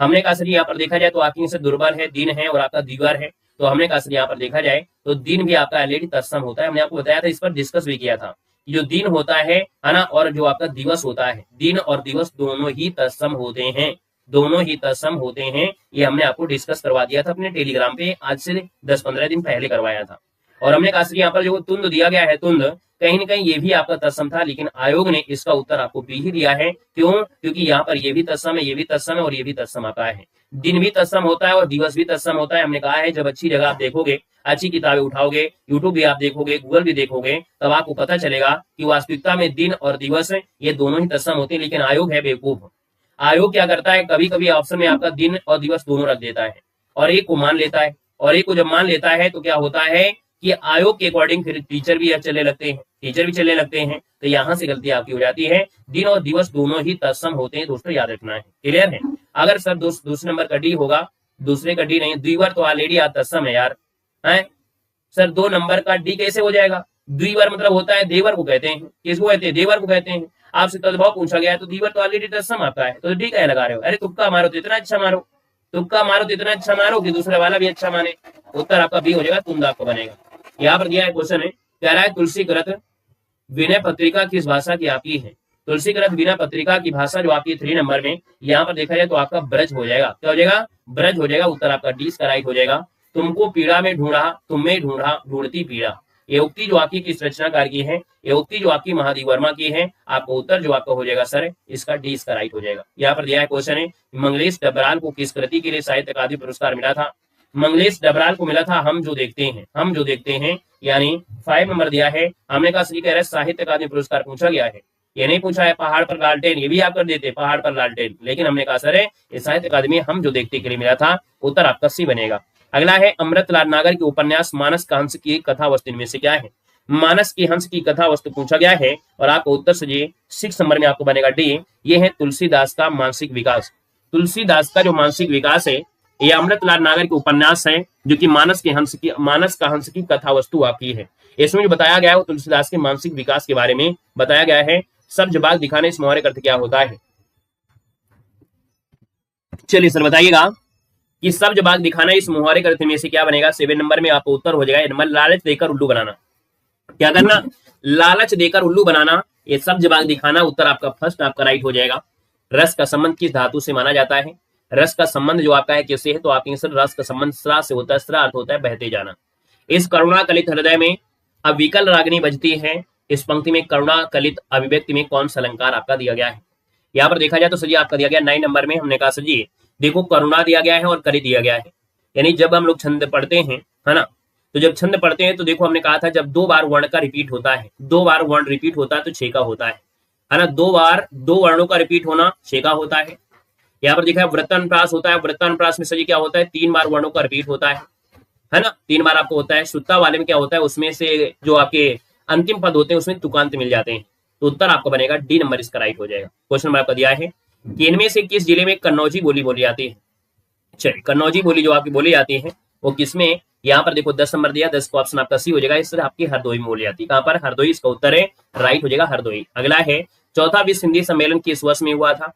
हमने कहा सर यहाँ पर देखा जाए तो आपकी से दुर्बल है, दिन है और आपका दीवार है। तो हमने कहा सर यहाँ पर देखा जाए तो दिन भी आपका ऑलरेडी तत्सम होता है। हमने आपको बताया था, इस पर डिस्कस भी किया था। जो दिन होता है ना, और जो आपका दिवस होता है, दिन और दिवस दोनों ही तत्सम होते हैं, दोनों ही तत्सम होते हैं। ये हमने आपको डिस्कस करवा दिया था अपने टेलीग्राम पे, आज से 10-15 दिन पहले करवाया था। और हमने कहा यहाँ पर जो तुंद दिया गया है, तुंद कहीं ना कहीं ये भी आपका तत्सम था, लेकिन आयोग ने इसका उत्तर आपको बी ही दिया है। क्यों? क्योंकि यहाँ पर ये भी तत्सम है, ये भी तत्सम है और ये भी तत्सम आता है। दिन भी तत्सम होता है और दिवस भी तत्सम होता है। हमने कहा है जब अच्छी जगह आप देखोगे, अच्छी किताबें उठाओगे, यूट्यूब भी आप देखोगे, गूगल भी देखोगे, तब आपको पता चलेगा कि वास्तविकता में दिन और दिवस ये दोनों ही तत्सम होते हैं। लेकिन आयोग है बेवकूफ। आयोग क्या करता है, कभी कभी ऑप्शन में आपका दिन और दिवस दोनों रख देता है और एक को मान लेता है। और एक को जब मान लेता है तो क्या होता है कि आयोग के अकॉर्डिंग फिर टीचर भी चलने लगते हैं, टीचर भी चलने लगते हैं। तो यहाँ से गलती आपकी हो जाती है। दिन और दिवस दोनों ही तत्सम होते हैं दोस्तों, याद रखना है। क्लियर है? अगर सर दूसरे नंबर का डी होगा, दूसरे का डी नहीं, द्विवर तो ऑलरेडी तत्सम है यार, है सर। 2 नंबर का डी कैसे हो जाएगा? द्विवर मतलब होता है देवर को कहते हैं। किसको कहते हैं? देवर को कहते हैं। आपसे तद्भव पूछा गया है तो द्विवर तो ऑलरेडी तत्सम आता है, तो डी क्या लगा रहे हो? अरे तुक्का मारो तो इतना अच्छा मारो, तुक्का मारो तो इतना अच्छा मारो कि दूसरे वाला भी अच्छा माने। उत्तर आपका बी हो जाएगा, तुंद आपका बनेगा। यहाँ पर दिया है क्वेश्चन है, कह रहा है तुलसीकृत विनय पत्रिका किस भाषा की आपकी है? तुलसीकृत विनय पत्रिका की भाषा जो आपकी 3 नंबर में, यहाँ पर देखा जाए तो आपका ब्रज हो जाएगा। क्या हो जाएगा? ब्रज हो जाएगा। उत्तर आपका डी का राइट हो जाएगा। तुमको पीड़ा में ढूंढा, तुम्हें ढूंढा, ढूंढती पीड़ा। ये उक्ति जो आपकी किस रचनाकार की है? ये उक्ति जो आपकी महादेव वर्मा की है। आपका उत्तर जो आपका हो जाएगा सर इसका डी का राइट हो जाएगा। यहाँ पर दिया है क्वेश्चन है, मंगलेश डबराल को किस कृति के लिए साहित्य अकादमी पुरस्कार मिला था? मंगलेश डबराल को मिला था हम जो देखते हैं, हम जो देखते हैं, यानी 5 नंबर दिया है। हमने कहा सही कह रहा है साहित्य अकादमी पुरस्कार पूछा गया है, ये नहीं पूछा है पहाड़ पर लालटेन, ये भी आप कर देते पहाड़ पर लालटेन, लेकिन हमने कहा सर ये साहित्य अकादमी हम जो देखते के लिए मिला था। उत्तर आपका सी बनेगा। अगला है अमृतलाल नागर के उपन्यास मानस का हंस की कथा वस्तु इनमें से क्या है? मानस की हंस की कथा वस्तु पूछा गया है और आपका उत्तर से 6 नंबर में आपको बनेगा डी। ये है तुलसीदास का मानसिक विकास। तुलसीदास का जो मानसिक विकास है ये अमृतलाल नागर के उपन्यास है, जो कि मानस का हंस की कथा वस्तु आपकी है। इसमें जो बताया गया है वो तुलसीदास के मानसिक विकास के बारे में बताया गया है। सब्ज बाग दिखाने इस मुहावरे का अर्थ क्या होता है? चलिए सर बताइएगा कि सब्ज बाग दिखाना इस मुहावरे का अर्थ में से क्या बनेगा? 7 नंबर में आपको उत्तर हो जाएगा नंबर लालच देकर उल्लू बनाना। क्या करना? लालच देकर उल्लू बनाना। ये सब्ज बाग दिखाना उत्तर आपका फर्स्ट आपका राइट हो जाएगा। रस का संबंध किस धातु से माना जाता है? रस का संबंध जो आपका है किससे है? तो आपके सर रस का संबंध स्रा से होता है। स्रा अर्थ होता है बहते जाना। इस करुणा कलित हृदय में अविकल रागनी बजती है। इस पंक्ति में करुणा कलित अभिव्यक्ति में कौन सा अलंकार आपका दिया गया है? यहाँ पर देखा जाए तो सर आपका दिया गया 9 नंबर में। हमने कहा सर देखो करुणा दिया गया है और कलित दिया गया है, यानी जब हम लोग छंद पढ़ते हैं, है ना, तो जब छंद पढ़ते हैं तो देखो हमने कहा था जब 2 बार वर्ण का रिपीट होता है, 2 बार वर्ण रिपीट होता है तो छेका होता है ना। 2 बार 2 वर्णों का रिपीट होना छेका होता है। यहाँ पर देखा है वृत्तानुप्रास होता है। वृत्तानुप्रास में सर क्या होता है? 3 बार वर्णों का रिपीट होता है ना, 3 बार आपको होता है। श्रुता वाले में क्या होता है? उसमें से जो आपके अंतिम पद होते हैं उसमें तुकांत मिल जाते हैं। तो उत्तर आपका बनेगा डी नंबर इसका राइट हो जाएगा। क्वेश्चन नंबर आपका दिया है कि इनमें से किस जिले में कन्नौजी बोली बोली जाती है? चलिए कन्नौजी बोली जो आपकी बोली जाती है वो किसमें? यहाँ पर देखो 10 नंबर दिया, 10 का ऑप्शन आपका सी हो जाएगा। इस तरह आपकी हरदोई में बोली जाती है। कहाँ पर? हरदोई इसका उत्तर है, राइट हो जाएगा हरदोई। अगला है चौथा विश्व हिंदी सम्मेलन किस वर्ष में हुआ था?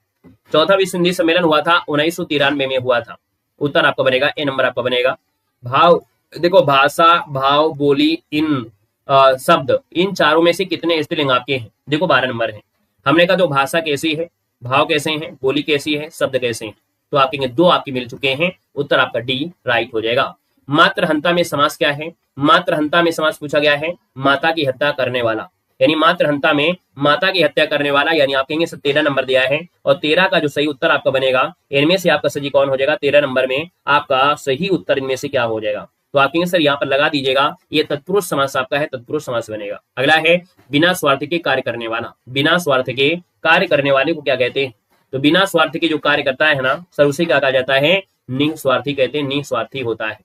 चौथा विश्व हिंदी सम्मेलन हुआ था 1993 में हुआ था। उत्तर आपका बनेगा ए नंबर आपका बनेगा। भाव देखो भाषा, भाव, बोली, इन शब्द, इन चारों में से कितने स्त्रीलिंग आपके हैं? देखो 12 नंबर है। हमने कहा तो भाषा कैसी है, भाव कैसे हैं, बोली कैसी है, शब्द कैसे हैं, तो आपके 2 आपके मिल चुके हैं। उत्तर आपका डी राइट हो जाएगा। मात्र हंता में समास क्या है? मात्र हंता में समास पूछा गया है माता की हत्या करने वाला। यानी मातृहंता में माता की हत्या करने वाला, यानी आप कहेंगे 13 नंबर दिया है। और 13 का जो सही उत्तर आपका बनेगा, इनमें से आपका सही कौन हो जाएगा? 13 नंबर में आपका सही उत्तर इनमें से क्या हो जाएगा? तो आप कहेंगे सर यहाँ पर लगा दीजिएगा, ये तत्पुरुष समास आपका है, तत्पुरुष समास बनेगा। अगला है बिना स्वार्थ के कार्य करने वाला। बिना स्वार्थ के कार्य करने वाले को क्या कहते हैं? तो बिना स्वार्थ के जो कार्य करता है ना सर, उसे क्या कहा जाता है? निस्वार्थी कहते हैं, निस्वार्थी होता है।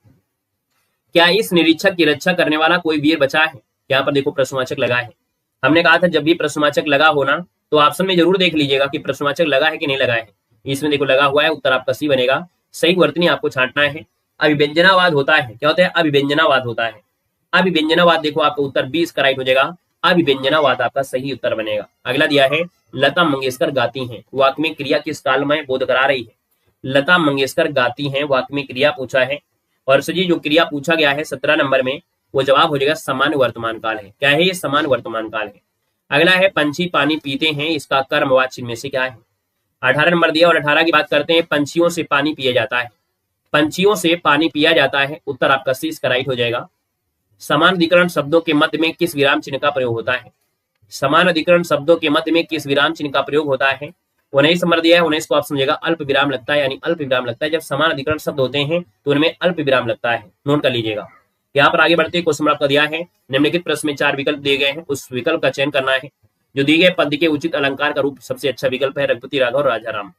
क्या इस निरीक्षक की रक्षा करने वाला कोई वीर बचा है? यहाँ पर देखो प्रश्नवाचक लगा है। हमने कहा था जब भी प्रश्नवाचक लगा हो ना तो ऑप्शन में जरूर देख लीजिएगा कि प्रश्नवाचक लगा है कि नहीं लगा है। इसमें देखो लगा हुआ है, उत्तर आपका सी बनेगा। सही वर्तनी आपको छांटना है। अभिव्यंजनावाद होता है, क्या होता है? अभिव्यंजनावाद होता है। अभिव्यंजनावाद देखो आपका उत्तर 20 का राइट हो जाएगा। अभिव्यंजनावाद आपका सही उत्तर बनेगा। अगला दिया है लता मंगेशकर गाती हैं, वाक्य में क्रिया किस काल में बोध करा रही है? लता मंगेशकर गाती हैं, वाक्य में क्रिया पूछा है। और सर जी जो क्रिया पूछा गया है 17 नंबर में, वो जवाब हो जाएगा सामान्य वर्तमान काल है। क्या है ये? सामान्य वर्तमान काल है। अगला है पंछी पानी पीते हैं, इसका कर्मवाची में से क्या है? 18 नंबर दिया और 18 की बात करते हैं। पंछियों से पानी पिया जाता है, पंछियों से पानी पिया जाता है, उत्तर आपका सी इसका राइट हो जाएगा। समान अधिकरण शब्दों के मध्य में किस विराम चिन्ह का प्रयोग होता है? समान अधिकरण शब्दों के मध्य में किस विराम चिन्ह का प्रयोग होता है? 19 नंबर दिया है। 19 को आप समझेगा अल्प विराम लगता है, यानी अल्प विराम लगता है। जब समान अधिकरण शब्द होते हैं तो उनमें अल्प विराम लगता है, नोट कर लीजिएगा। यहाँ पर आगे बढ़ते क्वेश्चन आपका दिया है, निम्नलिखित प्रश्न में 4 विकल्प दिए गए हैं, उस विकल्प का चयन करना है। जो दिए गए पद के उचित अलंकार का रूप सबसे अच्छा विकल्प है रघुपति राघव और राजा राम।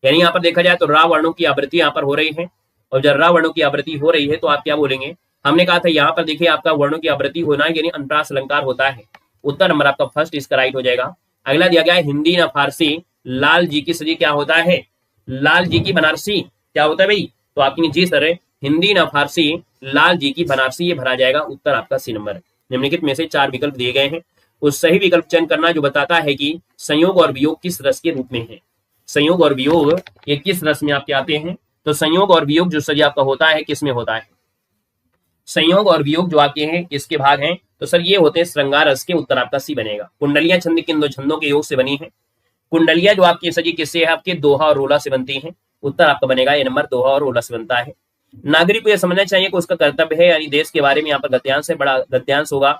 यानी यहाँ पर देखा जाए तो रा वर्णों की आवृत्ति यहाँ पर हो रही है, और जब रा वर्णों की आवृत्ति हो रही है तो आप क्या बोलेंगे? हमने कहा था यहाँ पर देखिए आपका वर्णों की आवृत्ति होना यानी अंतरास अलंकार होता है। उत्तर नंबर आपका फर्स्ट इसका राइट हो जाएगा। अगला दिया गया है हिंदी न फारसी लाल जी की सदी क्या होता है? लाल जी की बनारसी क्या होता है भाई? तो आपकी जी सर हिंदी न फारसी लाल जी की बनारसी, ये भरा जाएगा। उत्तर आपका सी नंबर है। निम्नलिखित में से 4 विकल्प दिए गए हैं, उस सही विकल्प चयन करना जो बताता है कि संयोग और वियोग किस रस के रूप में है। संयोग और वियोग ये किस रस में आपके आते हैं? तो संयोग और वियोग जो सर आपका होता है किस में होता है? संयोग और वियोग जो आपके हैं किसके भाग हैं? तो सर ये होते हैं श्रृंगार रस के। उत्तर आपका सी बनेगा। कुंडलियां छंद किन 2 छंदों के योग से बनी है? कुंडलियां जो आपकी सजी किससे है? आपके दोहा और रोला से बनती है। उत्तर आपका बनेगा ए नंबर, दोहा और रोला से बनता है। नागरिक को यह समझना चाहिए कि उसका कर्तव्य है, यानी देश के बारे में यहाँ पर गद्यांश है, बड़ा गद्यांश होगा।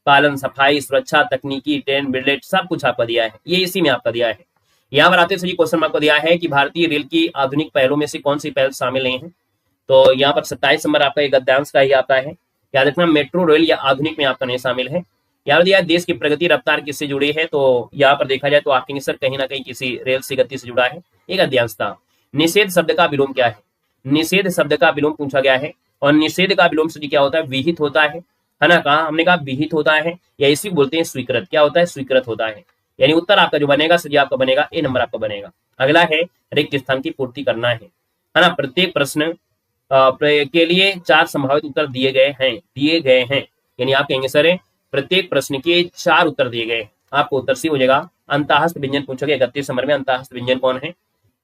पालन, सफाई, सुरक्षा, तकनीकी, ट्रेन, बिल्डेट सब कुछ आपका दिया है, ये इसी में आपका दिया है। यहाँ पर आते सही क्वेश्चन आपको दिया है कि भारतीय रेल की आधुनिक पहलों में से कौन सी पहल शामिल नहीं है? तो यहाँ पर 27 नंबर आपका गद्यांश का ही आता है। याद रखना मेट्रो रेल या आधुनिक में आपका नहीं शामिल है। यहाँ दिया देश की प्रगति रफ्तार किससे जुड़ी है? तो यहाँ पर देखा जाए तो आपके सर कहीं ना कहीं किसी रेल से गति से जुड़ा है, एक गद्यांश था। निषेध शब्द का विलोम क्या है? निषेध शब्द का विलोम पूछा गया है, और निषेध का विलोम से क्या होता है? विहित होता है ना? कहा हमने कहा विहित होता है, या इसी बोलते हैं स्वीकृत। क्या होता है? स्वीकृत होता है। यानी उत्तर आपका जो बनेगा सजी आपका बनेगा ए नंबर आपका बनेगा। अगला है रिक्त स्थान की पूर्ति करना है ना? प्रत्येक प्रश्न के लिए 4 संभावित उत्तर दिए गए हैं। यानी आप कहेंगे सर प्रत्येक प्रश्न के 4 उत्तर दिए गए, आपको उत्तर सी हो जाएगा। अंतःस्थ व्यंजन पूछा गया 31 नंबर में, अंतःस्थ व्यंजन कौन है?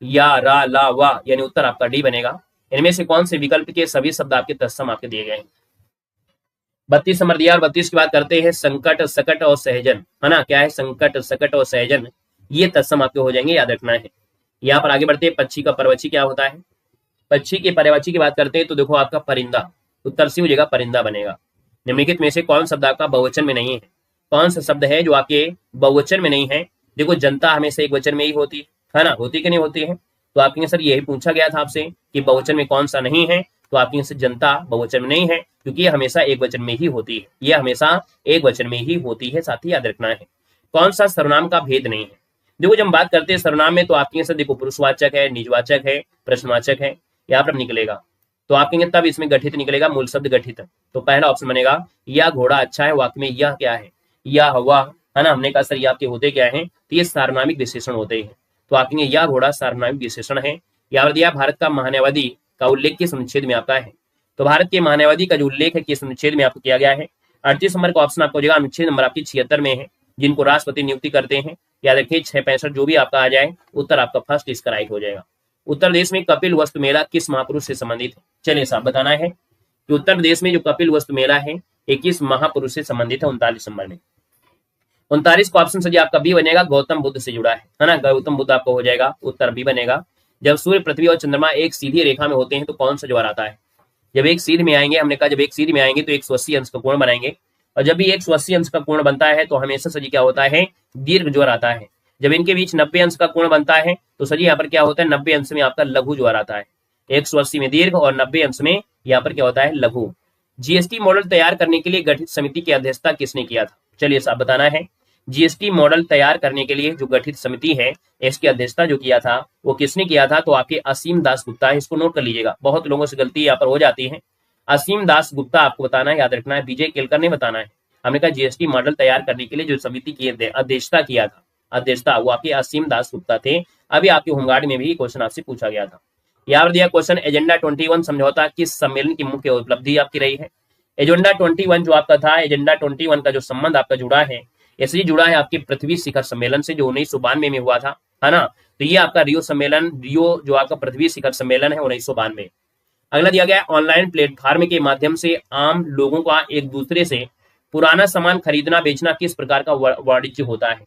या, रा, ला, वा, यानी उत्तर आपका डी बनेगा। इनमें से कौन से विकल्प के सभी शब्द आपके तत्सम आपके दिए गए हैं? 32 नंबर दिया, और 32 की बात करते हैं संकट, सकट और सहजन, है ना? क्या है? संकट, सकट और सहजन, ये तत्सम आपके हो जाएंगे, याद रखना है। यहाँ पर आगे बढ़ते हैं, पक्षी का परवची क्या होता है? पक्षी के परवची की बात करते हैं तो देखो आपका परिंदा, उत्तर सी हो जाएगा, परिंदा बनेगा। निम्नलिखित में से कौन शब्द आपका बहुवचन में नहीं है? कौन सा शब्द है जो आपके बहुवचन में नहीं है? देखो जनता हमेशा एक वचन में ही होती है ना? होती कि नहीं होती है? तो आपके सर यही पूछा गया था आपसे कि बहुवचन में कौन सा नहीं है, तो आपके से जनता बहुवचन में नहीं है, क्योंकि ये हमेशा एक वचन में ही होती है, ये हमेशा एक वचन में ही होती है, साथ ही याद रखना है। कौन सा सर्वनाम का भेद नहीं है? देखो जब हम बात करते हैं सर्वनाम में तो आपके सर देखो पुरुषवाचक है, निजवाचक है, प्रश्नवाचक है, यहाँ पर निकलेगा तो आप कहेंगे तब इसमें गठित निकलेगा, मूल शब्द गठित। तो पहला ऑप्शन बनेगा यह घोड़ा अच्छा है, वाक्य में यह क्या है? यह हवा, है ना? हमने कहा सर ये आपके होते क्या है? तो ये सार्वनामिक विशेषण होते हैं, तो आप कहेंगे यह घोड़ा सार्वनामिक विशेषण है। यहाँ पर दिया भारत का महान्यायवादी का उल्लेख किस अनुच्छेद में आता है? तो भारत के महान्यायवादी का जो उल्लेख है किस अनुच्छेद में आपको किया गया है? 38 नंबर का ऑप्शन आपको हो जाएगा, अनुच्छेद नंबर आपकी 76 में है, जिनको राष्ट्रपति नियुक्ति करते हैं। याद रखिए 665 जो भी आपका आ जाए, उत्तर आपका फर्स्ट इसका राइट हो जाएगा। उत्तर प्रदेश में कपिल वस्तु मेला किस महापुरुष से संबंधित है? चलिए साहब बताना है कि उत्तर प्रदेश में जो कपिल वस्तु मेला है ये किस महापुरुष से संबंधित है? 39 नंबर में। 39 को ऑप्शन सजी आपका बी बनेगा, गौतम बुद्ध से जुड़ा है ना? गौतम बुद्ध आपको हो जाएगा, उत्तर बी बनेगा। जब सूर्य, पृथ्वी और चंद्रमा एक सीधी रेखा में होते हैं तो कौन सा ज्वार आता है? जब एक सीध में आएंगे, हमने कहा जब एक सीध में आएंगे तो 180 अंश का कोण बनाएंगे, और जब भी 180 अंश का कोण बनता है तो हमेशा सजी क्या होता है, दीर्घ ज्वर आता है। जब इनके बीच 90 अंश का कोण बनता है तो सजी यहाँ पर क्या होता है, 90 अंश में आपका लघु ज्वर आता है। 180 में दीर्घ और 90 अंश में यहाँ पर क्या होता है, लघु। जीएसटी मॉडल तैयार करने के लिए गठित समिति की अध्यक्षता किसने किया था? चलिए साहब बताना है। जीएसटी मॉडल तैयार करने के लिए जो गठित समिति है इसकी अध्यक्षता जो किया था वो किसने किया था? तो आपके असीम दास गुप्ता है। इसको नोट कर लीजिएगा, बहुत लोगों से गलती यहाँ पर हो जाती है। असीम दास गुप्ता आपको बताना है, याद रखना है, विजय केलकर ने बताना है। हमने कहा जीएसटी मॉडल तैयार करने के लिए जो समिति की अध्यक्षता किया था, अध्यक्षता वो आपके असीम दास गुप्ता थे। अभी आपके होमगार्ड में भी क्वेश्चन आपसे पूछा गया था। यहाँ पर दिया क्वेश्चन, एजेंडा 21 समझौता किस सम्मेलन की मुख्य उपलब्धि आपकी रही है? एजेंडा 21 जो आपका था, एजेंडा 21 का जो संबंध आपका जुड़ा है, इसलिए जुड़ा है आपके पृथ्वी शिखर सम्मेलन से जो 1992 में हुआ था, है ना। तो ये आपका रियो सम्मेलन, रियो जो आपका पृथ्वी शिखर सम्मेलन है 1992। अगला दिया गया है, ऑनलाइन प्लेटफॉर्म के माध्यम से आम लोगों का एक दूसरे से पुराना सामान खरीदना बेचना किस प्रकार का वाणिज्य होता है?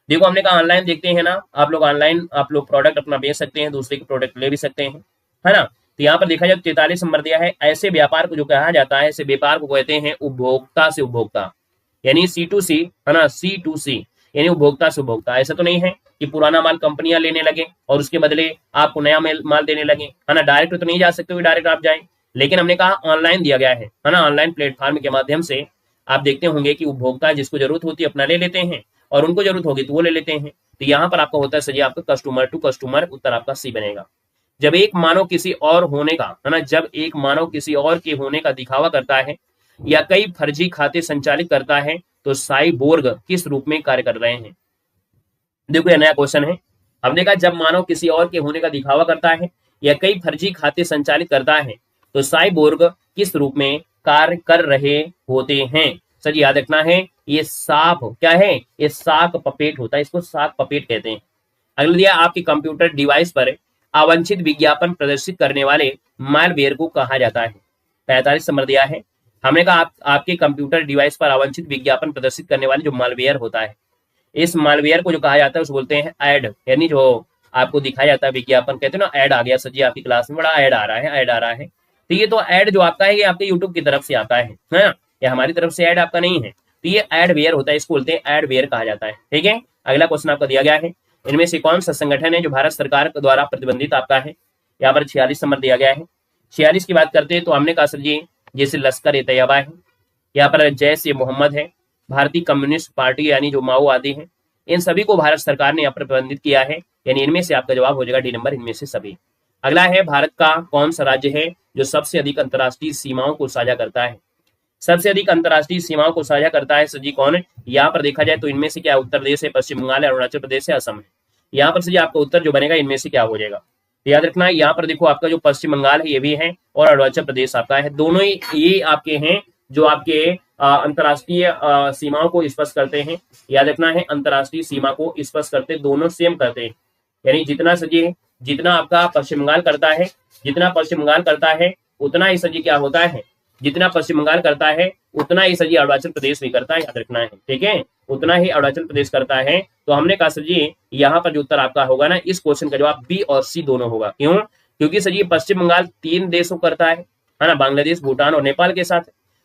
देखो हमने कहा ऑनलाइन देखते हैं ना, आप लोग ऑनलाइन आप लोग प्रोडक्ट अपना बेच सकते हैं, दूसरे के प्रोडक्ट ले भी सकते हैं, है ना। तो यहाँ पर देखा जाए 43 नंबर दिया है, ऐसे व्यापार को जो कहा जाता है, ऐसे व्यापार को कहते हैं उपभोक्ता से उपभोक्ता, यानी C2C, है ना, C2C यानी उपभोक्ता से उपभोक्ता। ऐसा तो नहीं है कि पुराना माल कंपनियां लेने लगे और उसके बदले आपको नया माल देने लगे, है ना। डायरेक्ट तो नहीं जा सकते, डायरेक्ट आप जाएं, लेकिन हमने कहा ऑनलाइन दिया गया है ना। ऑनलाइन प्लेटफॉर्म के माध्यम से आप देखते होंगे कि उपभोक्ता जिसको जरूरत होती है अपना ले लेते हैं और उनको जरूरत होगी तो वो ले लेते हैं। तो यहाँ पर आपका होता है सही आपका कस्टमर टू कस्टमर, उत्तर आपका सी बनेगा। जब एक मानव किसी और होने का, है ना, जब एक मानव किसी और के होने का दिखावा करता है या कई फर्जी खाते संचालित करता है तो साइबोर्ग किस रूप में कार्य कर रहे हैं? देखो यह नया क्वेश्चन है। हमने कहा जब मानव किसी और के होने का दिखावा करता है या कई फर्जी खाते संचालित करता है तो साइबोर्ग किस रूप में कार्य कर रहे होते हैं? सर याद रखना है, ये साफ क्या है, ये साक पपेट होता है, इसको साक पपेट कहते हैं। अगला दिया, आपके कंप्यूटर डिवाइस पर अवांछित विज्ञापन प्रदर्शित करने वाले मालवेयर को कहा जाता है। 45 नंबर दिया है। हमने कहा आपके कंप्यूटर डिवाइस पर अवांछित विज्ञापन प्रदर्शित करने वाले जो मालवेयर होता है, इस मालवेयर को जो कहा जाता है उसको बोलते हैं ऐड, यानी जो आपको दिखाया जाता है विज्ञापन, कहते हैं ना ऐड आ गया सर जी आपकी क्लास में, बड़ा ऐड आ रहा है, ऐड आ रहा है। तो ये तो ऐड जो आपका है ये आपके यूट्यूब की तरफ से आता है ना, ये हमारी तरफ से ऐड आपका नहीं है। तो ये एडवेयर होता है, इसको बोलते हैं एडवेयर कहा जाता है। ठीक है, अगला क्वेश्चन आपका दिया गया है, इनमें से कौन सा संगठन है जो भारत सरकार द्वारा प्रतिबंधित आपका है? यहाँ पर 46 नंबर दिया गया है। 46 की बात करते हैं तो हमने कहा सर जी जैसे लश्कर ए तैयबा है, यहाँ पर जैश ए मोहम्मद है, भारतीय कम्युनिस्ट पार्टी यानी जो माओवादी है, इन सभी को भारत सरकार ने यहाँ पर प्रतिबंधित किया है, यानी इनमें से आपका जवाब हो जाएगा डी नंबर, इनमें से सभी। अगला है, भारत का कौन सा राज्य है जो सबसे अधिक अंतर्राष्ट्रीय सीमाओं को साझा करता है? सबसे अधिक अंतर्राष्ट्रीय सीमाओं को साझा करता है सर जी कौन है? यहाँ पर देखा जाए तो इनमें से क्या उत्तर प्रदेश है, पश्चिम बंगाल है, अरुणाचल प्रदेश है, असम है। यहाँ पर सर जी आपका उत्तर जो बनेगा इनमें से क्या हो जाएगा, याद रखना है। यहाँ पर देखो आपका जो पश्चिम बंगाल है ये भी है और अरुणाचल प्रदेश आपका है, दोनों ही ये आपके हैं जो आपके अंतर्राष्ट्रीय सीमाओं को स्पष्ट करते हैं। याद रखना है, अंतर्राष्ट्रीय सीमा को स्पष्ट करते दोनों सेम करते हैं, यानी जितना सजी जितना आपका पश्चिम बंगाल करता है, जितना पश्चिम बंगाल करता है उतना ही सजी क्या होता है, जितना पश्चिम बंगाल करता है उतना ही सजी अरुणाचल प्रदेश भी करता है, याद रखना है। ठीक है, उतना ही अरुणाचल प्रदेश करता है। तो हमने कहा सर जी यहाँ पर जो उत्तर आपका होगा ना, इस क्वेश्चन का जवाब बी और सी दोनों होगा। क्यों? क्योंकि सर जी पश्चिम बंगाल 3 देशों करता है ना, बांग्लादेश, भूटान और नेपाल के साथ,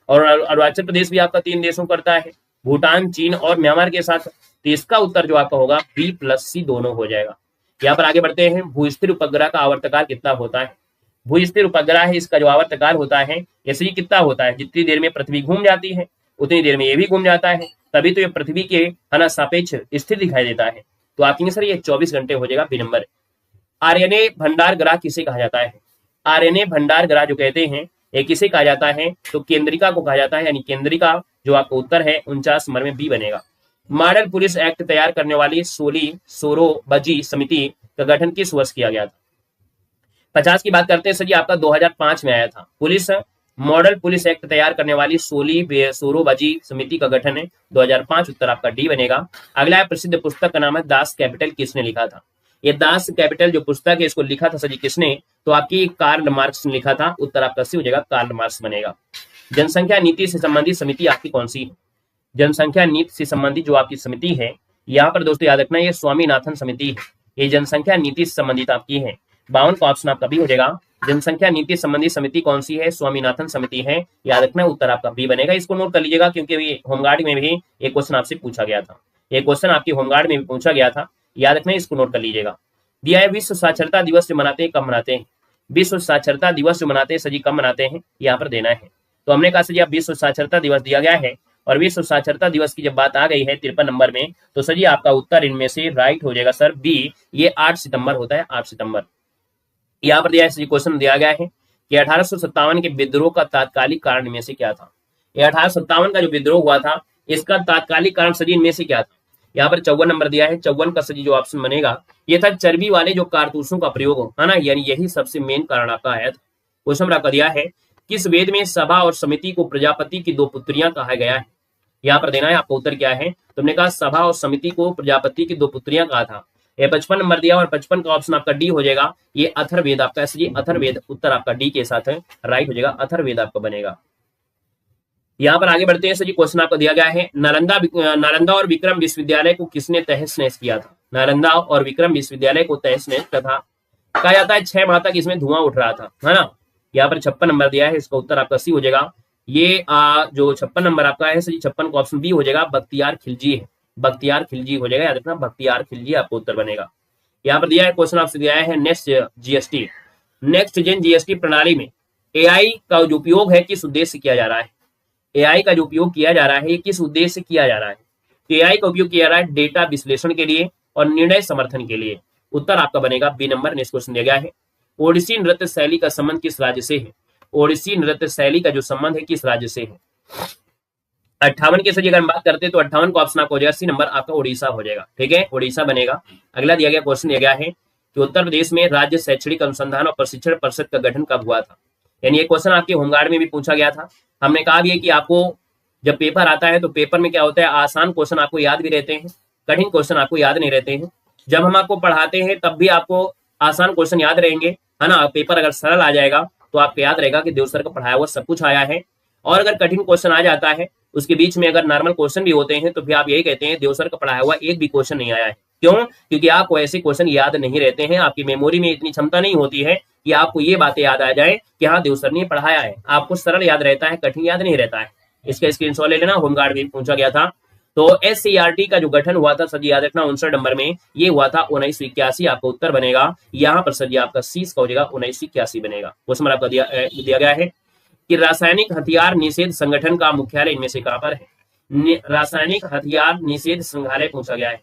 और अरुणाचल प्रदेश भी आपका 3 देशों करता है, भूटान, चीन और म्यांमार के साथ। तो इसका उत्तर जो आपका होगा बी प्लस सी दोनों हो जाएगा। यहाँ पर आगे बढ़ते हैं, भूस्थिर उपग्रह का आवर्तकाल कितना होता है? भूस्थिर उपग्रह है, इसका जो आवर्तकाल होता है ऐसे ही कितना होता है, जितनी देर में पृथ्वी घूम जाती है उतनी देर में ये भी घूम जाता है, तभी तो ये पृथ्वी के है ना सापेक्ष स्थिर दिखाई देता है। तो आप कहेंगे सर ये 24 घंटे हो जाएगा, बी नंबर। आरएनए भंडार ग्रह किसे कहा जाता है? आरएनए भंडार ग्रह जो कहते हैं ये किसे कहा जाता है? तो केंद्रिका को कहा जाता है, यानी केंद्रिका जो आपका उत्तर है 49 नंबर में बी बनेगा। मॉडल पुलिस एक्ट तैयार करने वाली सोरोबजी समिति का गठन किस वर्ष किया गया था? 50 की बात करते हैं सर जी आपका 2005 में आया था। पुलिस मॉडल पुलिस एक्ट तैयार करने वाली सोरोबजी समिति का गठन है 2005, उत्तर आपका डी बनेगा। अगला है, प्रसिद्ध पुस्तक का नाम है दास कैपिटल, किसने लिखा था? ये दास कैपिटल जो पुस्तक है इसको लिखा था सर जी किसने? तो आपकी कार्ल मार्क्स ने लिखा था, उत्तर आपका सी हो जाएगा, कार्ल मार्क्स बनेगा। जनसंख्या नीति से संबंधित समिति आपकी कौन सी है? जनसंख्या नीति से संबंधित जो आपकी समिति है, यहाँ पर दोस्तों याद रखना ये स्वामीनाथन समिति है, ये जनसंख्या नीति से संबंधित आपकी है। 52 का ऑप्शन आपका बी हो जाएगा। जनसंख्या नीति संबंधी समिति कौन सी है? स्वामीनाथन समिति है। याद रखना उत्तर आपका बी बनेगा। इसको नोट कर लीजिएगा क्योंकि होमगार्ड में भी एक क्वेश्चन आपसे पूछा गया था, एक क्वेश्चन आपकी होमगार्ड में भी पूछा गया था, याद रखना, इसको नोट कर लीजिएगा। दिया है विश्व साक्षरता दिवस जो मनाते हैं कब मनाते हैं? विश्व साक्षरता दिवस जो मनाते हैं सर जी कब मनाते हैं, यहाँ पर देना है। तो हमने कहा सर जी अब विश्व साक्षरता दिवस दिया गया है और विश्व साक्षरता दिवस की जब बात आ गई है 53 नंबर में, तो सर जी आपका उत्तर इनमें से राइट हो जाएगा सर बी, ये 8 सितंबर होता है, 8 सितंबर। यहाँ पर दिया है क्वेश्चन दिया गया है कि 1857 के विद्रोह का तात्कालिक कारण में से क्या था? ये 1857 का जो विद्रोह हुआ था इसका तात्कालिक कारण सजी इनमें से क्या था? यहाँ पर 54 नंबर दिया है। 54 का सजी जो ऑप्शन बनेगा ये था चर्बी वाले जो कारतूसों का प्रयोग हो, है ना, यानी यही सबसे मेन कारण आपका आया था। क्वेश्चन आपका दिया है किस वेद में सभा और समिति को प्रजापति की दो पुत्रियां कहा गया है? यहाँ पर देना है आपका उत्तर क्या है। तुमने कहा सभा और समिति को प्रजापति की दो पुत्रियां कहा था। ये 55 नंबर दिया और 55 का ऑप्शन आपका डी हो जाएगा। ये अथर्ववेद आपका अथर्ववेद, उत्तर आपका डी के साथ है, राइट हो जाएगा, अथर्ववेद आपका बनेगा। यहाँ पर आगे बढ़ते हैं सर जी। क्वेश्चन आपको दिया गया है नालंदा और विक्रम विश्वविद्यालय को किसने तहस नहस किया था? नालंदा और विक्रम विश्वविद्यालय को तहस नहस तथा कहा जाता है 6 माह तक इसमें धुआं उठ रहा था, है ना। यहाँ पर 56 नंबर दिया है, इसका उत्तर आपका सी हो जाएगा। ये जो 56 नंबर आपका है सर जी 56 का ऑप्शन बी हो जाएगा, बख्तियार खिलजी है, बख्तियार खिलजी हो जाएगा, याद रखना बख्तियार खिलजी आपका उत्तर बनेगा। यहाँ पर दिया है क्वेश्चन आपसे दिया है नेक्स्ट जेन जीएसटी प्रणाली में एआई का जो उपयोग है किस उद्देश्य से किया जा रहा है? एआई का जो उपयोग किया जा रहा है ये किस उद्देश्य से किया जा रहा है? तो एआई का उपयोग किया जा रहा है डेटा विश्लेषण के लिए और निर्णय समर्थन के लिए। उत्तर आपका बनेगा बी नंबर। नेक्स्ट क्वेश्चन दिया गया है ओडिसी नृत्य शैली का संबंध किस राज्य से है? ओडिसी नृत्य शैली का जो संबंध है किस राज्य से है? 58 के सर अगर हम बात करते हैं तो 58 का ऑप्शन आपका हो जाएगा सी नंबर आपका उड़ीसा हो जाएगा, ठीक है, उड़ीसा बनेगा। अगला दिया गया क्वेश्चन दिया गया है कि उत्तर प्रदेश में राज्य शैक्षणिक अनुसंधान और प्रशिक्षण परिषद का गठन कब हुआ था? यानी ये क्वेश्चन आपके होमगार्ड में भी पूछा गया था। हमने कहा भी है कि आपको जब पेपर आता है तो पेपर में क्या होता है, आसान क्वेश्चन आपको याद भी रहते हैं, कठिन क्वेश्चन आपको याद नहीं रहते हैं। जब हम आपको पढ़ाते हैं तब भी आपको आसान क्वेश्चन याद रहेंगे, है ना। पेपर अगर सरल आ जाएगा तो आपको याद रहेगा कि देव सर का पढ़ाया हुआ सब कुछ आया है। और अगर कठिन क्वेश्चन आ जाता है उसके बीच में अगर नॉर्मल क्वेश्चन भी होते हैं तो फिर आप यही कहते हैं देव सर का पढ़ाया हुआ एक भी क्वेश्चन नहीं आया है। क्यों? क्योंकि आपको ऐसे क्वेश्चन याद नहीं रहते हैं, आपकी मेमोरी में इतनी क्षमता नहीं होती है कि आपको ये बातें याद आ जाए कि हाँ देव सर ने पढ़ाया है। आपको सरल याद रहता है, कठिन याद नहीं रहता है। इसका स्क्रीनशॉट ले लेना, होमगार्ड में पूछा गया था। तो SCERT का जो गठन हुआ था सर याद रखना 59 नंबर में, ये हुआ था 1981, आपका उत्तर बनेगा यहाँ पर सर आपका सी का हो जाएगा 1981 बनेगा। क्वेश्चन आपका दिया गया है कि रासायनिक हथियार निषेध संगठन का मुख्यालय इनमें से कहां पर है? रासायनिक हथियार निषेध संग्रहालय पूछा गया है,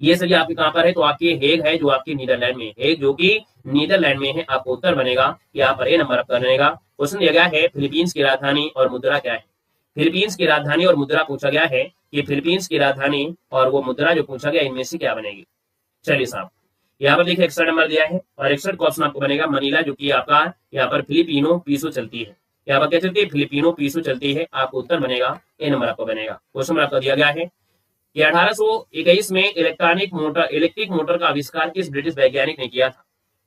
ये सर आपके कहां पर है? तो आपके हेग है जो आपके नीदरलैंड में, हेग जो कि नीदरलैंड में है, आपको उत्तर बनेगा यहाँ पर ए नंबर आपका बनेगा। क्वेश्चन दिया गया है फिलीपींस की राजधानी और मुद्रा क्या है? फिलीपींस की राजधानी और मुद्रा पूछा गया है कि फिलीपींस की राजधानी और वो मुद्रा जो पूछा गया इनमें से क्या बनेगी? चलिए साहब यहाँ पर देखिए 61 नंबर दिया है और 61 का ऑप्शन आपको बनेगा मनीला, जो कि आपका यहाँ पर फिलिपिनो पीसो चलती है, यहाँ पर क्या चलती है? फिलिपिनो पीसो चलती है, आपको उत्तर बनेगा ए नंबर आपको बनेगा। क्वेश्चन आपका दिया गया है कि 1821 में इलेक्ट्रिक मोटर का आविष्कार किस ब्रिटिश वैज्ञानिक ने किया था?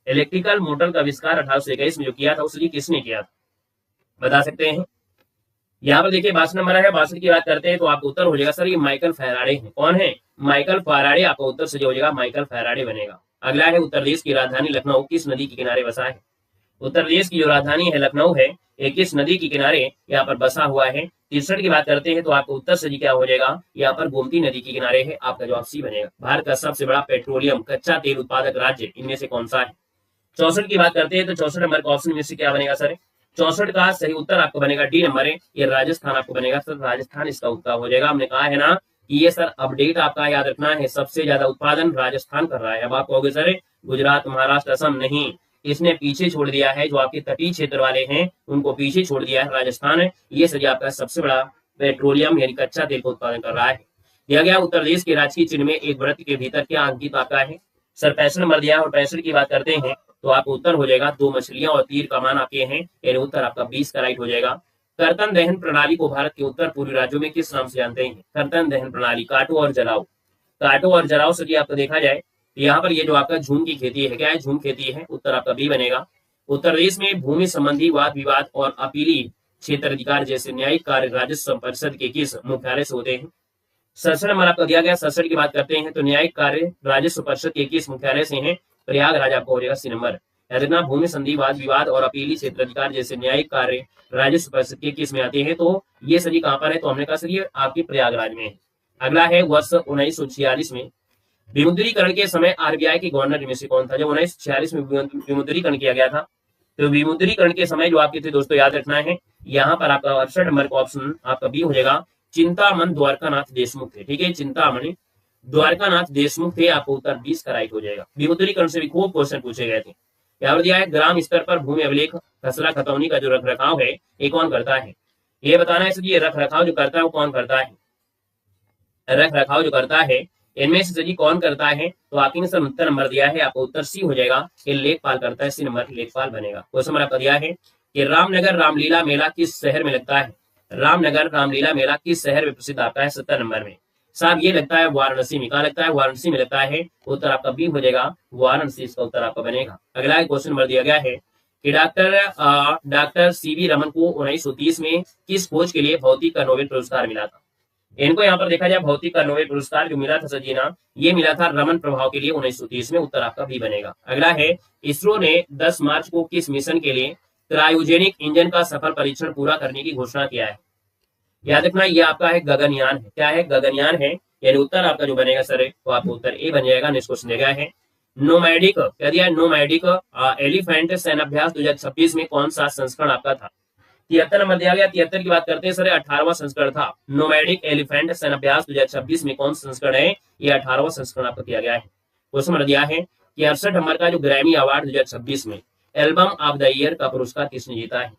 इलेक्ट्रिकल मोटर का आविष्कार 1821 में जो किया था उसकी किसने किया था, बता सकते हैं? यहाँ पर देखिए 62 नंबर है, 62 की बात करते हैं तो आपका उत्तर हो जाएगा सर ये माइकल फैराडे है। कौन है? माइकल फैराडे, आपका उत्तर सही हो जाएगा माइकल फैराडे बनेगा। अगला है उत्तर प्रदेश की राजधानी लखनऊ किस नदी के किनारे बसा है? उत्तर प्रदेश की जो राजधानी है लखनऊ है, एक किस नदी के किनारे यहाँ पर बसा हुआ है? 63 की बात करते हैं तो आपका उत्तर सही क्या हो जाएगा? यहाँ पर गोमती नदी के किनारे है, आपका जवाब सी बनेगा। भारत का सबसे बड़ा पेट्रोलियम कच्चा तेल उत्पादक राज्य इनमें से कौन सा है? 64 की बात करते हैं तो 64 नंबर का ऑप्शन में से क्या बनेगा सर? 64 का सही उत्तर आपको बनेगा डी नंबर है, ये राजस्थान आपको बनेगा सर, राजस्थान इसका उत्तर हो जाएगा। हमने कहा है ना कि ये सर अपडेट आपका याद रखना है, सबसे ज्यादा उत्पादन राजस्थान कर रहा है। अब आप कहोगे सर गुजरात महाराष्ट्र असम, नहीं, इसने पीछे छोड़ दिया है, जो आपके तटीय क्षेत्र वाले हैं उनको पीछे छोड़ दिया है राजस्थान। ये सर आपका सबसे बड़ा पेट्रोलियम यानी कच्चा तेल का उत्पादन कर रहा है। दिया गया उत्तर प्रदेश के राजकीय चिन्ह में एक वृत्त के भीतर क्या अंकित आपका है? सर 65 नंबर दिया और 65 की बात करते हैं तो आपको उत्तर हो जाएगा दो मछलियां और तीर कमान आपके हैं, यानी उत्तर आपका 20 का राइट हो जाएगा। कर्तन दहन प्रणाली को भारत के उत्तर पूर्वी राज्यों में किस नाम से जानते हैं? कर्तन दहन प्रणाली, काटो और जलाओ, काटो और जलाओ से आपको देखा जाए यहाँ पर ये जो आपका झूम की खेती है, क्या है? झूम खेती है, उत्तर आपका बी बनेगा। उत्तर प्रदेश में भूमि संबंधी वाद विवाद और अपीली क्षेत्र अधिकार जैसे न्यायिक कार्य राजस्व परिषद के किस मुख्यालय से होते हैं? 67 नंबर आपका दिया गया। 67 की बात करते हैं तो न्यायिक कार्य राजस्व परिषद के किस मुख्यालय से हैं? प्रयागराज आपको हो जाएगा सी नंबर। याद रखना, भूमि संधि, वाद विवाद और अपीली क्षेत्राधिकार जैसे न्यायिक कार्य राजस्व परिषद के किस में आते हैं, तो ये सभी कहां पर है, तो हमने कहा सर ये आपके प्रयागराज में है। अगला है वर्ष 1946 में विमुद्रीकरण के समय आरबीआई के गवर्नर में से कौन था। जब 1946 में विमुद्रीकरण किया गया था, तो विमुद्रीकरण के समय जो आपके थे दोस्तों, याद रखना है यहाँ पर आपका 68 नंबर का ऑप्शन आपका बी हो जाएगा, चिंतामन द्वारकानाथ देशमुख थे। ठीक है, चिंतामणि द्वारकानाथ देशमुख थे, आपको उत्तर 20 का राइट हो जाएगा। विमुद्रीकरण से भी खूब क्वेश्चन पूछे गए थे। यहाँ पर दिया है ग्राम स्तर पर भूमि अभिलेख खसरा खतौनी का जो रख रखाव है ये कौन करता है, ये बताना है सर। ये रख रखाव जो करता है वो कौन करता है, रख रखाव जो करता है इनमें से सजी कौन करता है, तो आपने सर उत्तर नंबर दिया है, आपको उत्तर सी हो जाएगा कि लेखपाल करता है, सी नंबर लेखपाल बनेगा। क्वेश्चन नंबर आपका दिया है कि रामनगर रामलीला मेला किस शहर में लगता है। रामनगर रामलीला मेला किस शहर में प्रसिद्ध आता है, 70 नंबर में। साहब ये लगता है वाराणसी में। कहा लगता है, वाराणसी में लगता है, उत्तर आपका बी हो जाएगा, वाराणसी इसका उत्तर आपका बनेगा। अगला क्वेश्चन नंबर दिया गया है कि डॉक्टर सीवी रमन को 1930 में किस खोज के लिए भौतिक का नोबेल पुरस्कार मिला था। इनको यहाँ पर देखा जाए भौतिक का नोबेल पुरस्कार जो मिला था सजीना, ये मिला था रमन प्रभाव के लिए 1930 में, उत्तर आपका भी बनेगा। अगला है इसरो ने 10 मार्च को किस मिशन के लिए क्रायोजेनिक इंजन का सफल परीक्षण पूरा करने की घोषणा किया है। याद रखना ये आपका है गगनयान है। क्या है, गगनयान है, यानी उत्तर आपका जो बनेगा सर वो आपको उत्तर ए बन जाएगा। नेक्स्ट क्वेश्चन दिया गया है नोमैडिक, क्या दिया है, नोमैडिक एलिफेंट सैन्याभ्यास 2026 में कौन सा संस्करण आपका था। 73 नंबर दिया गया। 73 की बात करते हैं सर, 18वां संस्करण था। नोमैडिक एलिफेंट सैन्याभ्यास 2026 में कौन सा संस्करण है, ये 18वां संस्करण आपका किया गया है। क्वेश्चन नंबर दिया है कि 68 नंबर का जो ग्रैमी अवार्ड 2026 में एल्बम ऑफ द ईयर का पुरस्कार किसने जीता है।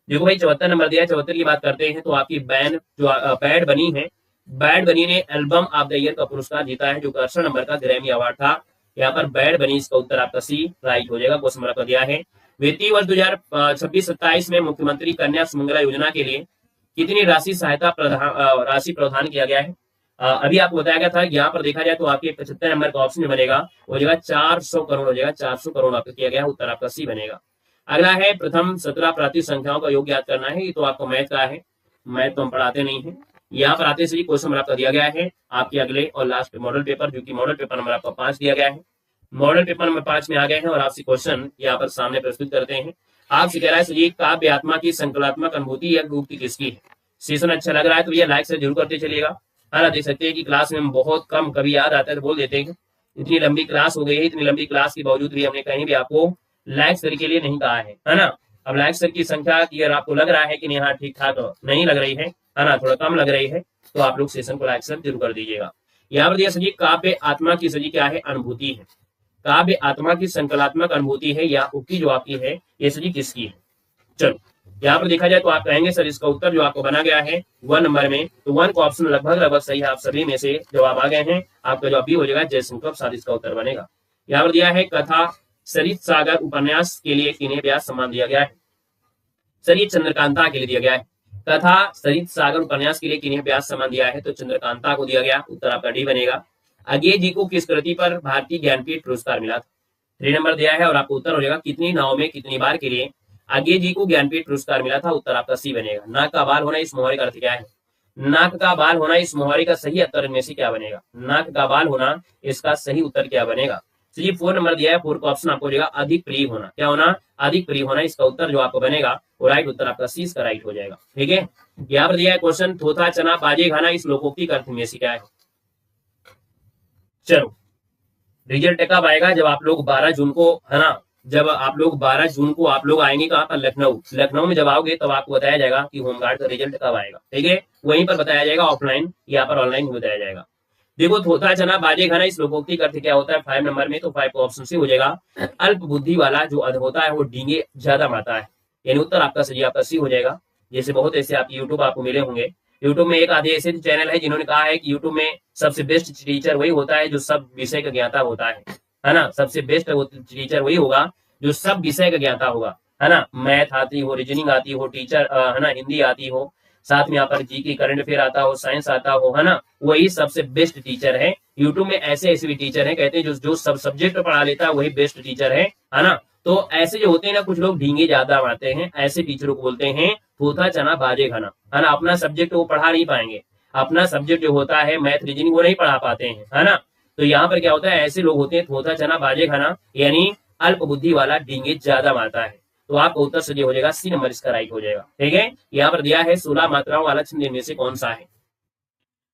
देखो भाई 74 नंबर दिया है। 74 की बात करते हैं तो आपकी बैड जो बैड बनी है, बैड बनी ने एल्बम ऑफ द ईयर का पुरस्कार जीता है, जो 68 नंबर का ग्रैमी अवार्ड था। यहाँ पर बैड बनी, इसका उत्तर आपका सी राइट हो जाएगा। क्वेश्चन नंबर दिया है वित्तीय वर्ष 2026-27 में मुख्यमंत्री कन्या सुमंगला योजना के लिए कितनी राशि सहायता राशि प्रदान किया गया है। अभी आपको बताया गया था, यहाँ पर देखा जाए तो आपके 75 नंबर का ऑप्शन बनेगा, हो जाएगा 400 करोड़ हो जाएगा, 400 करोड़ आपका किया गया है, उत्तर आपका सी बनेगा। अगला है प्रथम 17 प्राकृतिक संख्याओं का योग याद करना है। ये तो आपको मैथ का है, मैथ तो हम पढ़ाते नहीं है। यहाँ पर आते से क्वेश्चन नंबर आपका दिया गया है आपके अगले और लास्ट मॉडल पेपर, जो कि मॉडल पेपर नंबर आपका 5 दिया गया है। मॉडल पेपर नंबर 5 में आ गए हैं और आपसे क्वेश्चन यहाँ पर सामने प्रस्तुत करते हैं। आपसे कह रहा है सर काव्य आत्मा की संकल्पात्मक अनुभूति या गुप्ति किसकी है। सेशन अच्छा लग रहा है तो ये लाइक से जरूर करते चलिएगा। है ना, देख सकते हैं कि क्लास में हम बहुत कम कभी याद आता है तो बोल देते हैं। इतनी लंबी क्लास हो गई है, इतनी लंबी क्लास के बावजूद भी हमने कहीं भी आपको लाइक सर के लिए नहीं कहा है ना। अब लाइक सर की संख्या अगर आपको लग रहा है कि यहाँ ठीक ठाक नहीं लग रही है ना, थोड़ा कम लग रही है, तो आप लोग सेशन को लाइक सर जरूर कर दीजिएगा। यहाँ पर दिया सर काव्य आत्मा की सजी क्या है, अनुभूति है। काव्य आत्मा की संकल्पात्मक अनुभूति है या उक्ति जो आपकी है, ये सजी किसकी है। चलो यहाँ पर देखा जाए तो आप कहेंगे सर इसका उत्तर जो आपको बना गया है 1 नंबर में, तो 1 का ऑप्शन लगभग सही है। आप सभी में से जवाब आ गए हैं, आपका जवाब भी हो जाएगा जयशंकर साथ इसका उत्तर बनेगा। यहाँ पर दिया है कथा सरित सागर उपन्यास के लिए किन्हें व्यास सम्मान दिया गया है। सर ये चंद्रकांता के लिए दिया गया है। कथा सरित सागर उपन्यास के लिए किन्हें व्यास सम्मान दिया है, तो चंद्रकांता को दिया गया, उत्तर आपका डी बनेगा। अज्ञे जी को किस कृति पर भारतीय ज्ञानपीठ पुरस्कार मिला था। 3 नंबर दिया है और आपको उत्तर हो जाएगा कितनी नाव में कितनी बार के लिए अज्ञे जी को ज्ञानपीठ पुरस्कार मिला था, उत्तर आपका सी बनेगा। नाक का बाल होना इस मुहावरे का अर्थ क्या है। नाक का बाल होना इस मुहावरे का सही उत्तर में से क्या बनेगा। नाक का बाल होना इसका सही उत्तर क्या बनेगा। तो ये 4 नंबर दिया है, 4 का ऑप्शन आपको हो जाएगा अधिक प्रिय होना। क्या होना, अधिक प्रिय होना, इसका उत्तर जो आपको बनेगा वो राइट उत्तर आपका सी इसका राइट हो जाएगा। ठीक है, यहाँ पर दिया है क्वेश्चन थोथा चना बाजे खाना इस लोकोक्ति का अर्थ में से क्या है। चलो रिजल्ट कब आएगा, जब आप लोग 12 जून को, है ना, जब आप लोग 12 जून को आप लोग आएंगे कहाँ पर, लखनऊ में जब आओगे तब आपको बताया जाएगा कि होमगार्ड का रिजल्ट कब आएगा। ठीक है, वहीं पर बताया जाएगा, ऑफलाइन यहाँ पर ऑनलाइन बताया जाएगा। देखो थोथा चना बाजे खाना इस लोकोक्ति का अर्थ क्या होता है 5 नंबर में, तो 5 का ऑप्शन से हो जाएगा अल्प बुद्धि वाला जो अध होता है वो डींगे ज्यादा मारता है, यानी उत्तर आपका सही आपका सी हो जाएगा। जैसे बहुत ऐसे आप यूट्यूब आपको मिले होंगे, यूट्यूब में एक आधे ऐसे चैनल है जिन्होंने कहा है कि यूट्यूब में सबसे बेस्ट टीचर वही होता है जो सब विषय का ज्ञाता होता है ना। सबसे बेस्ट टीचर वही होगा जो सब विषय का ज्ञाता होगा, है ना। मैथ आती हो, रीजनिंग आती हो, टीचर है ना, हिंदी आती हो, साथ में यहाँ पर जी की करंट अफेयर आता हो, साइंस आता हो, है ना, वही सबसे बेस्ट टीचर है। यूट्यूब में ऐसे ऐसे भी टीचर हैं, कहते हैं जो सब सब्जेक्ट पढ़ा लेता है वही बेस्ट टीचर है ना। तो ऐसे जो होते हैं ना, कुछ लोग ढींगे ज्यादा मारते हैं, ऐसे टीचरों को बोलते हैं थोथा चना बाजे खाना, है ना। अपना सब्जेक्ट वो पढ़ा नहीं पाएंगे, अपना सब्जेक्ट जो होता है मैथ रीजनिंग वो नहीं पढ़ा पाते हैं, है ना। तो यहाँ पर क्या होता है, ऐसे लोग होते हैं थोथा चना बाजे खाना, यानी अल्प बुद्धि वाला डींगे ज्यादा मारता है। तो आपका उत्तर सही हो जाएगा, सी नंबर इसका राइट हो जाएगा। ठीक है, यहाँ पर दिया है 16 मात्राओं वाला छंद इनमें से कौन सा है।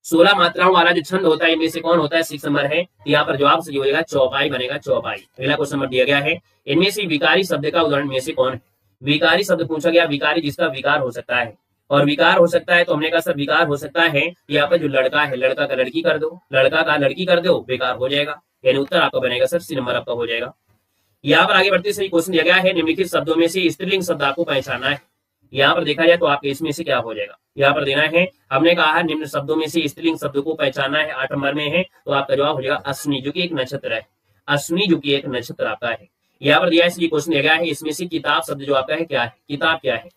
16 मात्राओं वाला जो छंद होता है इनमें से कौन होता है, 6 नंबर है। यहाँ पर जवाब सही हो जाएगा चौपाई बनेगा, चौपाई। अगला क्वेश्चन नंबर दिया गया है, इनमें से विकारी शब्द का उदाहरण में से कौन है। विकारी शब्द पूछा गया, विकारी जिसका विकार हो सकता है, और विकार हो सकता है तो हमने कहा सर विकार हो सकता है यहाँ पर जो लड़का है, लड़का का लड़की कर दो, लड़का का लड़की कर दो, बेकार हो जाएगा। यानी उत्तर आपका बनेगा सर सी नंबर आपका हो जाएगा। यहाँ पर आगे बढ़ते सही क्वेश्चन दिया गया है, निम्नलिखित शब्दों में से स्त्रीलिंग शब्द आपको पहचानना है। यहाँ पर देखा जाए तो आपके इसमें से क्या हो जाएगा, यहाँ पर देना है, हमने कहा है निम्न शब्दों में से स्त्रीलिंग शब्द को पहचानना है, 8 नंबर में है। तो आपका जवाब हो जाएगा अश्विनी, जो कि एक नक्षत्र है। अश्विनी जो कि एक नक्षत्र आपका है। यहाँ पर दिया है इसलिए क्वेश्चन दिया गया है, इसमें से किताब शब्द जो आपका है क्या है, किताब क्या है।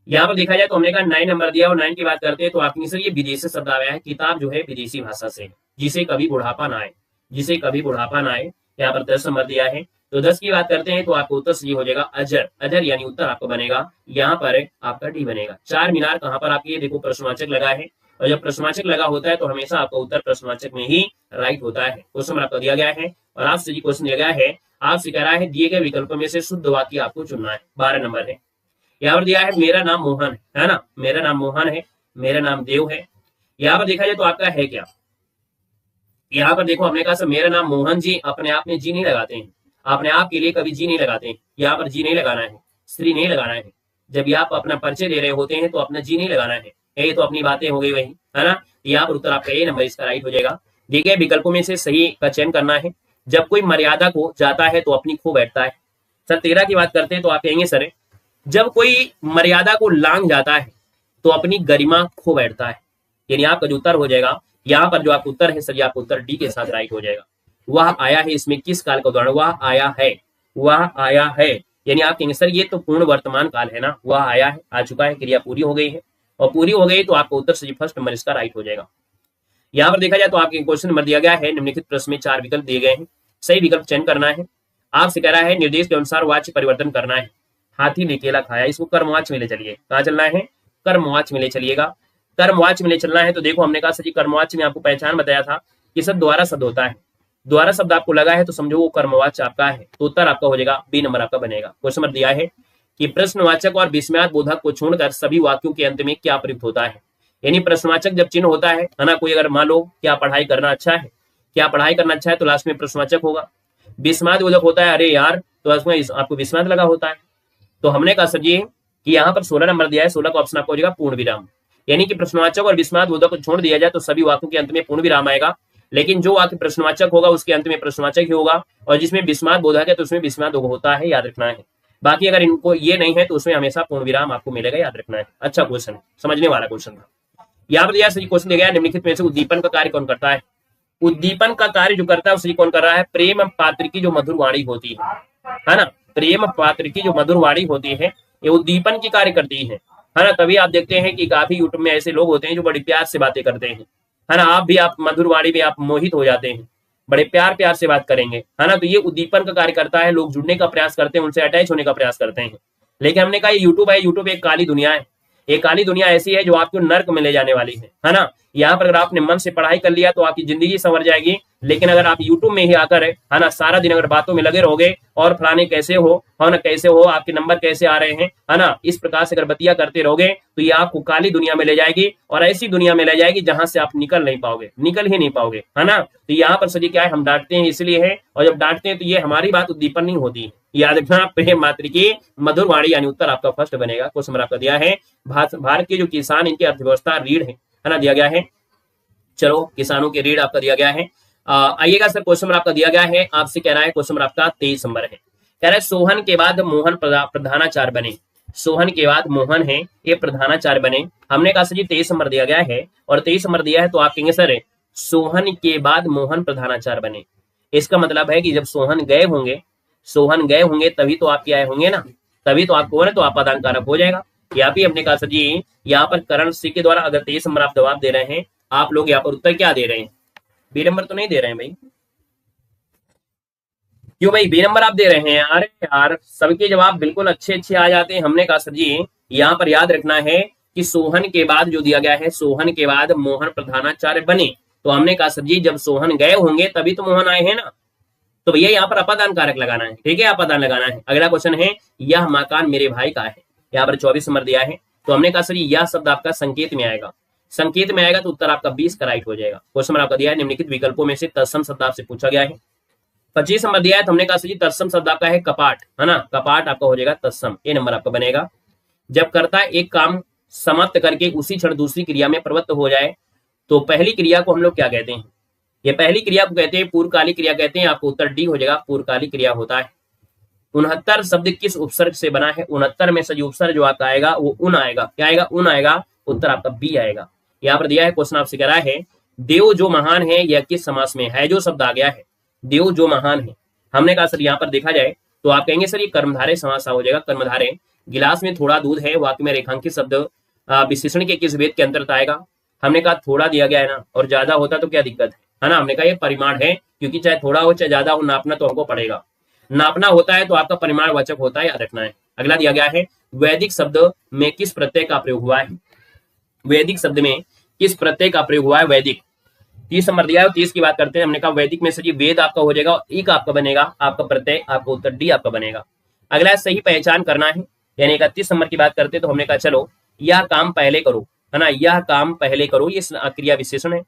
यहाँ पर देखा जाए तो हमने कहा 9 नंबर दिया, और 9 की बात करते हैं तो आपकी सर ये विदेशी शब्द आया है। किताब जो है विदेशी भाषा से, जिसे कभी बुढ़ापा ना आए, जिसे कभी बुढ़ापा ना आए। यहाँ पर 10 नंबर दिया है। तो 10 की बात करते हैं तो आपका उत्तर सही हो जाएगा अजर, अजर यानी उत्तर आपका बनेगा यहाँ पर आपका डी बनेगा। चार मीनार कहाँ पर आपकी देखो प्रश्नवाचक लगा है, और जब प्रश्नवाचक लगा होता है तो हमेशा आपका उत्तर प्रश्नवाचक में ही राइट होता है। क्वेश्चन आपका दिया गया है, और आपसे क्वेश्चन दिया गया है, आपसे कह रहा है दिए गए विकल्पों में से शुद्ध वाक्य आपको चुनना है। 12 नंबर है। यहाँ पर दिया है मेरा नाम मोहन है ना, मेरा नाम मोहन है, मेरा नाम देव है। यहाँ पर देखा जाए तो आपका है क्या, यहाँ पर देखो हमने कहा सर मेरा नाम मोहन जी, अपने आप में जी नहीं लगाते हैं, अपने आप के लिए कभी जी नहीं लगाते हैं। यहाँ पर जी नहीं लगाना है, स्त्री नहीं लगाना है। जब भी आप अपना परिचय दे रहे होते हैं तो अपना जी नहीं लगाना है। ये तो अपनी बातें हो गई वही, है ना। यहाँ पर उत्तर आपका ए नंबर इसका राइट हो जाएगा। देखिए विकल्पों में से सही का चयन करना है। जब कोई मर्यादा को जाता है तो अपनी खो बैठता है। सर 13 की बात करते हैं तो आप कहेंगे सर जब कोई मर्यादा को लांघ जाता है तो अपनी गरिमा खो बैठता है। यानी आपका जो उत्तर हो जाएगा यहाँ पर जो आपका उत्तर है सर, आपका उत्तर डी के साथ राइट हो जाएगा। वह आया है, इसमें किस काल का उदाहरण, वह आया है, वह आया है। यानी आप कहेंगे सर ये तो पूर्ण वर्तमान काल है ना, वह आया है, आ चुका है, क्रिया पूरी हो गई है, और पूरी हो गई तो आपका उत्तर सही फर्स्ट नंबर इसका राइट हो जाएगा। यहाँ पर देखा जाए तो आपके क्वेश्चन नंबर दिया गया है, निम्नलिखित प्रश्न में 4 विकल्प दिए गए हैं, सही विकल्प चयन करना है। आपसे कह रहा है निर्देश के अनुसार वाच्य परिवर्तन करना है। हाथी ने केला खाया, इसको कर्मवाच्य में ले चलिए। कहाँ चलना है, कर्मवाच्य में ले चलिएगा। कर्मवाच्य में ले चलना है तो देखो हमने कहा सर कर्मवाच्य में आपको पहचान बताया था कि सर द्वारा शब्द होता है। द्वारा शब्द आपको लगा है तो समझो वो कर्मवाच्य आपका है, तो उत्तर आपका हो जाएगा बी नंबर आपका बनेगा। क्वेश्चन नंबर दिया है कि प्रश्नवाचक और विस्मयार्थ बोधक को छोड़कर सभी वाक्यों के अंत में क्या प्रयुक्त होता है। यानी प्रश्नवाचक जब चिन्ह होता है ना, कोई अगर मान लो क्या पढ़ाई करना अच्छा है, क्या पढ़ाई करना अच्छा है, तो लास्ट में प्रश्नवाचक होगा। विस्मयार्थ बोधक होता है अरे यार, तो उसमें आपको विस्मयार्थ लगा होता है। तो हमने कहा सर ये कि यहाँ पर 16 नंबर दिया है, 16 का ऑप्शन आपको हो जाएगा पूर्ण विराम। यानी कि प्रश्नवाचक और विस्मयार्थ बोधक को छोड़ दिया जाए तो सभी वाक्यों के अंत में पूर्ण विराम आएगा, लेकिन जो वाक्य प्रश्नवाचक होगा उसके अंत में प्रश्नवाचक ही होगा, और जिसमें विस्मयार्थ बोधक है तो उसमें विस्मयार्थ होता है, याद रखना है। बाकी अगर इनको ये नहीं है तो उसमें हमेशा पूर्ण विराम आपको मिलेगा, याद रखना है। अच्छा क्वेश्चन, समझने वाला क्वेश्चन था। यहाँ पर सही क्वेश्चन दिया गया निम्नलिखित में से उद्दीपन का कार्य कौन करता है। उद्दीपन का कार्य जो करता है उसकी कौन कर रहा है, प्रेम पात्र की जो मधुर वाणी होती है ना, प्रेम पात्र की जो मधुर वाणी होती है ये उद्दीपन की कार्य करती है ना। तभी आप देखते हैं कि काफी यूट्यूब में ऐसे लोग होते हैं जो बड़ी प्यार से बातें करते हैं, है ना। आप भी आप मधुर वाणी में आप मोहित हो जाते हैं, बड़े प्यार प्यार से बात करेंगे, है ना। तो ये उद्दीपन का कार्य करता है, लोग जुड़ने का प्रयास करते हैं, उनसे अटैच होने का प्रयास करते हैं। लेकिन हमने कहा ये यूट्यूब है, यूट्यूब एक काली दुनिया है। एक काली दुनिया ऐसी है जो आपको नर्क में ले जाने वाली है ना। यहाँ पर अगर आपने मन से पढ़ाई कर लिया तो आपकी जिंदगी संवर जाएगी, लेकिन अगर आप यूट्यूब में ही आकर है ना सारा दिन अगर बातों में लगे रहोगे और फलाने कैसे हो, है ना, कैसे हो, आपके नंबर कैसे आ रहे हैं, है ना, इस प्रकार से अगर बतिया करते रहोगे तो ये आपको काली दुनिया में ले जाएगी, और ऐसी दुनिया में ले जाएगी जहां से आप निकल नहीं पाओगे, निकल ही नहीं पाओगे, है ना। तो यहाँ पर सभी क्या है, हम डांटते हैं इसलिए है, और जब डांटते हैं तो ये हमारी बात उद्दीपन नहीं होती है। याद रखना प्रेम मात्र की मधुर वाणी, यानी उत्तर आपका फर्स्ट बनेगा। क्वेश्चन आपका दिया है भारत के जो किसान इनकी अर्थव्यवस्था रीढ़ है ना, दिया गया है। चलो किसानों के रीढ़ आपका दिया गया है। आइएगा सर क्वेश्चन आपका दिया गया है, आपसे कह रहा है क्वेश्चन आपका 23 नंबर है, कह रहा है सोहन के बाद मोहन प्रधानाचार्य बने। सोहन के बाद मोहन है ये प्रधानाचार्य बने। हमने कहा सर जी 23 नंबर दिया गया है, और 23 नंबर दिया है तो आप कहेंगे सर सोहन के बाद मोहन प्रधानाचार्य बने। इसका मतलब है कि जब सोहन गए होंगे तभी तो आपके आए होंगे ना, तभी तो आपको तो आपादान कारक हो जाएगा। यहाँ पे हमने कहा सर जी यहाँ पर करण सी के द्वारा अगर 23 नंबर आप जवाब दे रहे हैं, आप लोग यहाँ पर उत्तर क्या दे रहे हैं, बी नंबर तो नहीं दे रहे हैं भाई। क्यों भाई बी नंबर आप दे रहे हैं। अरे यार सबके जवाब बिल्कुल अच्छे अच्छे आ जाते हैं। हमने कहा सर जी यहाँ पर याद रखना है कि सोहन के बाद जो दिया गया है, सोहन के बाद मोहन प्रधानाचार्य बने, तो हमने कहा सर जी जब सोहन गए होंगे तभी तो मोहन आए हैं ना। तो भैया यहाँ पर अपादान कारक लगाना है, ठीक है, अपादान लगाना है। अगला क्वेश्चन है यह मकान मेरे भाई का है, यहाँ पर 24 नंबर दिया है। तो हमने कहा सर यह शब्द आपका संकेत में आएगा, संकेत में आएगा तो उत्तर आपका 20 का राइट हो जाएगा। क्वेश्चन आपका दिया है निम्नलिखित विकल्पों में से तत्सम शब्द आपसे पूछा गया है। 25 नंबर दिया है तो हमने कहा सर जी तत्सम शब्द आपका है कपाट, है ना, कपाट आपका हो जाएगा तत्सम, ये नंबर आपका बनेगा। जब कर्ता एक काम समाप्त करके उसी क्षण दूसरी क्रिया में प्रवृत्त हो जाए तो पहली क्रिया को हम लोग क्या कहते हैं? ये पहली क्रिया को कहते हैं पूर्वकालिक क्रिया कहते हैं। आपको उत्तर डी हो जाएगा, पूर्वकालिक क्रिया होता है। 69 शब्द किस उपसर्ग से बना है? 69 में से जो उपसर्ग जो आपका आएगा वो उन आएगा, क्या आएगा? उन आएगा। उत्तर आपका बी आएगा। यहाँ पर दिया है क्वेश्चन आपसे कह रहा है देव जो महान है यह किस समास में है? जो शब्द आ गया है देव जो महान है, हमने कहा सर यहाँ पर देखा जाए तो आप कहेंगे सर ये कर्मधारय समास हो जाएगा। कर्मधारय, गिलास में थोड़ा दूध है, वाक्य में रेखांकित शब्द विशेषण के किस भेद के अंतर्गत आएगा? हमने कहा थोड़ा दिया गया है ना, और ज्यादा होता तो क्या दिक्कत है ना। हमने कहा ये परिमाण है, क्योंकि चाहे थोड़ा हो चाहे ज्यादा हो नापना तो हमको पड़ेगा। नापना होता है तो आपका परिमाण वाचक होता है, याद रखना है। अगला दिया गया है वैदिक शब्द में किस प्रत्यय का प्रयोग हुआ है? वैदिक शब्द में किस प्रत्यय का प्रयोग हुआ है? वैदिक 30 नंबर दिया है। 30 की बात करते हैं, हमने कहा वैदिक में से जी वेद आपका हो जाएगा, एक आपका बनेगा, आपका प्रत्यय आपका उत्तर डी आपका बनेगा। अगला सही पहचान करना है, यानी 31 नंबर की बात करते हैं तो हमने कहा चलो यह काम पहले करो, है ना, यह काम पहले करो, ये क्रिया विशेषण है।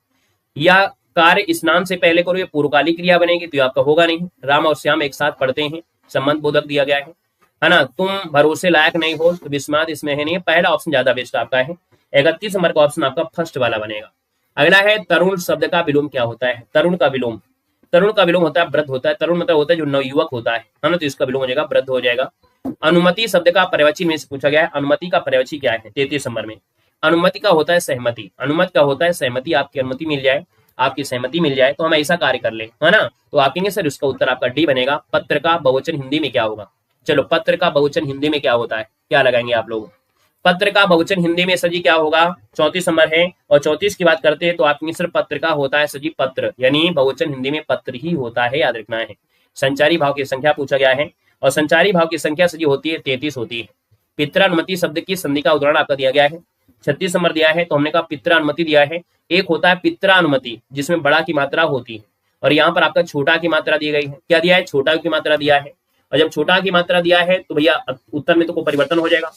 यह कार्य स्नान से पहले करो, ये पूर्वकालिक क्रिया बनेगी, तो आपका होगा नहीं। राम और श्याम एक साथ पढ़ते हैं, संबंध बोधक दिया गया है ना। तुम भरोसे लायक नहीं हो तो विस्माद इसमें है नहीं, पहला ऑप्शन ज्यादा बेस्ट आपका है। 31 नंबर का ऑप्शन आपका फर्स्ट वाला बनेगा। अगला है तरुण शब्द का विलोम क्या होता है? तरुण का विलोम, तरुण का विलोम होता है वृद्ध होता है। तरुण मतलब होता है जो नवयुवक होता है ना, तो इसका विलोम हो जाएगा वृद्ध हो जाएगा। अनुमति शब्द का पर्यायवाची में से पूछा गया है, अनुमति का पर्यायवाची क्या है? 33 नंबर में अनुमति का होता है सहमति, अनुमति का होता है सहमति, आपकी अनुमति मिल जाए, आपकी सहमति मिल जाए तो हम ऐसा कार्य कर ले, है ना, तो आप कहेंगे सर उसका उत्तर आपका डी बनेगा। पत्र का बहुवचन हिंदी में क्या होगा? चलो पत्र का बहुवचन हिंदी में क्या होता है, क्या लगाएंगे आप लोग? पत्र का बहुवचन हिंदी में सजी क्या होगा? 34 नंबर है। और 34 की बात करते हैं तो आप सर पत्र का होता है सजी पत्र, यानी बहुवचन हिंदी में पत्र ही होता है, याद रखना है। संचारी भाव की संख्या पूछा गया है, और संचारी भाव की संख्या सजी होती है 33 होती है। पित्रानुमति शब्द की संधि का उदाहरण आपका दिया गया है, 36 नंबर दिया है। तो हमने कहा पित्रानुमति दिया है, एक होता है पित्रानुमति जिसमें बड़ा की मात्रा होती है, और यहाँ पर आपका छोटा की मात्रा दी गई है। क्या दिया है? छोटा की मात्रा दिया है। और जब छोटा की मात्रा दिया है तो भैया उत्तर में तो कोई परिवर्तन हो जाएगा,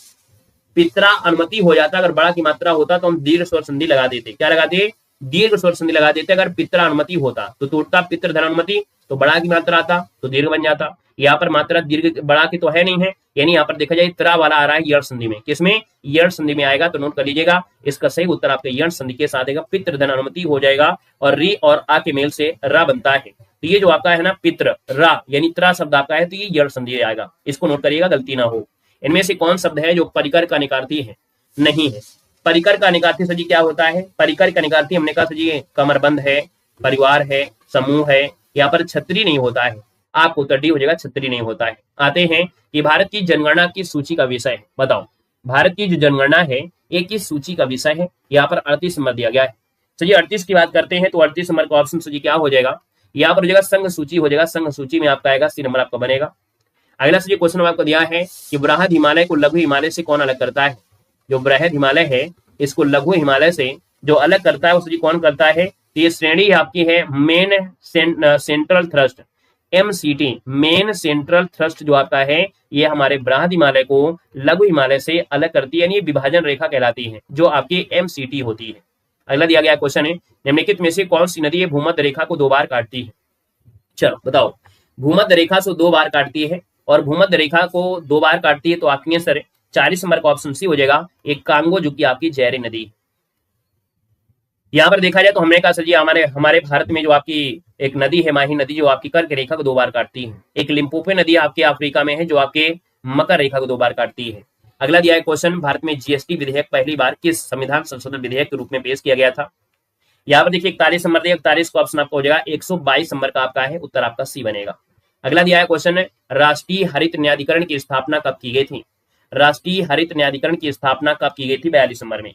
पित्रा अनुमति हो जाता। अगर बड़ा की मात्रा होता तो हम दीर्घ स्वर संधि लगा देते, क्या लगाते? दीर्घ स्वर संधि लगा देते। अगर पित्रा अनुमति होता तो टूटता पितृ धन अनुमति, तो बड़ा की मात्रा आता तो दीर्घ बन जाता। यहाँ पर मात्रा दीर्घ बड़ा की तो है नहीं है, यानी यहाँ पर देखा जाए त्रा वाला आ रहा है यण संधि में। किसमें? यण संधि में आएगा, तो नोट कर लीजिएगा। इसका सही उत्तर आपके यण संधि के साथ आएगा, पितृ धन अनुमति हो जाएगा, और री और आ के मेल से रा बनता है। तो ये जो आपका है ना पितृ रा यानी त्रा शब्द आपका है, तो ये यण संधि आएगा, इसको नोट करिएगा, गलती ना हो। इनमें से कौन शब्द है जो परिकर का निकार्थी है? नहीं है। परिकर का निकार्थी सजी क्या होता है? परिकर का निकार्थी हमने कहा सजी कमरबंद है, परिवार है, समूह है। यहाँ पर छतरी नहीं होता है, आपको उत्तर डी हो जाएगा, छतरी नहीं होता है। आते हैं कि भारत की जनगणना की सूची का विषय है, बताओ भारत की जो जनगणना है ये किस सूची का विषय है? यहाँ पर 38 नंबर दिया गया है। चलिए 38 की बात करते हैं तो 38 नंबर का ऑप्शन सजी क्या हो जाएगा? यहाँ पर हो जाएगा संघ सूची हो जाएगा, संघ सूची में आपका आएगा, सी नंबर आपका बनेगा। अगला सजी क्वेश्चन आपको दिया है कि बृहद हिमालय को लघु हिमालय से कौन अलग करता है? जो बृहद हिमालय है इसको लघु हिमालय से जो अलग करता है वो सजी कौन करता है? तो ये श्रेणी आपकी है main central thrust, MCT, main central thrust जो आपका है ये हमारे बृहद हिमालय को लघु हिमालय से अलग करती है, यानी विभाजन रेखा कहलाती है, जो आपकी MCT होती है। अगला दिया गया क्वेश्चन है निम्नलिखित में से कौन सी नदी भूमध्य रेखा को 2 बार काटती है? चलो बताओ, भूमध्य रेखा से 2 बार काटती है, और भूमध्य रेखा को 2 बार काटती है तो आपके सर 40 नंबर का ऑप्शन सी हो जाएगा, एक कांगो जो कि आपकी जहरी नदी। यहाँ पर देखा जाए तो हमने कहा सर जी हमारे भारत में जो आपकी एक नदी है माही नदी, जो आपकी कर्क रेखा को 2 बार काटती है। एक लिम्पोपो नदी आपके अफ्रीका में है जो आपके मकर रेखा को 2 बार काटती है। अगला दिया है क्वेश्चन, भारत में GST विधेयक पहली बार किस संविधान संशोधन विधेयक के रूप में पेश किया गया था? यहाँ पर देखिए 41 नंबर दिया, 41 का ऑप्शन आपका हो जाएगा, 122 नंबर का आपका है, उत्तर आपका सी बनेगा। अगला दिया है क्वेश्चन, राष्ट्रीय हरित न्यायाधिकरण की स्थापना कब की गई थी? राष्ट्रीय हरित न्यायाधिकरण की स्थापना कब की गई थी? 42 नंबर में।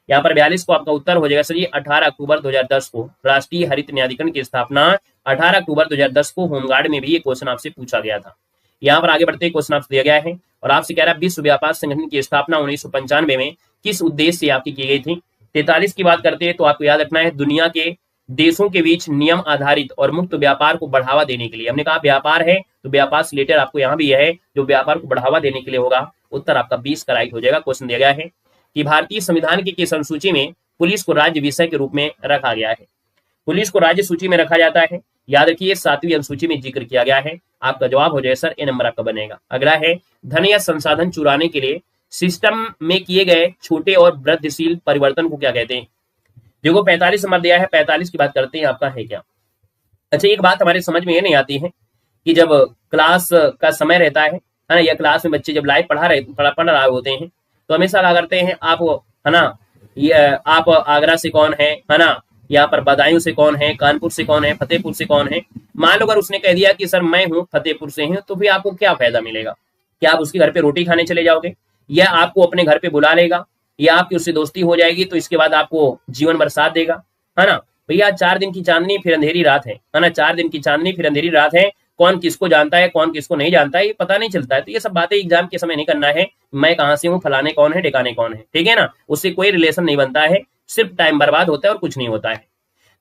यहाँ पर 42 को आपका उत्तर हो जाएगा सर 18 अक्टूबर 2010 को राष्ट्रीय हरित न्यायाधिकरण की स्थापना 18 अक्टूबर 2010 को होमगार्ड में भी ये क्वेश्चन आपसे पूछा गया था। यहाँ पर आगे बढ़ते क्वेश्चन आपसे दिया गया है और आपसे कह रहा है विश्व व्यापार संगठन की स्थापना 1995 में किस उद्देश्य से आपकी की गई थी? 43 की बात करते हैं तो आपको याद रखना है दुनिया के देशों के बीच नियम आधारित और मुक्त व्यापार को बढ़ावा देने के लिए। हमने कहा व्यापार है तो व्यापार से रिलेटेड आपको यहाँ भी है जो व्यापार को बढ़ावा देने के लिए होगा। उत्तर आपका 20 का राइट हो जाएगा। क्वेश्चन दिया गया है कि भारतीय संविधान की किस अनुसूची में पुलिस को राज्य विषय के रूप में रखा गया है। पुलिस को राज्य सूची में रखा जाता है, याद रखिए 7वीं अनुसूची में जिक्र किया गया है। आपका जवाब हो जाए सर ए नंबर आपका बनेगा। अगला है धन या संसाधन चुराने के लिए सिस्टम में किए गए छोटे और वृद्धिशील परिवर्तन को क्या कहते हैं। देखो 45 नंबर दिया है, 45 की बात करते हैं आपका है क्या। अच्छा एक बात हमारे समझ में ये नहीं आती है कि जब क्लास का समय रहता है ना, या क्लास में बच्चे जब लाइव पढ़ रहे होते हैं तो हमेशा क्या करते हैं आप, है ना, ये आप आगरा से कौन है ना, यहाँ पर बदायूं से कौन है, कानपुर से कौन है, फतेहपुर से कौन है। मान लो अगर उसने कह दिया कि सर मैं हूँ फतेहपुर से हूँ, तो फिर आपको क्या फायदा मिलेगा। क्या आप उसके घर पे रोटी खाने चले जाओगे, या आपको अपने घर पे बुला लेगा, या आपकी उससे दोस्ती हो जाएगी तो इसके बाद आपको जीवन भर साथ देगा, है ना। भैया 4 दिन की चांदनी फिर अंधेरी रात है ना, 4 दिन की चांदनी फिर अंधेरी रात है। कौन किसको जानता है कौन किसको नहीं जानता है ये पता नहीं चलता है। तो ये सब बातें एग्जाम के समय नहीं करना है, मैं कहाँ से हूँ, फलाने कौन है, ठिकाने कौन है, ठीक है ना। उससे कोई रिलेशन नहीं बनता है, सिर्फ टाइम बर्बाद होता है और कुछ नहीं होता है।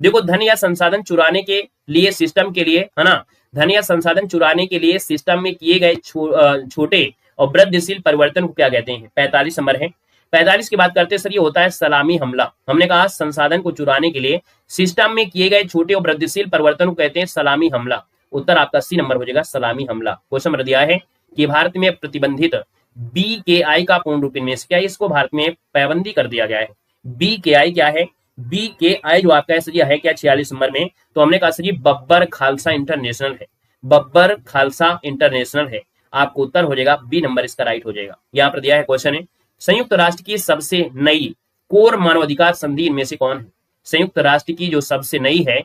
देखो धन या संसाधन चुराने के लिए सिस्टम के लिए, है ना, धन या संसाधन चुराने के लिए सिस्टम में किए गए छोटे और वृद्धिशील परिवर्तन को क्या कहते हैं। 45 नंबर है। 45 की बात करते हैं सर, ये होता है सलामी हमला। हमने कहा संसाधन को चुराने के लिए सिस्टम में किए गए छोटे और वृद्धिशील परिवर्तन को कहते हैं सलामी हमला। उत्तर आपका सी नंबर हो जाएगा, सलामी हमला। क्वेश्चन नंबर दिया है कि भारत में प्रतिबंधित BKI का पूर्ण रूप इनमें से क्या है। इसको भारत में पाबंदी कर दिया गया है। BKI क्या है, BKI जो आपका है सर है क्या 46 नंबर में। तो हमने कहा सर जी बब्बर खालसा इंटरनेशनल है, बब्बर खालसा इंटरनेशनल है। आपको उत्तर हो जाएगा बी नंबर इसका राइट हो जाएगा। यहाँ पर दिया है क्वेश्चन है संयुक्त राष्ट्र की सबसे नई कोर मानवाधिकार संधि इनमें से कौन है। संयुक्त राष्ट्र की जो सबसे नई है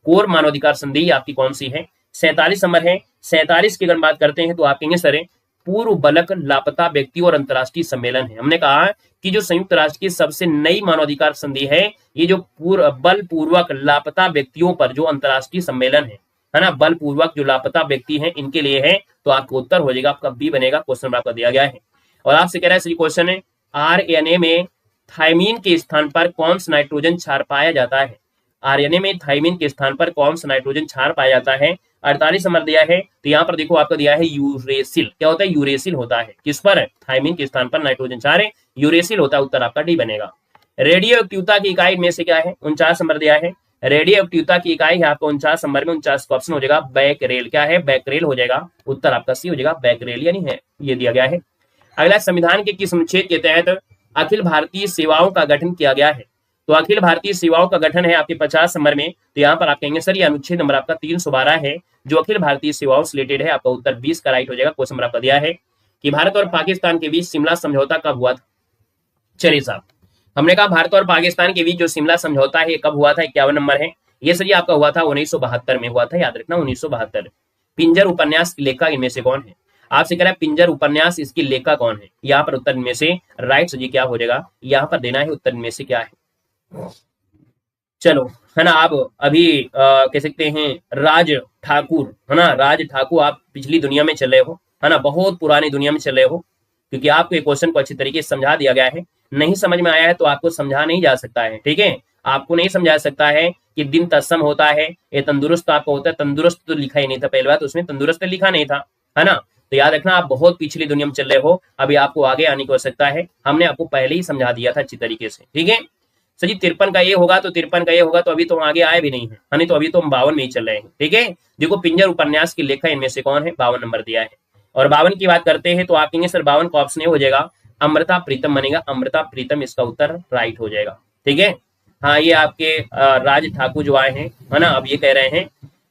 कोर मानवाधिकार संधि आपकी कौन सी है। 47 नंबर है। 47 की अगर बात करते हैं तो आप कहेंगे सर पूर्व बलक लापता व्यक्ति और अंतर्राष्ट्रीय सम्मेलन है। हमने कहा कि जो संयुक्त राष्ट्र की सबसे नई मानवाधिकार संधि है ये जो बलपूर्वक लापता व्यक्तियों पर जो अंतर्राष्ट्रीय सम्मेलन है ना, बलपूर्वक जो लापता व्यक्ति हैं इनके लिए है। तो आपका उत्तर हो जाएगा आपका बी बनेगा। क्वेश्चन नंबर आपका दिया गया है और आपसे कह रहा है सही क्वेश्चन है RNA में थायमीन के स्थान पर कौन सा नाइट्रोजन क्षार पाया जाता है। RNA में थायमीन के स्थान पर कौन सा नाइट्रोजन क्षार पाया जाता है। 48 नंबर दिया है। तो यहाँ पर देखो आपका दिया है यूरेसिल। क्या होता है, यूरेसिल होता है। किस पर, थायमीन के स्थान पर नाइट्रोजन क्षार है, यूरेसिल होता है। उत्तर आपका डी बनेगा। रेडियो एक्टिवता की इकाई में से क्या है, 49 नंबर दिया है। रेडियो एक्टिवता की इकाई है आपको 49 नंबर में। 49 का ऑप्शन हो जाएगा बैकरेल। क्या है, बैकरेल हो जाएगा। उत्तर आपका सी हो जाएगा, बैकरेल यानी है ये दिया गया है। अगला संविधान के किस अनुच्छेद के तहत अखिल भारतीय सेवाओं का गठन किया गया है। तो अखिल भारतीय सेवाओं का गठन है आपके 50 नंबर में। तो यहाँ पर आप कहेंगे सर ये अनुच्छेद नंबर आपका 312 है जो अखिल भारतीय सेवाओं से रिलेटेड है। आपका उत्तर 20 का राइट हो जाएगा। क्वेश्चन नंबर आपका दिया है कि भारत और पाकिस्तान के बीच शिमला समझौता कब हुआ था। चलिए साहब, हमने कहा भारत और पाकिस्तान के बीच जो शिमला समझौता है कब हुआ था, 51 नंबर है। ये सर आपका हुआ था 1972 में हुआ था, याद रखना 1972। पिंजर उपन्यास की लेखक इनमें से कौन है। आपसे कह रहा है पिंजर उपन्यास इसकी लेखक कौन है। यहाँ पर उत्तर में से राइट सजी क्या हो जाएगा, यहाँ पर देना है उत्तर में से क्या है। चलो है ना, आप अभी कह सकते हैं राज ठाकुर, है ना, राज ठाकुर आप पिछली दुनिया में चल रहे हो, है ना, बहुत पुरानी दुनिया में चल रहे हो, क्योंकि आपको ये क्वेश्चन को अच्छी तरीके से समझा दिया गया है। नहीं समझ में आया है तो आपको समझा नहीं जा सकता है, ठीक है। आपको नहीं समझा सकता है कि दिन तत्सम होता है, ये तंदुरुस्त आपको होता है। तंदुरुस्त तो लिखा ही नहीं था, पहली बात उसमें तंदुरुस्त लिखा नहीं था, है ना। तो याद रखना आप बहुत पिछली दुनिया में चल रहे हो, अभी आपको आगे आने की आवश्यकता है। हमने आपको पहले ही समझा दिया था अच्छी तरीके से, ठीक है। सर जी 53 का ये होगा तो 53 का ये होगा, तो अभी तो हम आगे आए भी नहीं है, नहीं तो अभी तो हम 52 में ही चल रहे हैं, ठीक है। देखो पिंजर उपन्यास की लेखक इनमें से कौन है, 52 नंबर दिया है। और 52 की बात करते हैं तो आप कहेंगे सर 52 का ऑप्शन ये हो जाएगा अमृता प्रीतम बनेगा। अमृता प्रीतम इसका उत्तर राइट हो जाएगा, ठीक है। हाँ, ये आपके राज ठाकुर जो आए हैं, है ना, अब ये कह रहे हैं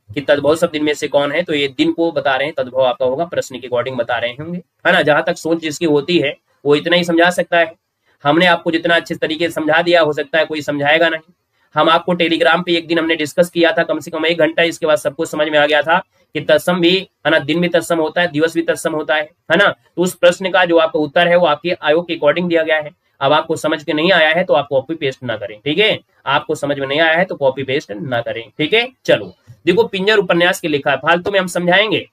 कि तद्भव शब्द इनमें से कौन है, तो ये दिन को बता रहे हैं, तद्भव आपका होगा, प्रश्न के अकॉर्डिंग बता रहे होंगे, है ना। जहां तक सोच जिसकी होती है वो इतना ही समझा सकता है। हमने आपको जितना अच्छे तरीके से समझा दिया, हो सकता है कोई समझाएगा नहीं। हम आपको टेलीग्राम पे एक दिन हमने डिस्कस किया था कम से कम 1 घंटा, इसके बाद सबको समझ में आ गया था कि तत्सम भी, है ना, दिन भी तत्सम होता है, दिवस भी तत्सम होता है ना। तो उस प्रश्न का जो आपका उत्तर है वो आपके आयोग के अकॉर्डिंग दिया गया है। अब आपको समझ के नहीं आया है तो आप कॉपी पेस्ट ना करें, ठीक है। आपको समझ में नहीं आया है तो कॉपी पेस्ट ना करें, ठीक है। चलो देखो पिंजर उपन्यास के लिखा है, फालतू में हम समझाएंगे,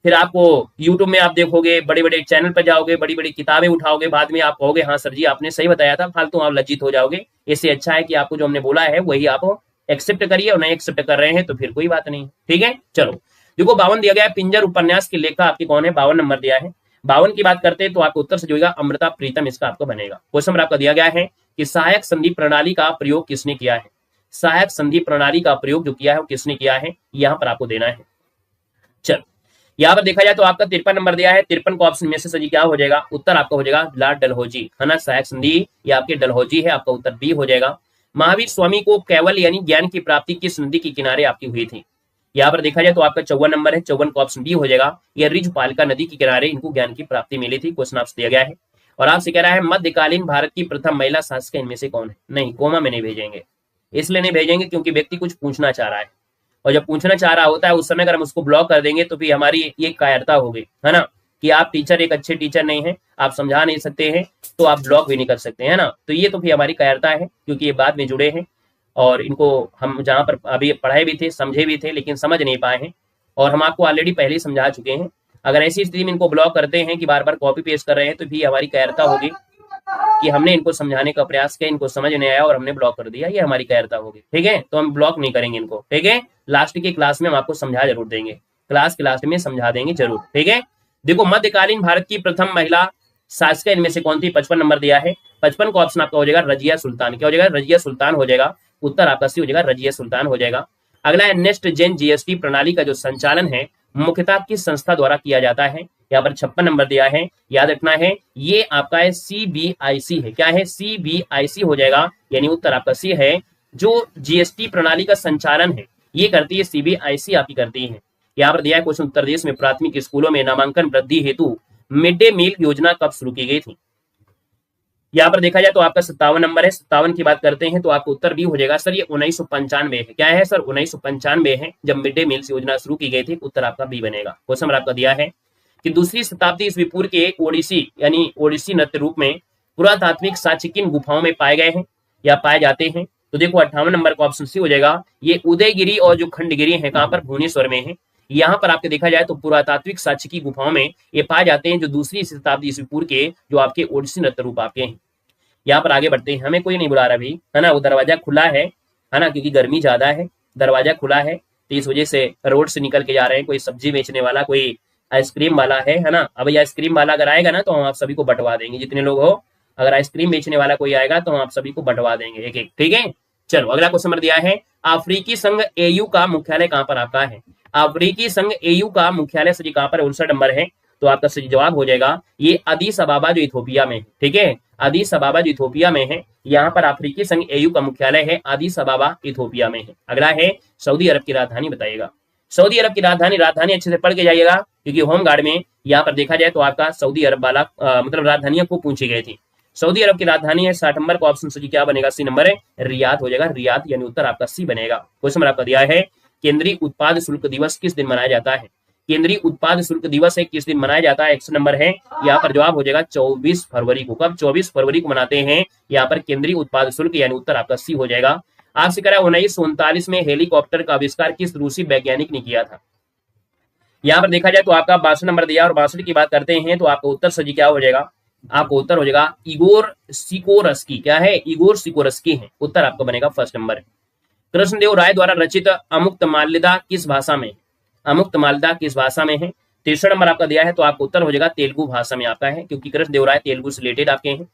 फिर आपको यूट्यूब में आप देखोगे, बड़े बड़े चैनल पर जाओगे, बड़ी बड़ी किताबें उठाओगे, बाद में आप कहोगे हाँ सर जी आपने सही बताया था, फालतू आप लज्जित हो जाओगे। इससे अच्छा है कि आपको जो हमने बोला है वही आप एक्सेप्ट करिए, और नहीं एक्सेप्ट कर रहे हैं तो फिर कोई बात नहीं। ठीक है, चलो देखो 52 दिया गया है, पिंजर उपन्यास की लेखक आपकी कौन है, 52 नंबर दिया है। 52 की बात करते हैं तो आपका उत्तर से जो होगा अमृता प्रीतम, इसका आपको बनेगा। क्वेश्चन नंबर आपका दिया गया है कि सहायक संधि प्रणाली का प्रयोग किसने किया है। सहायक संधि प्रणाली का प्रयोग जो किया है वो किसने किया है, यहां पर आपको देना है। चलो यहाँ पर देखा जाए तो आपका 53 नंबर दिया है। 53 को ऑप्शन में से सही क्या हो जाएगा, उत्तर आपका हो जाएगा लॉर्ड डलहौजी, है ना। सहायक संधि ये आपके डलहौजी है, आपका उत्तर बी हो जाएगा। महावीर स्वामी को केवल यानी ज्ञान की प्राप्ति किस नदी के किनारे आपकी हुई थी। यहाँ पर देखा जाए तो आपका 54 नंबर है, 54 को ऑप्शन बी हो जाएगा। ये रिजपालिका नदी के किनारे इनको ज्ञान की प्राप्ति मिली थी। क्वेश्चन आपसे दिया गया है और आपसे कह रहा है मध्यकालीन भारत की प्रथम महिला शासक इनमें से कौन है। नहीं, कोमा में नहीं भेजेंगे, इसलिए नहीं भेजेंगे क्योंकि व्यक्ति कुछ पूछना चाह रहा है, और जब पूछना चाह रहा होता है उस समय अगर हम उसको ब्लॉक कर देंगे तो फिर हमारी ये कायरता हो गई, है ना, कि आप टीचर एक अच्छे टीचर नहीं है, आप समझा नहीं सकते हैं, तो आप ब्लॉक भी नहीं कर सकते, है ना। तो ये तो फिर हमारी कायरता है क्योंकि ये बाद में जुड़े हैं और इनको हम जहां पर अभी पढ़ाए भी थे, समझे भी थे, लेकिन समझ नहीं पाए हैं, और हम आपको ऑलरेडी पहले ही समझा चुके हैं। अगर ऐसी स्थिति में इनको ब्लॉक करते हैं कि बार बार कॉपी पेस्ट कर रहे हैं तो भी हमारी कायरता होगी कि हमने इनको समझाने का प्रयास किया, इनको समझ नहीं आया और हमने ब्लॉक कर दिया, ये हमारी कायरता होगी। ठीक है, तो हम ब्लॉक नहीं करेंगे इनको। ठीक है, लास्ट की क्लास में हम आपको समझा जरूर देंगे, क्लास के लास्ट में समझा देंगे जरूर। ठीक है, देखो मध्यकालीन भारत की प्रथम महिला शासक इनमें से कौन थी, 55 नंबर दिया है। 55 को ऑप्शन आपका हो जाएगा रजिया सुल्तान। क्या हो जाएगा, रजिया सुल्तान हो जाएगा। उत्तर आपका सी हो जाएगा, रजिया सुल्तान हो जाएगा। अगला है नेक्स्ट जेन जीएसटी प्रणाली का जो संचालन है मुख्यतः किस संस्था द्वारा किया जाता है। यहाँ पर 56 नंबर दिया है, याद रखना है ये आपका है सीबीआईसी है। क्या है, सीबीआईसी हो जाएगा, यानी उत्तर आपका सी है। जो जीएसटी प्रणाली का संचालन है ये करती है सीबीआईसी आपकी करती है। यहाँ पर दिया है क्वेश्चन, उत्तर प्रदेश में प्राथमिक स्कूलों में नामांकन वृद्धि हेतु मिड डे मील योजना कब शुरू की गई थी। यहाँ पर देखा जाए तो आपका 57 नंबर है। 57 की बात करते हैं तो आपका उत्तर भी हो जाएगा सर ये 1995 है। क्या है सर, 1995 है जब मिड डे मील योजना शुरू की गई थी। उत्तर आपका बी बनेगा। क्वेश्चन आपका दिया है कि दूसरी शताब्दी ईस्वी पूर्व के ओडिसी यानी ओडिसी नृत्य रूप में पुरातात्विक साक्ष्य किन गुफाओं में पाए गए हैं या पाए जाते हैं। तो देखो 58 नंबर का ऑप्शन सी हो जाएगा। ये उदयगिरी और जो खंडगिरी है कहाँ पर, भुवनेश्वर में है। यहाँ पर आपके देखा जाए तो पुरातात्विक साक्ष्य की गुफाओं में ये पाए जाते हैं जो दूसरी शताब्दी ईस्वी पूर्व के जो आपके ओडिसी नृत्य रूप आपके हैं। यहाँ पर आगे बढ़ते हैं, हमें कोई नहीं बुला रहा अभी, है ना, वो दरवाजा खुला है ना, क्योंकि गर्मी ज्यादा है, दरवाजा खुला है तो इस वजह से रोड से निकल के जा रहे हैं। कोई सब्जी बेचने वाला, कोई आइसक्रीम वाला है ना। अब ये आइसक्रीम वाला अगर आएगा ना तो हम आप सभी को बंटवा देंगे, जितने लोग हो। अगर आइसक्रीम बेचने वाला कोई आएगा तो हम आप सभी को बंटवा देंगे एक एक। ठीक है, चलो अगला क्वेश्चन दिया है, अफ्रीकी संघ एयू का मुख्यालय कहाँ पर आपका है। अफ्रीकी संघ एयू का मुख्यालय सही कहाँ पर, 59 नंबर है। तो आपका सही जवाब हो जाएगा ये अदीस अबाबा जो इथोपिया में है। ठीक है, अदीस अबाबा जो इथोपिया में है, यहाँ पर अफ्रीकी संघ एयू का मुख्यालय है अदीस अबाबा इथोपिया में है। अगला है सऊदी अरब की राजधानी बताइएगा। सऊदी अरब की राजधानी अच्छे से पढ़ के जाइएगा क्योंकि होम गार्ड में यहाँ पर देखा जाए तो आपका सऊदी अरब वाला मतलब राजधानियां को पूछी गई थी। सऊदी अरब की राजधानी है 60 नंबर का ऑप्शन सही क्या बनेगा, सी नंबर है, रियाद हो जाएगा, रियाद, यानी उत्तर आपका सी बनेगा। क्वेश्चन आपका दिया है केंद्रीय उत्पाद शुल्क दिवस किस दिन मनाया जाता है। केंद्रीय उत्पाद शुल्क दिवस है किस दिन मनाया जाता है, 100 नंबर है। यहाँ पर जवाब हो जाएगा 24 फरवरी को। कब, 24 फरवरी को मनाते हैं यहाँ पर केंद्रीय उत्पाद शुल्क, यानी उत्तर आपका सी हो जाएगा। आपसे कह रहा है 1939 में हेलीकॉप्टर का आविष्कार किस रूसी वैज्ञानिक ने किया था। यहाँ पर देखा जाए तो आपका 62 नंबर दिया, और 62 की बात करते हैं तो आपका उत्तर सही क्या हो जाएगा, आपको उत्तर हो जाएगा इगोर सिकोरस्की। क्या है, इगोर सिकोरस्की है, उत्तर आपका बनेगा फर्स्ट नंबर है। कृष्णदेव राय द्वारा रचित अमुक्त माल्यदा किस भाषा में, अमुक्त माल्यदा किस भाषा में है। 63 नंबर आपका दिया है तो आपका उत्तर हो जाएगा तेलुगु भाषा में आपका है, क्योंकि कृष्णदेव राय तेलुगु से रिलेटेड आपके हैं।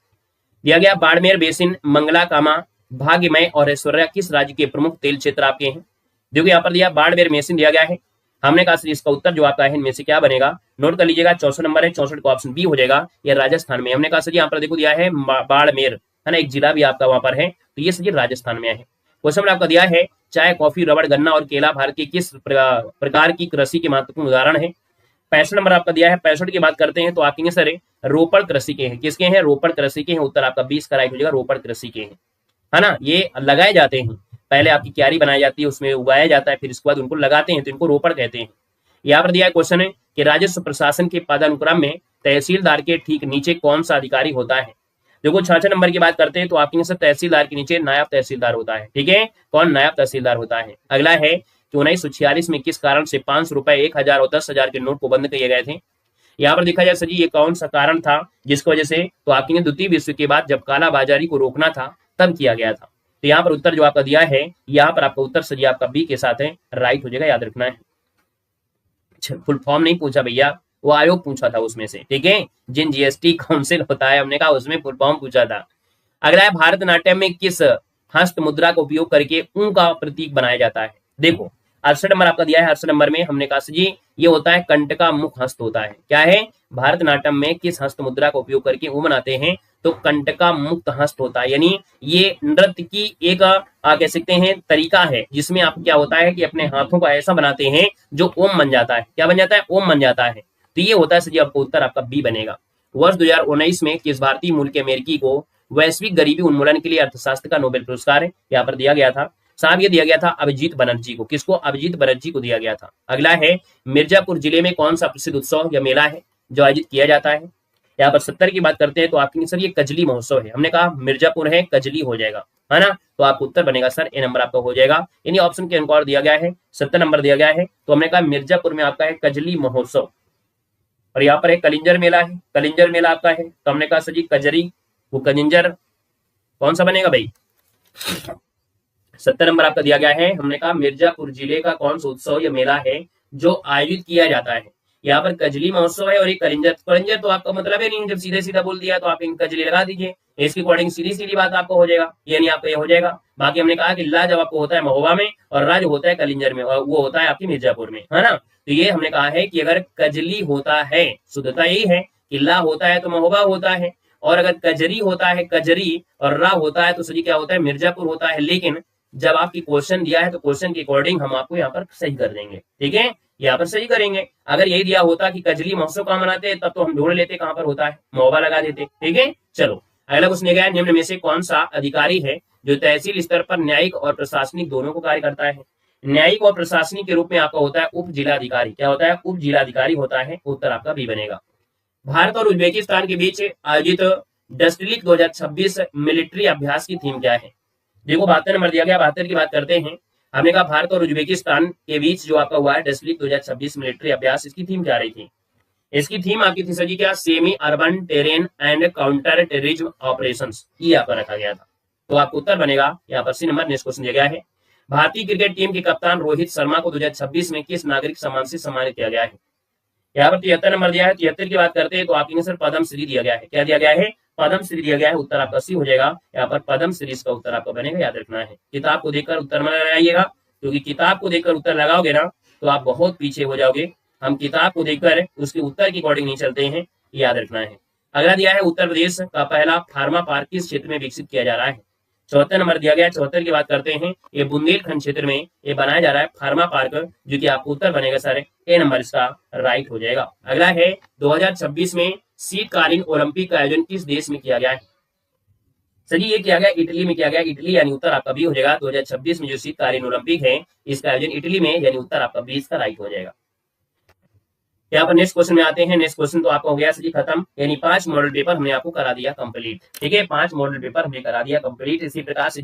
दिया गया बाड़मेर बेसिन, मंगला कामा, भाग्यमय और ऐश्वर्या किस राज्य के प्रमुख तेल क्षेत्र आपके हैं। देखो यहाँ पर दिया बाड़मेर बेसिन दिया गया है, हमने कहा इसका उत्तर जो आपका है इनमें से क्या बनेगा, नोट कर लीजिएगा 64 नंबर है, 64 का ऑप्शन बी हो जाएगा, ये राजस्थान में। हमने कहा सर यहाँ पर देखो दिया है बाड़मेर, है ना, एक जिला भी आपका वहां पर है, तो ये सर राजस्थान में है। क्वेश्चन आपका दिया है चाय, कॉफी, रबड़, गन्ना और केला भारत की किस प्रकार की कृषि के महत्वपूर्ण उदाहरण है। 65 नंबर आपका दिया है। 65 की बात करते हैं तो आपके सर रोपड़ कृषि के हैं, किसके हैं, रोपड़ कृषि के हैं। उत्तर आपका 20 का राइट हो जाएगा, रोपड़ कृषि के हैं, है ना। ये लगाए जाते हैं, पहले आपकी क्यारी बनाई जाती है, उसमें उगाया जाता है, फिर इसके बाद उनको लगाते हैं, तो इनको रोपड़ कहते हैं। यहाँ पर दिया क्वेश्चन है कि राजस्व प्रशासन के पदानुक्रम में तहसीलदार के ठीक नीचे कौन सा अधिकारी होता है। देखो 66 नंबर की बात करते हैं तो आपके तहसीलदार के नीचे नायब तहसीलदार होता है। ठीक है, कौन, नायब तहसीलदार होता है। अगला है कि 1946 में किस कारण से 500 रुपए, 1000 और 10,000 के नोट को बंद किए गए थे। यहाँ पर देखा जाए सर जी ये कौन सा कारण था जिसकी वजह से, तो आपके द्वितीय विश्व के बाद जब कालाबाजारी को रोकना था तब किया गया था। तो यहाँ पर उत्तर जो आपका दिया है, यहाँ पर आपका उत्तर सही आपका बी के साथ है, राइट हो जाएगा, याद रखना है। फुल फॉर्म नहीं पूछा भैया, वो आयोग पूछा था उसमें से, ठीक है, जिन जीएसटी काउंसिल होता है हमने कहा उसमें फुल फॉर्म पूछा था। अगला है भारतनाट्यम में किस हस्त मुद्रा का उपयोग करके ऊं का प्रतीक बनाया जाता है। देखो 68 नंबर आपका दिया है, 68 नंबर में हमने कहा जी ये होता है कंठ का मुख हस्त होता है। क्या है, भारतनाट्यम में किस हस्त मुद्रा का उपयोग करके ऊं बनाते हैं, तो कंठ का मुक्त हस्त होता है। यानी ये नृत्य की एक कह सकते हैं तरीका है, जिसमें आप क्या होता है कि अपने हाथों को ऐसा बनाते हैं जो ओम बन जाता है। क्या बन जाता है, ओम बन जाता है। तो ये होता है सही आपका उत्तर आपका बी बनेगा। वर्ष 2019 में किस भारतीय मूल के अमेरिकी को वैश्विक गरीबी उन्मूलन के लिए अर्थशास्त्र का नोबेल पुरस्कार यहाँ पर दिया गया था। साहब ये दिया गया था अभिजीत बनर्जी को। किसको, अभिजीत बनर्जी को दिया गया था। अगला है मिर्जापुर जिले में कौन सा प्रसिद्ध उत्सव या मेला है जो आयोजित किया जाता है। यहाँ पर 70 की बात करते हैं तो आपके सर ये कजली महोत्सव है। हमने कहा मिर्जापुर है, कजली हो जाएगा, है ना, तो आपका उत्तर बनेगा सर ए नंबर आपका हो जाएगा। यानी ऑप्शन के अनुसार दिया गया है 70 नंबर दिया गया है, तो हमने कहा मिर्जापुर में आपका है कजली महोत्सव। और यहाँ पर एक कलिंजर मेला है, कलिंजर मेला आपका है, तो हमने कहा सर जी कजरी, वो कलिंजर कौन सा बनेगा भाई, 70 नंबर आपका दिया गया है। हमने कहा मिर्जापुर जिले का कौन सा उत्सव या मेला है जो आयोजित किया जाता है। यहाँ पर कजली महोत्सव है और एक कलिंजर। कलिंजर तो आपका मतलब है नहीं, जब सीधे सीधा बोल दिया तो आप इन कजली लगा दीजिए, इसके अकॉर्डिंग सीधी सीधी बात आपको हो जाएगा, यानी आपका ये हो जाएगा। बाकी हमने कहा कि ला जब आपको होता है महोबा में और रा जो होता है कलिंजर में, और वो होता है आपकी मिर्जापुर में, है ना। तो ये हमने कहा है कि अगर कजली होता है, शुद्धता यही है कि ला होता है तो महोबा होता है, और अगर कजरी होता है कजरी और रा होता है तो सही क्या होता है, मिर्जापुर होता है। लेकिन जब आपकी क्वेश्चन दिया है तो क्वेश्चन के अकॉर्डिंग हम आपको यहाँ पर सही कर देंगे, ठीक है, यहाँ पर सही करेंगे। अगर यही दिया होता कि कजली महोत्सव कहाँ मनाते हैं, तब तो हम ढूंढ लेते कहाँ पर होता है, महोबा लगा देते, ठीक है। चलो अगला क्वेश्चन गया, निम्न में से कौन सा अधिकारी है जो तहसील स्तर पर न्यायिक और प्रशासनिक दोनों को कार्य करता है। न्यायिक और प्रशासनिक के रूप में आपका होता है उप जिलाधिकारी। क्या होता है, उप जिलाधिकारी होता है, उत्तर आपका बी बनेगा। भारत और उज्बेकिस्तान के बीच आयोजित डस्टलिक 2026 मिलिट्री अभ्यास की थीम क्या है। देखो 72 नंबर दिया गया, 72 की बात करते हैं। हमने कहा भारत और उज्बेकिस्तान के बीच जो आपका हुआ है डस्टलिक 2026 मिलिट्री अभ्यास, इसकी थीम क्या रही थी। इसकी थीम आपकी थी सर जी क्या, semi urban terrain and counter terrorism operations, ये आपका रखा गया था। तो आपको उत्तर बनेगा यहाँ पर सी नंबर। नेक्स्ट क्वेश्चन दिया गया है, भारतीय क्रिकेट टीम के कप्तान रोहित शर्मा को 2026 में किस नागरिक सम्मान से सम्मानित किया गया है। यहाँ पर 73 नंबर दिया है। 73 की बात करते हैं तो आपके सर पद्म श्री दिया गया है। क्या दिया गया है, पद्म श्री दिया गया है, उत्तर आपका सी हो जाएगा। यहाँ पर पद्म श्री का उत्तर आपका बनेगा, याद रखना है। किताब को देखकर उत्तर में लगाइएगा, क्योंकि किताब को देखकर उत्तर लगाओगे ना तो आप बहुत पीछे हो जाओगे। हम किताब को देखकर उसके उत्तर की अकॉर्डिंग नहीं चलते हैं, याद रखना है। अगला दिया है उत्तर प्रदेश का पहला फार्मा पार्क किस क्षेत्र में विकसित किया जा रहा है। 74 नंबर दिया गया। 74 की बात करते हैं, ये बुंदेलखंड क्षेत्र में ये बनाया जा रहा है फार्मा पार्क, जो कि आपको उत्तर बनेगा सर ए नंबर इसका राइट हो जाएगा। अगला है 2026 में शीतकालीन ओलंपिक का आयोजन किस देश में किया गया है। सर ये किया गया इटली में किया गया, इटली, यानी उत्तर आपका बी हो जाएगा। 2026 में जो शीतकालीन ओलंपिक है इसका आयोजन इटली में, यानी उत्तर आपका बी इसका राइट हो जाएगा। यहाँ पर नेक्स्ट क्वेश्चन में आते हैं। नेक्स्ट क्वेश्चन तो आपका हो गया सर जी खत्म, यानी 5 मॉडल पेपर हमने आपको करा दिया कंप्लीट, ठीक है, 5 मॉडल पेपर हमने करा दिया कंप्लीट। इसी प्रकार से